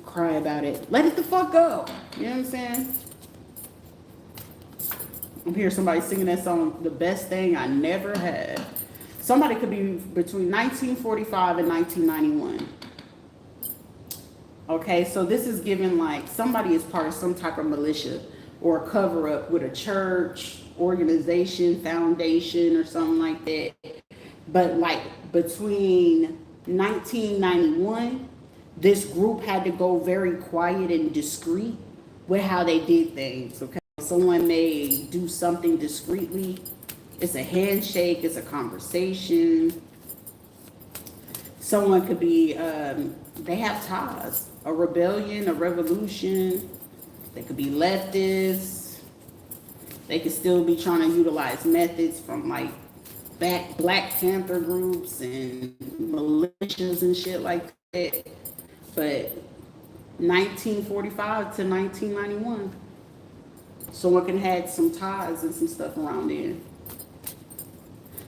Cry about it. Let it the fuck go. You know what I'm saying? I'm hearing somebody singing that song, The Best Thing I Never Had. Somebody could be between 1945 and 1991. Okay, so this is given like somebody is part of some type of militia or cover up with a church, organization, foundation, or something like that. But like between 1991, this group had to go very quiet and discreet with how they did things. Okay, someone may do something discreetly. It's a handshake, it's a conversation. Someone could be, they have ties, a rebellion, a revolution. They could be leftists. They could still be trying to utilize methods from like Black Panther groups and militias and shit like that. But 1945 to 1991, someone can have some ties and some stuff around there.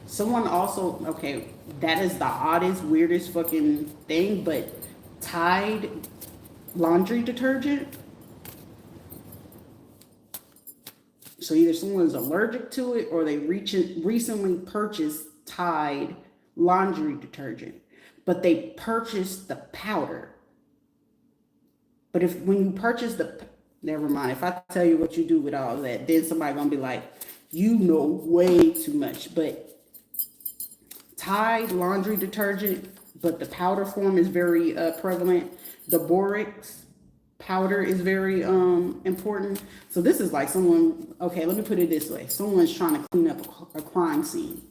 Someone also, okay, that is the oddest, weirdest fucking thing, but Tide laundry detergent. So either someone's allergic to it or they recently purchased Tide laundry detergent, but they purchased the powder. But when you purchase never mind. If I tell you what you do with all that, then somebody gonna be like, you know way too much. But Tide laundry detergent, but the powder form is very prevalent. The borax powder is very important. So this is like someone, okay, let me put it this way. Someone's trying to clean up a crime scene.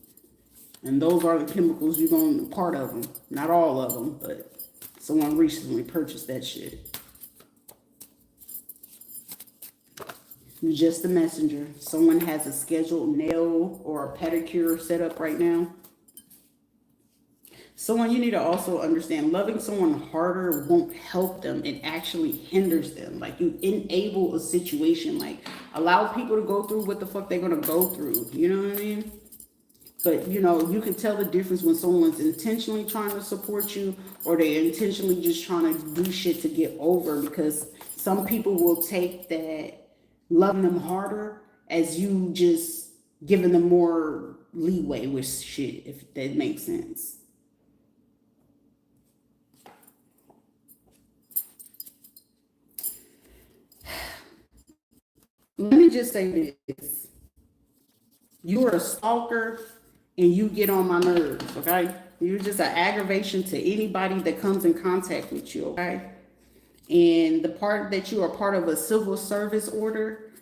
And those are the chemicals you're going to, part of them. Not all of them, but someone recently purchased that shit. You're just a messenger. Someone has a scheduled nail or a pedicure set up right now. Someone, you need to also understand, loving someone harder won't help them. It actually hinders them. Like, you enable a situation, like allow people to go through what the fuck they're going to go through. You know what I mean? But, you know, you can tell the difference when someone's intentionally trying to support you or they're intentionally just trying to do shit to get over, because some people will take that loving them harder as you just giving them more leeway with shit, if that makes sense. Let me just say this. You are a stalker and you get on my nerves, okay? You're just an aggravation to anybody that comes in contact with you, okay? And the part that you are part of a civil service order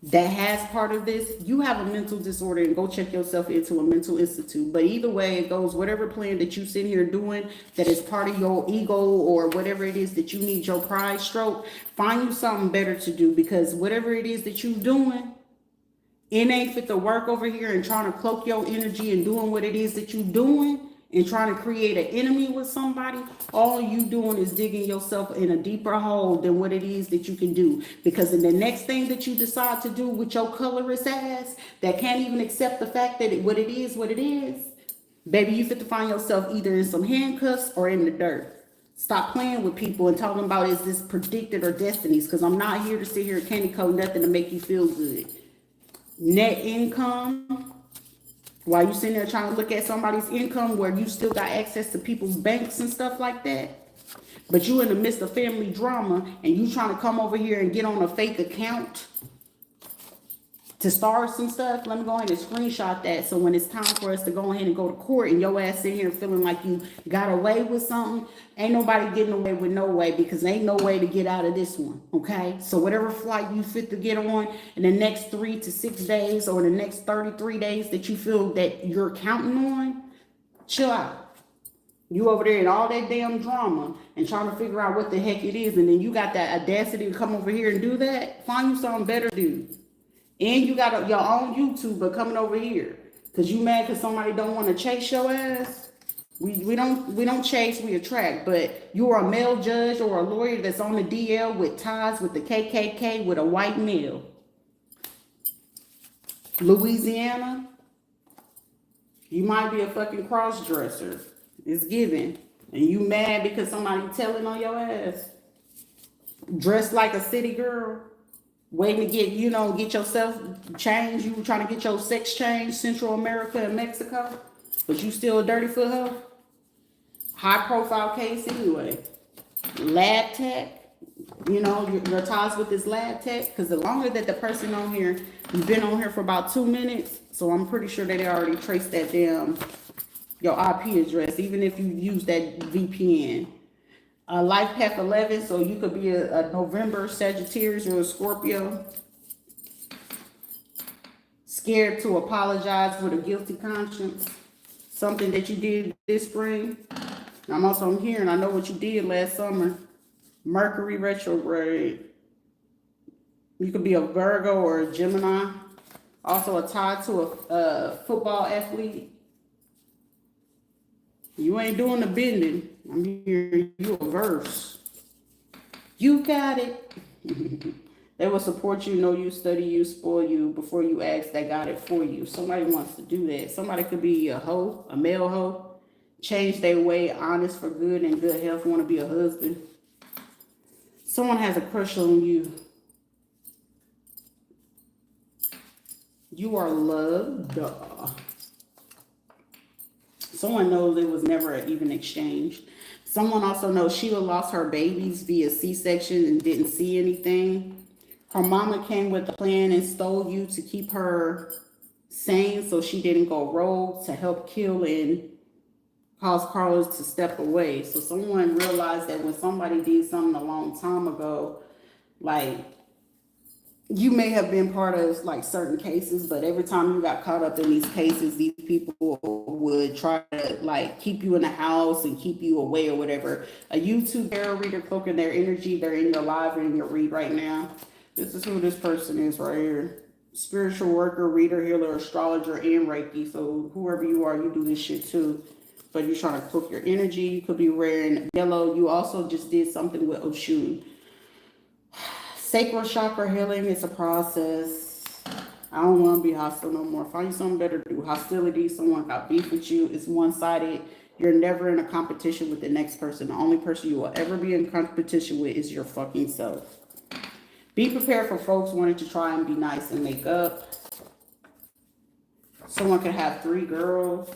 that has part of this, you have a mental disorder, and go check yourself into a mental institute. But either way it goes, whatever plan that you sit here doing that is part of your ego or whatever it is that you need your pride stroke, find you something better to do, because whatever it is that you doing, it ain't fit to work over here and trying to cloak your energy and doing what it is that you doing and trying to create an enemy with somebody. All you doing is digging yourself in a deeper hole than what it is that you can do. Because in the next thing that you decide to do with your colorist ass that can't even accept the fact that what it is, baby, you fit to find yourself either in some handcuffs or in the dirt. Stop playing with people and talking about is this predicted or destinies, because I'm not here to sit here and candy coat nothing to make you feel good. Net income, while you sitting there trying to look at somebody's income where you still got access to people's banks and stuff like that, but you in the midst of family drama and you trying to come over here and get on a fake account to start some stuff. Let me go ahead and screenshot that, so when it's time for us to go ahead and go to court and your ass sitting here feeling like you got away with something, ain't nobody getting away with no way, because ain't no way to get out of this one, okay? So whatever flight you fit to get on in the next 3 to 6 days or the next 33 days that you feel that you're counting on, chill out. You over there in all that damn drama and trying to figure out what the heck it is, and then you got that audacity to come over here and do that. Find you something better to do. And you got your own YouTuber coming over here because you mad because somebody don't want to chase your ass. We don't chase, we attract. But you are a male judge or a lawyer that's on the DL with ties with the KKK with a white male. Louisiana, you might be a fucking cross dresser. It's given. And you mad because somebody telling on your ass. Dressed like a city girl. Waiting to get, get yourself changed. You trying to get your sex changed, Central America and Mexico. But you still a dirty foot hoe. High profile case anyway. Lab tech. Your ties with this lab tech. Because the longer that the person on here, you've been on here for about 2 minutes. So I'm pretty sure that they already traced that damn, your IP address. Even if you use that VPN. Life path 11, so you could be a November Sagittarius or a Scorpio. Scared to apologize with a guilty conscience. Something that you did this spring. I'm also hearing, I know what you did last summer. Mercury retrograde. You could be a Virgo or a Gemini. Also a tie to a football athlete. You ain't doing the bending. I'm hearing you a verse. You got it. They will support you, know you, study you, spoil you before you ask. They got it for you. Somebody wants to do that. Somebody could be a hoe, a male hoe. Change their way, honest for good and good health. Want to be a husband. Someone has a crush on you. You are loved. Someone knows it was never even exchanged. Someone also knows Sheila lost her babies via C-section and didn't see anything. Her mama came with a plan and stole you to keep her sane so she didn't go rogue, to help kill and cause Carlos to step away. So someone realized that when somebody did something a long time ago, like, you may have been part of like certain cases, but every time you got caught up in these cases, these people would try to like keep you in the house and keep you away or whatever. A YouTube tarot reader cloaking their energy, they're in your live and in your read right now. This is who this person is right here. Spiritual worker, reader, healer, astrologer, and Reiki. So whoever you are, you do this shit too. But you're trying to cloak your energy. You could be wearing yellow. You also just did something with Oshun. Sacral chakra healing is a process. I don't want to be hostile no more. Find you something better to do. Hostility, someone got beef with you. It's one-sided. You're never in a competition with the next person. The only person you will ever be in competition with is your fucking self. Be prepared for folks wanting to try and be nice and make up. Someone could have 3 girls.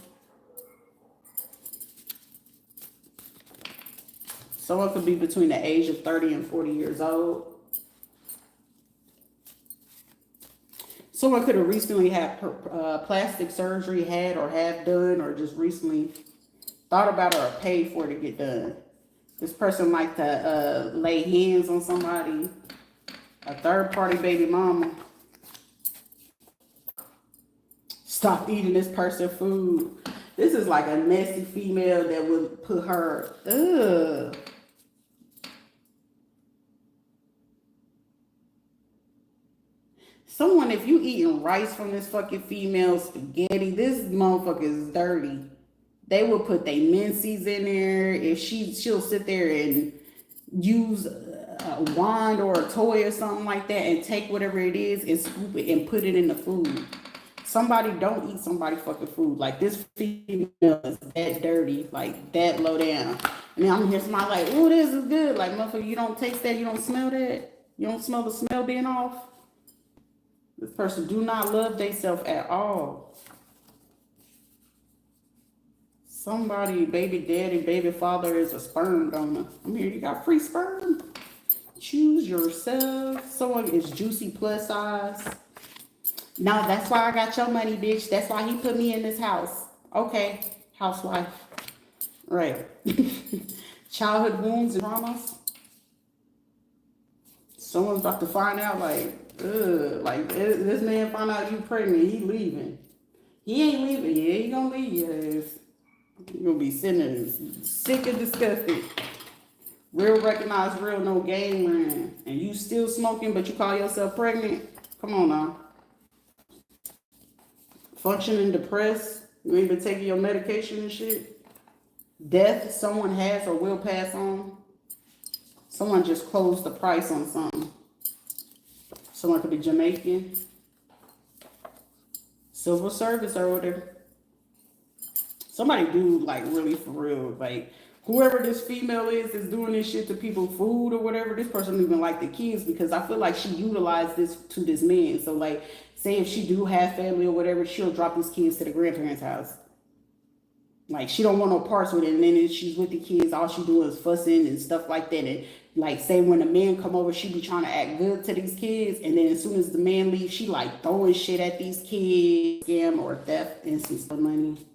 Someone could be between the age of 30 and 40 years old. Someone could have recently had plastic surgery, had or have done, or just recently thought about or paid for it to get done. This person like to lay hands on somebody, a third-party baby mama. Stop eating this person food. This is like a nasty female that would put her, ugh. Someone, if you eating rice from this fucking female, spaghetti, this motherfucker is dirty. They will put their menses in there. If she'll sit there and use a wand or a toy or something like that and take whatever it is and scoop it and put it in the food. Somebody don't eat somebody fucking food. Like, this female is that dirty, like that low down. And then I'm here somebody like, oh, this is good. Like, motherfucker, you don't taste that, you don't smell that. You don't smell the smell being off. This person do not love themselves at all. Somebody, baby daddy, baby father is a sperm donor. I'm here, you got free sperm. Choose yourself. Someone is juicy plus size. No, that's why I got your money, bitch. That's why he put me in this house. Okay, housewife. Right. Childhood wounds and traumas. Someone's about to find out, like, ugh, like this man found out you pregnant, he leaving. He ain't leaving. Yeah, he gonna leave your ass. You gonna be sitting there sick and disgusted. Real recognize real, no game ran. And you still smoking, but you call yourself pregnant? Come on now. Functioning depressed. You ain't been taking your medication and shit. Death, someone has or will pass on. Someone just closed the price on something. Someone could be Jamaican. Civil service order. Somebody do like really for real. Like whoever this female is that's doing this shit to people, food or whatever, this person don't even like the kids because I feel like she utilized this to this man. So like say if she do have family or whatever, she'll drop these kids to the grandparents' house. Like she don't want no parts with it, and then if she's with the kids, all she do is fussing and stuff like that. And like say when the man come over, she be trying to act good to these kids, and then as soon as the man leaves, she like throwing shit at these kids, scam or theft and some money.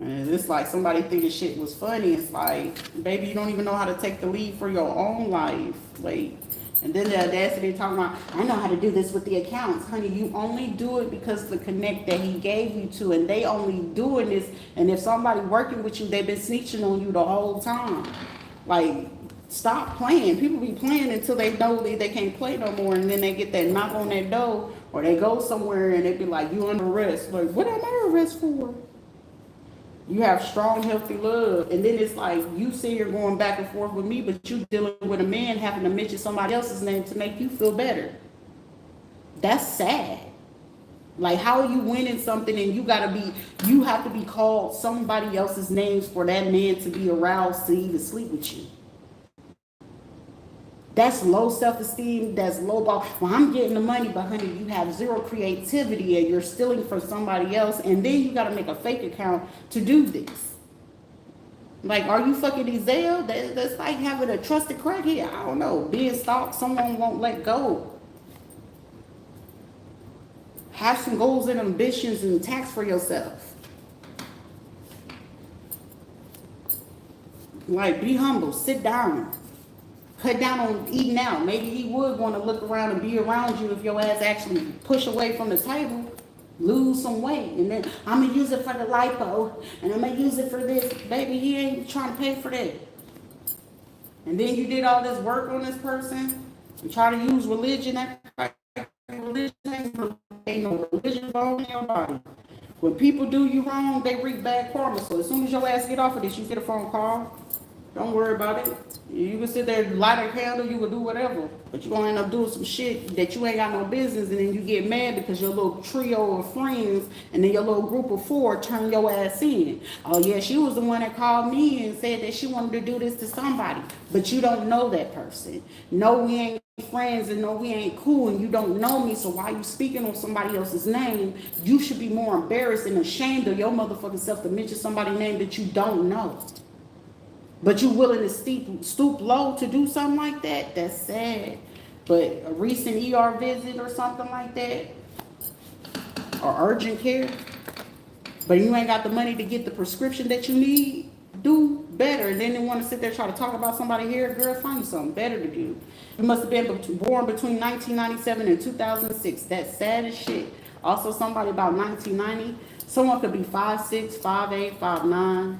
And it's like somebody thinking shit was funny. It's like, baby, you don't even know how to take the lead for your own life. Like, and then the audacity talking about, I know how to do this with the accounts. Honey, you only do it because the connect that he gave you to, and they only doing this. And if somebody working with you, they've been snitching on you the whole time. Like, stop playing. People be playing until they know they can't play no more, and then they get that knock on that door, or they go somewhere and they be like, you under arrest. Like, what am I under arrest for? You have strong, healthy love. And then it's like you see you're going back and forth with me, but you dealing with a man having to mention somebody else's name to make you feel better. That's sad. Like, how are you winning something and you have to be called somebody else's names for that man to be aroused to even sleep with you? That's low self-esteem. That's low ball. Well, I'm getting the money, but honey, you have zero creativity and you're stealing from somebody else. And then you got to make a fake account to do this. Like, are you fucking Ezell? That's like having a trusted crackhead. I don't know. Being stalked, someone won't let go. Have some goals and ambitions and tax for yourself. Like, be humble. Sit down. Cut down on eating out. Maybe he would want to look around and be around you if your ass actually push away from the table, lose some weight, and then I'm going to use it for the lipo, and I'm going to use it for this. Baby, he ain't trying to pay for that. And then you did all this work on this person and try to use religion. Religion ain't no religion bone in your body. When people do you wrong, they reap bad karma. So as soon as your ass get off of this, you get a phone call. Don't worry about it. You can sit there, light a candle, you can do whatever. But you're going to end up doing some shit that you ain't got no business, and then you get mad because your little trio of friends and then your little group of 4 turn your ass in. Oh, yeah, she was the one that called me and said that she wanted to do this to somebody. But you don't know that person. No, we ain't friends, and no, we ain't cool, and you don't know me, so why you speaking on somebody else's name? You should be more embarrassed and ashamed of your motherfucking self to mention somebody's name that you don't know. But you willing to stoop low to do something like that? That's sad. But a recent ER visit or something like that, or urgent care, but you ain't got the money to get the prescription that you need, do better. And then they want to sit there and try to talk about somebody here. Girl, find you something better to do. You must have been born between 1997 and 2006. That's sad as shit. Also, somebody about 1990. Someone could be 5'6", 5'8", 5'9".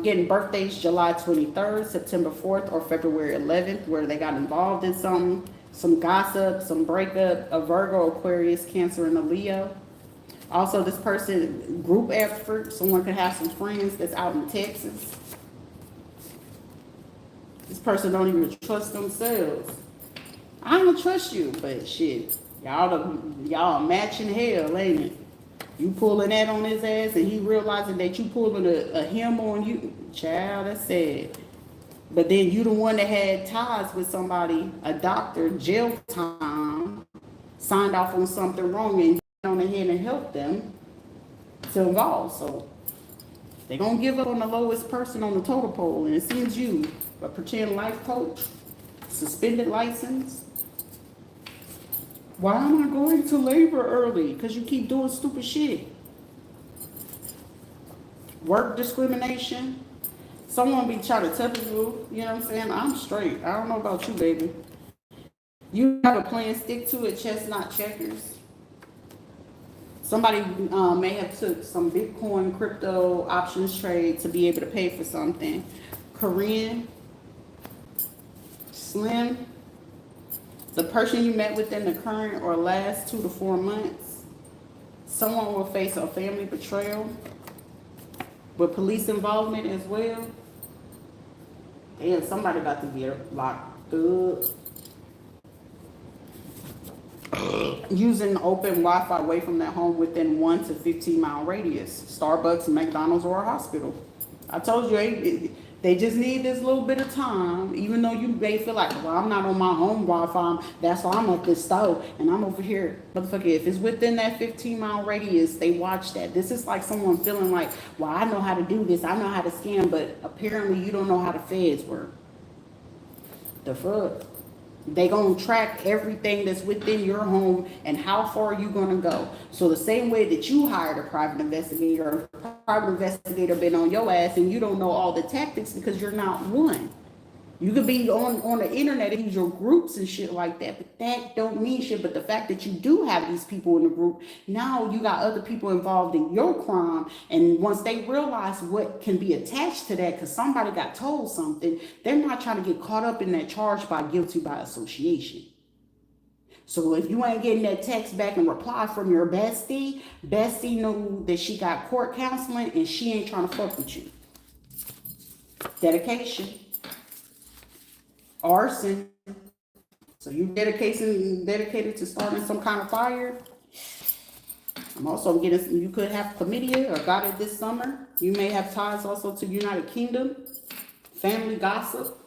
Getting birthdays July 23rd, September 4th, or February 11th, where they got involved in something, some gossip, some breakup, a Virgo, Aquarius, Cancer, and a Leo. Also, this person, group effort, someone could have some friends that's out in Texas. This person don't even trust themselves. I don't trust you, but shit, y'all matching hell, ain't it? You pulling that on his ass, and he realizing that you pulling a him on you. Child, that's sad. But then you the one that had ties with somebody, a doctor, jail time, signed off on something wrong, and you went on ahead and helped them to evolve. So they're going to give up on the lowest person on the totem pole, and it seems you, a pretend life coach, suspended license. Why am I going to labor early? Because you keep doing stupid shit. Work discrimination. Someone be trying to tell you, you know what I'm saying? I'm straight. I don't know about you, baby. You have a plan, stick to it, chestnut checkers. Somebody may have took some Bitcoin, crypto, options trade to be able to pay for something. Korean, slim. The person you met within the current or last 2 to 4 months. Someone will face a family betrayal. with police involvement as well. Damn, somebody got to get locked up. Using open Wi-Fi away from their home within 1 to 15-mile radius. Starbucks, McDonald's, or a hospital. I told you, they just need this little bit of time. Even though you may feel like, well, I'm not on my home Wi-Fi. That's why I'm at this store and I'm over here. Motherfucker, if it's within that 15-mile radius, they watch that. This is like someone feeling like, well, I know how to do this. I know how to scam, but apparently you don't know how the feds work. The fuck? They gonna track everything that's within your home and how far you gonna go. So the same way that you hired a private investigator been on your ass and you don't know all the tactics because you're not one. You could be on the internet and use your groups and shit like that, but that don't mean shit. But the fact that you do have these people in the group, now you got other people involved in your crime. And once they realize what can be attached to that, because somebody got told something, they're not trying to get caught up in that charge by guilty by association. So if you ain't getting that text back and reply from your bestie knew that she got court counseling and she ain't trying to fuck with you. Dedication. Arson. So you dedicated to starting some kind of fire. I'm also getting, you could have chlamydia or got it this summer. You may have ties also to United Kingdom. Family gossip.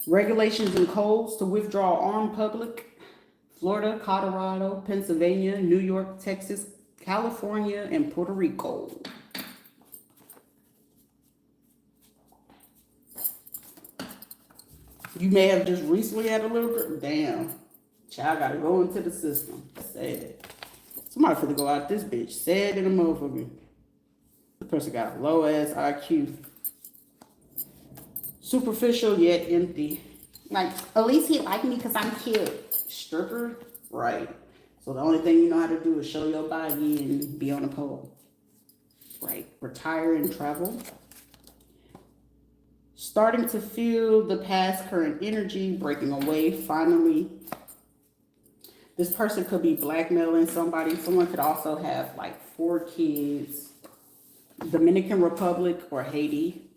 Regulations and codes to withdraw armed public. Florida, Colorado, Pennsylvania, New York, Texas, California, and Puerto Rico. You may have just recently had a little bit. Damn. Child gotta go into the system. Sad. Somebody finna go out this bitch. Sad in a motherfucker. The person got a low ass IQ. Superficial yet empty. Like, at least he like me because I'm cute. Stripper? Right. So the only thing you know how to do is show your body and be on a pole. Right. Retire and travel. Starting to feel the past current energy breaking away finally. This person could be blackmailing somebody. Someone could also have like 4 kids. Dominican Republic or Haiti.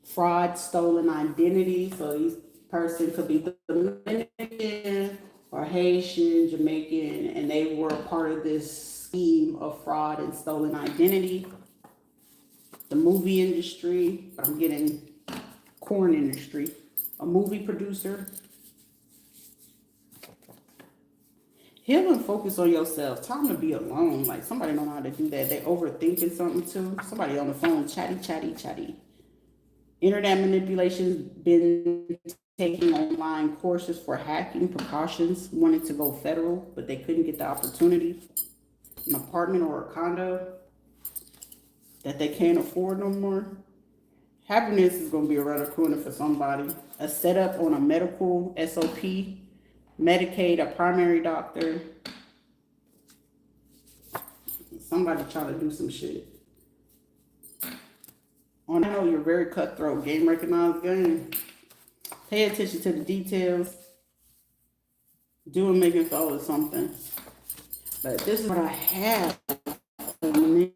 Fraud, stolen identity. So this person could be Dominican or Haitian, Jamaican, and they were part of this scheme of fraud and stolen identity. The movie industry, but I'm getting corn industry. A movie producer. Heal and focus on yourself. Time to be alone. Like somebody don't know how to do that. They overthinking something too. Somebody on the phone, chatty. Internet manipulation's been taking online courses for hacking precautions. Wanted to go federal, but they couldn't get the opportunity. An apartment or a condo that they can't afford no more. Happiness is going to be around the corner for somebody. A setup on a medical SOP, Medicaid, a primary doctor. Somebody trying to do some shit. I know you're very cutthroat. Game recognized game. Pay attention to the details. Do and make it follow something. But this is what I have.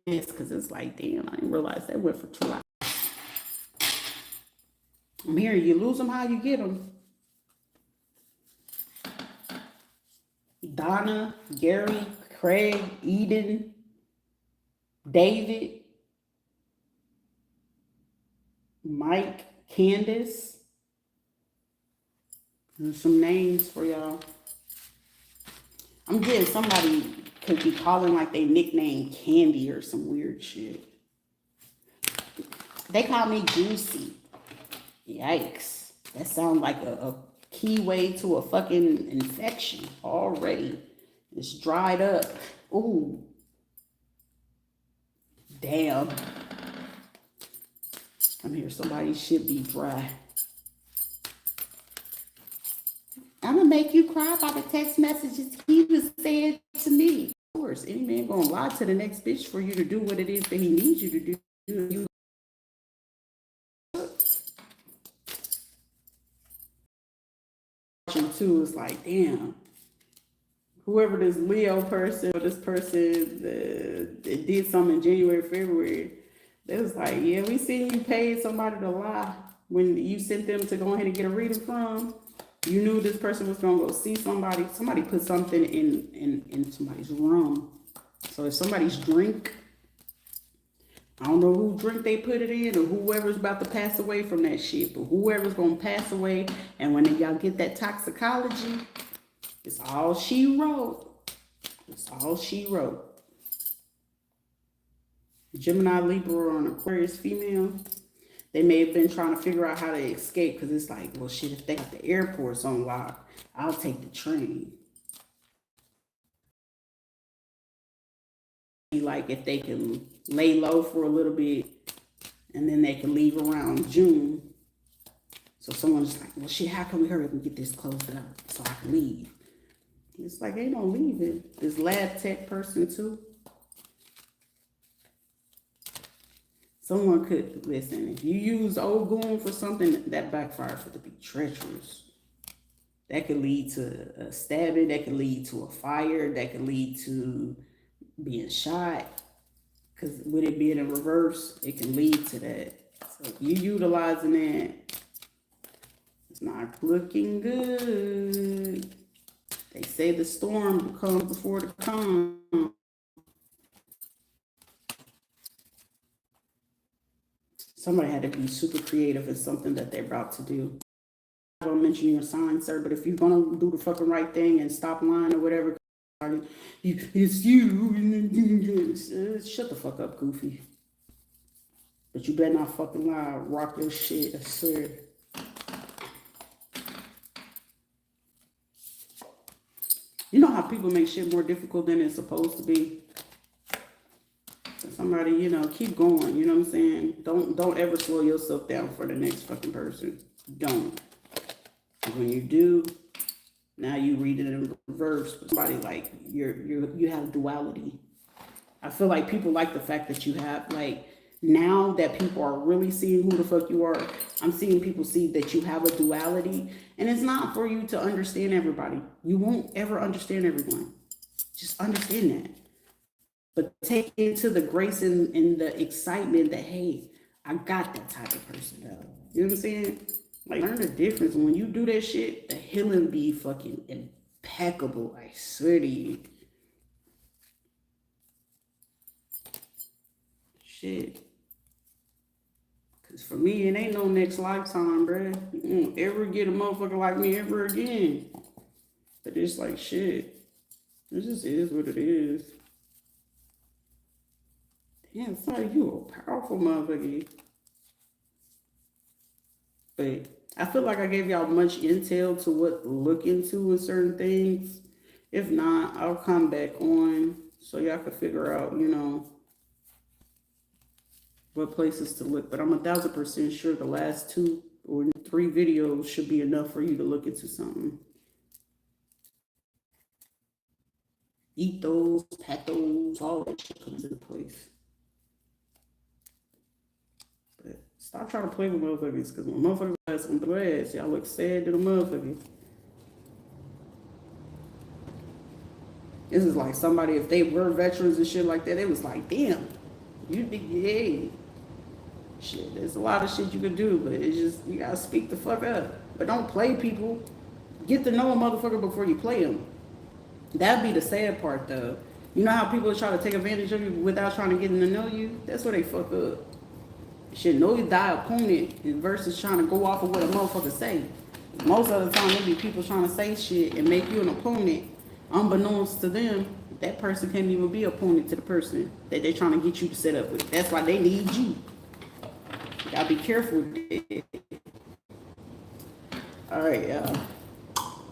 Because it's like, damn, I didn't realize that went for 2 hours. I'm hearing you lose them how you get them. Donna, Gary, Craig, Eden, David, Mike, Candace. There's some names for y'all. I'm getting somebody could be calling like they nickname Candy or some weird shit. They call me Juicy. Yikes. That sounds like a key way to a fucking infection already. It's dried up. Ooh. Damn. I'm here. Somebody should be dry. I'm gonna make you cry by the text messages he was saying to me. Of course, any man gonna lie to the next bitch for you to do what it is that he needs you to do. You too is like, damn. whoever this Leo person or this person that did something in January, February, they was like, yeah, we seen you paid somebody to lie when you sent them to go ahead and get a reading from. You knew this person was gonna go see somebody. Somebody put something in somebody's room. So if somebody's drink, I don't know who drink they put it in or whoever's about to pass away from that shit, but whoever's gonna pass away, and when y'all get that toxicology, it's all she wrote. It's all she wrote. Gemini, Libra, or an Aquarius female, they may have been trying to figure out how to escape because it's like, well, shit, if they got the airports on lock, I'll take the train. Like if they can lay low for a little bit and then they can leave around June. So someone's like, well, shit, how can we hurry up and get this closed up so I can leave? It's like, ain't no leaving. This lab tech person too. Someone could, listen, if you use old goon for something, that backfires for to be treacherous. That could lead to a stabbing, that could lead to a fire, that could lead to being shot. Because with it being in reverse, it can lead to that. So if you utilizing that, it's not looking good. They say the storm comes before the calm. Somebody had to be super creative in something that they're about to do. I don't mention your sign, sir, but if you're going to do the fucking right thing and stop lying or whatever, it's you. Shut the fuck up, Goofy. But you better not fucking lie. Rock your shit, I swear. You know how people make shit more difficult than it's supposed to be? Somebody, you know, keep going, you know what I'm saying? Don't ever slow yourself down for the next fucking person. Don't. When you do, now you read it in reverse. But somebody like you have duality. I feel like people like the fact that you have, like, now that people are really seeing who the fuck you are, I'm seeing people see that you have a duality, and it's not for you to understand everybody. You won't ever understand everyone. Just understand that. But take into the grace and the excitement that, hey, I got that type of person, though. You know what I'm saying? Like, learn the difference. When you do that shit, the healing be fucking impeccable. I swear to you. Shit. Because for me, it ain't no next lifetime, bruh. You won't ever get a motherfucker like me ever again. But it's like, shit. It just is what it is. Yeah, sorry, you a powerful motherfucker. But I feel like I gave y'all much intel to what to look into with certain things. If not, I'll come back on so y'all can figure out, you know, what places to look. But I'm 1000% sure the last 2 or 3 videos should be enough for you to look into something. Eat those, pat those, all that shit comes into place. Stop trying to play with motherfuckers, because when motherfuckers got some glass, y'all look sad to the motherfuckers. This is like somebody, if they were veterans and shit like that, it was like, damn, you think, hey, shit, there's a lot of shit you can do, but it's just, you gotta speak the fuck up. But don't play people. Get to know a motherfucker before you play them. That'd be the sad part, though. You know how people try to take advantage of you without trying to get to know you? That's where they fuck up. Shit, know your die opponent versus trying to go off of what a motherfucker say. Most of the time, there be people trying to say shit and make you an opponent. Unbeknownst to them, that person can't even be opponent to the person that they're trying to get you to set up with. That's why they need you. You gotta be careful with it. All right, y'all.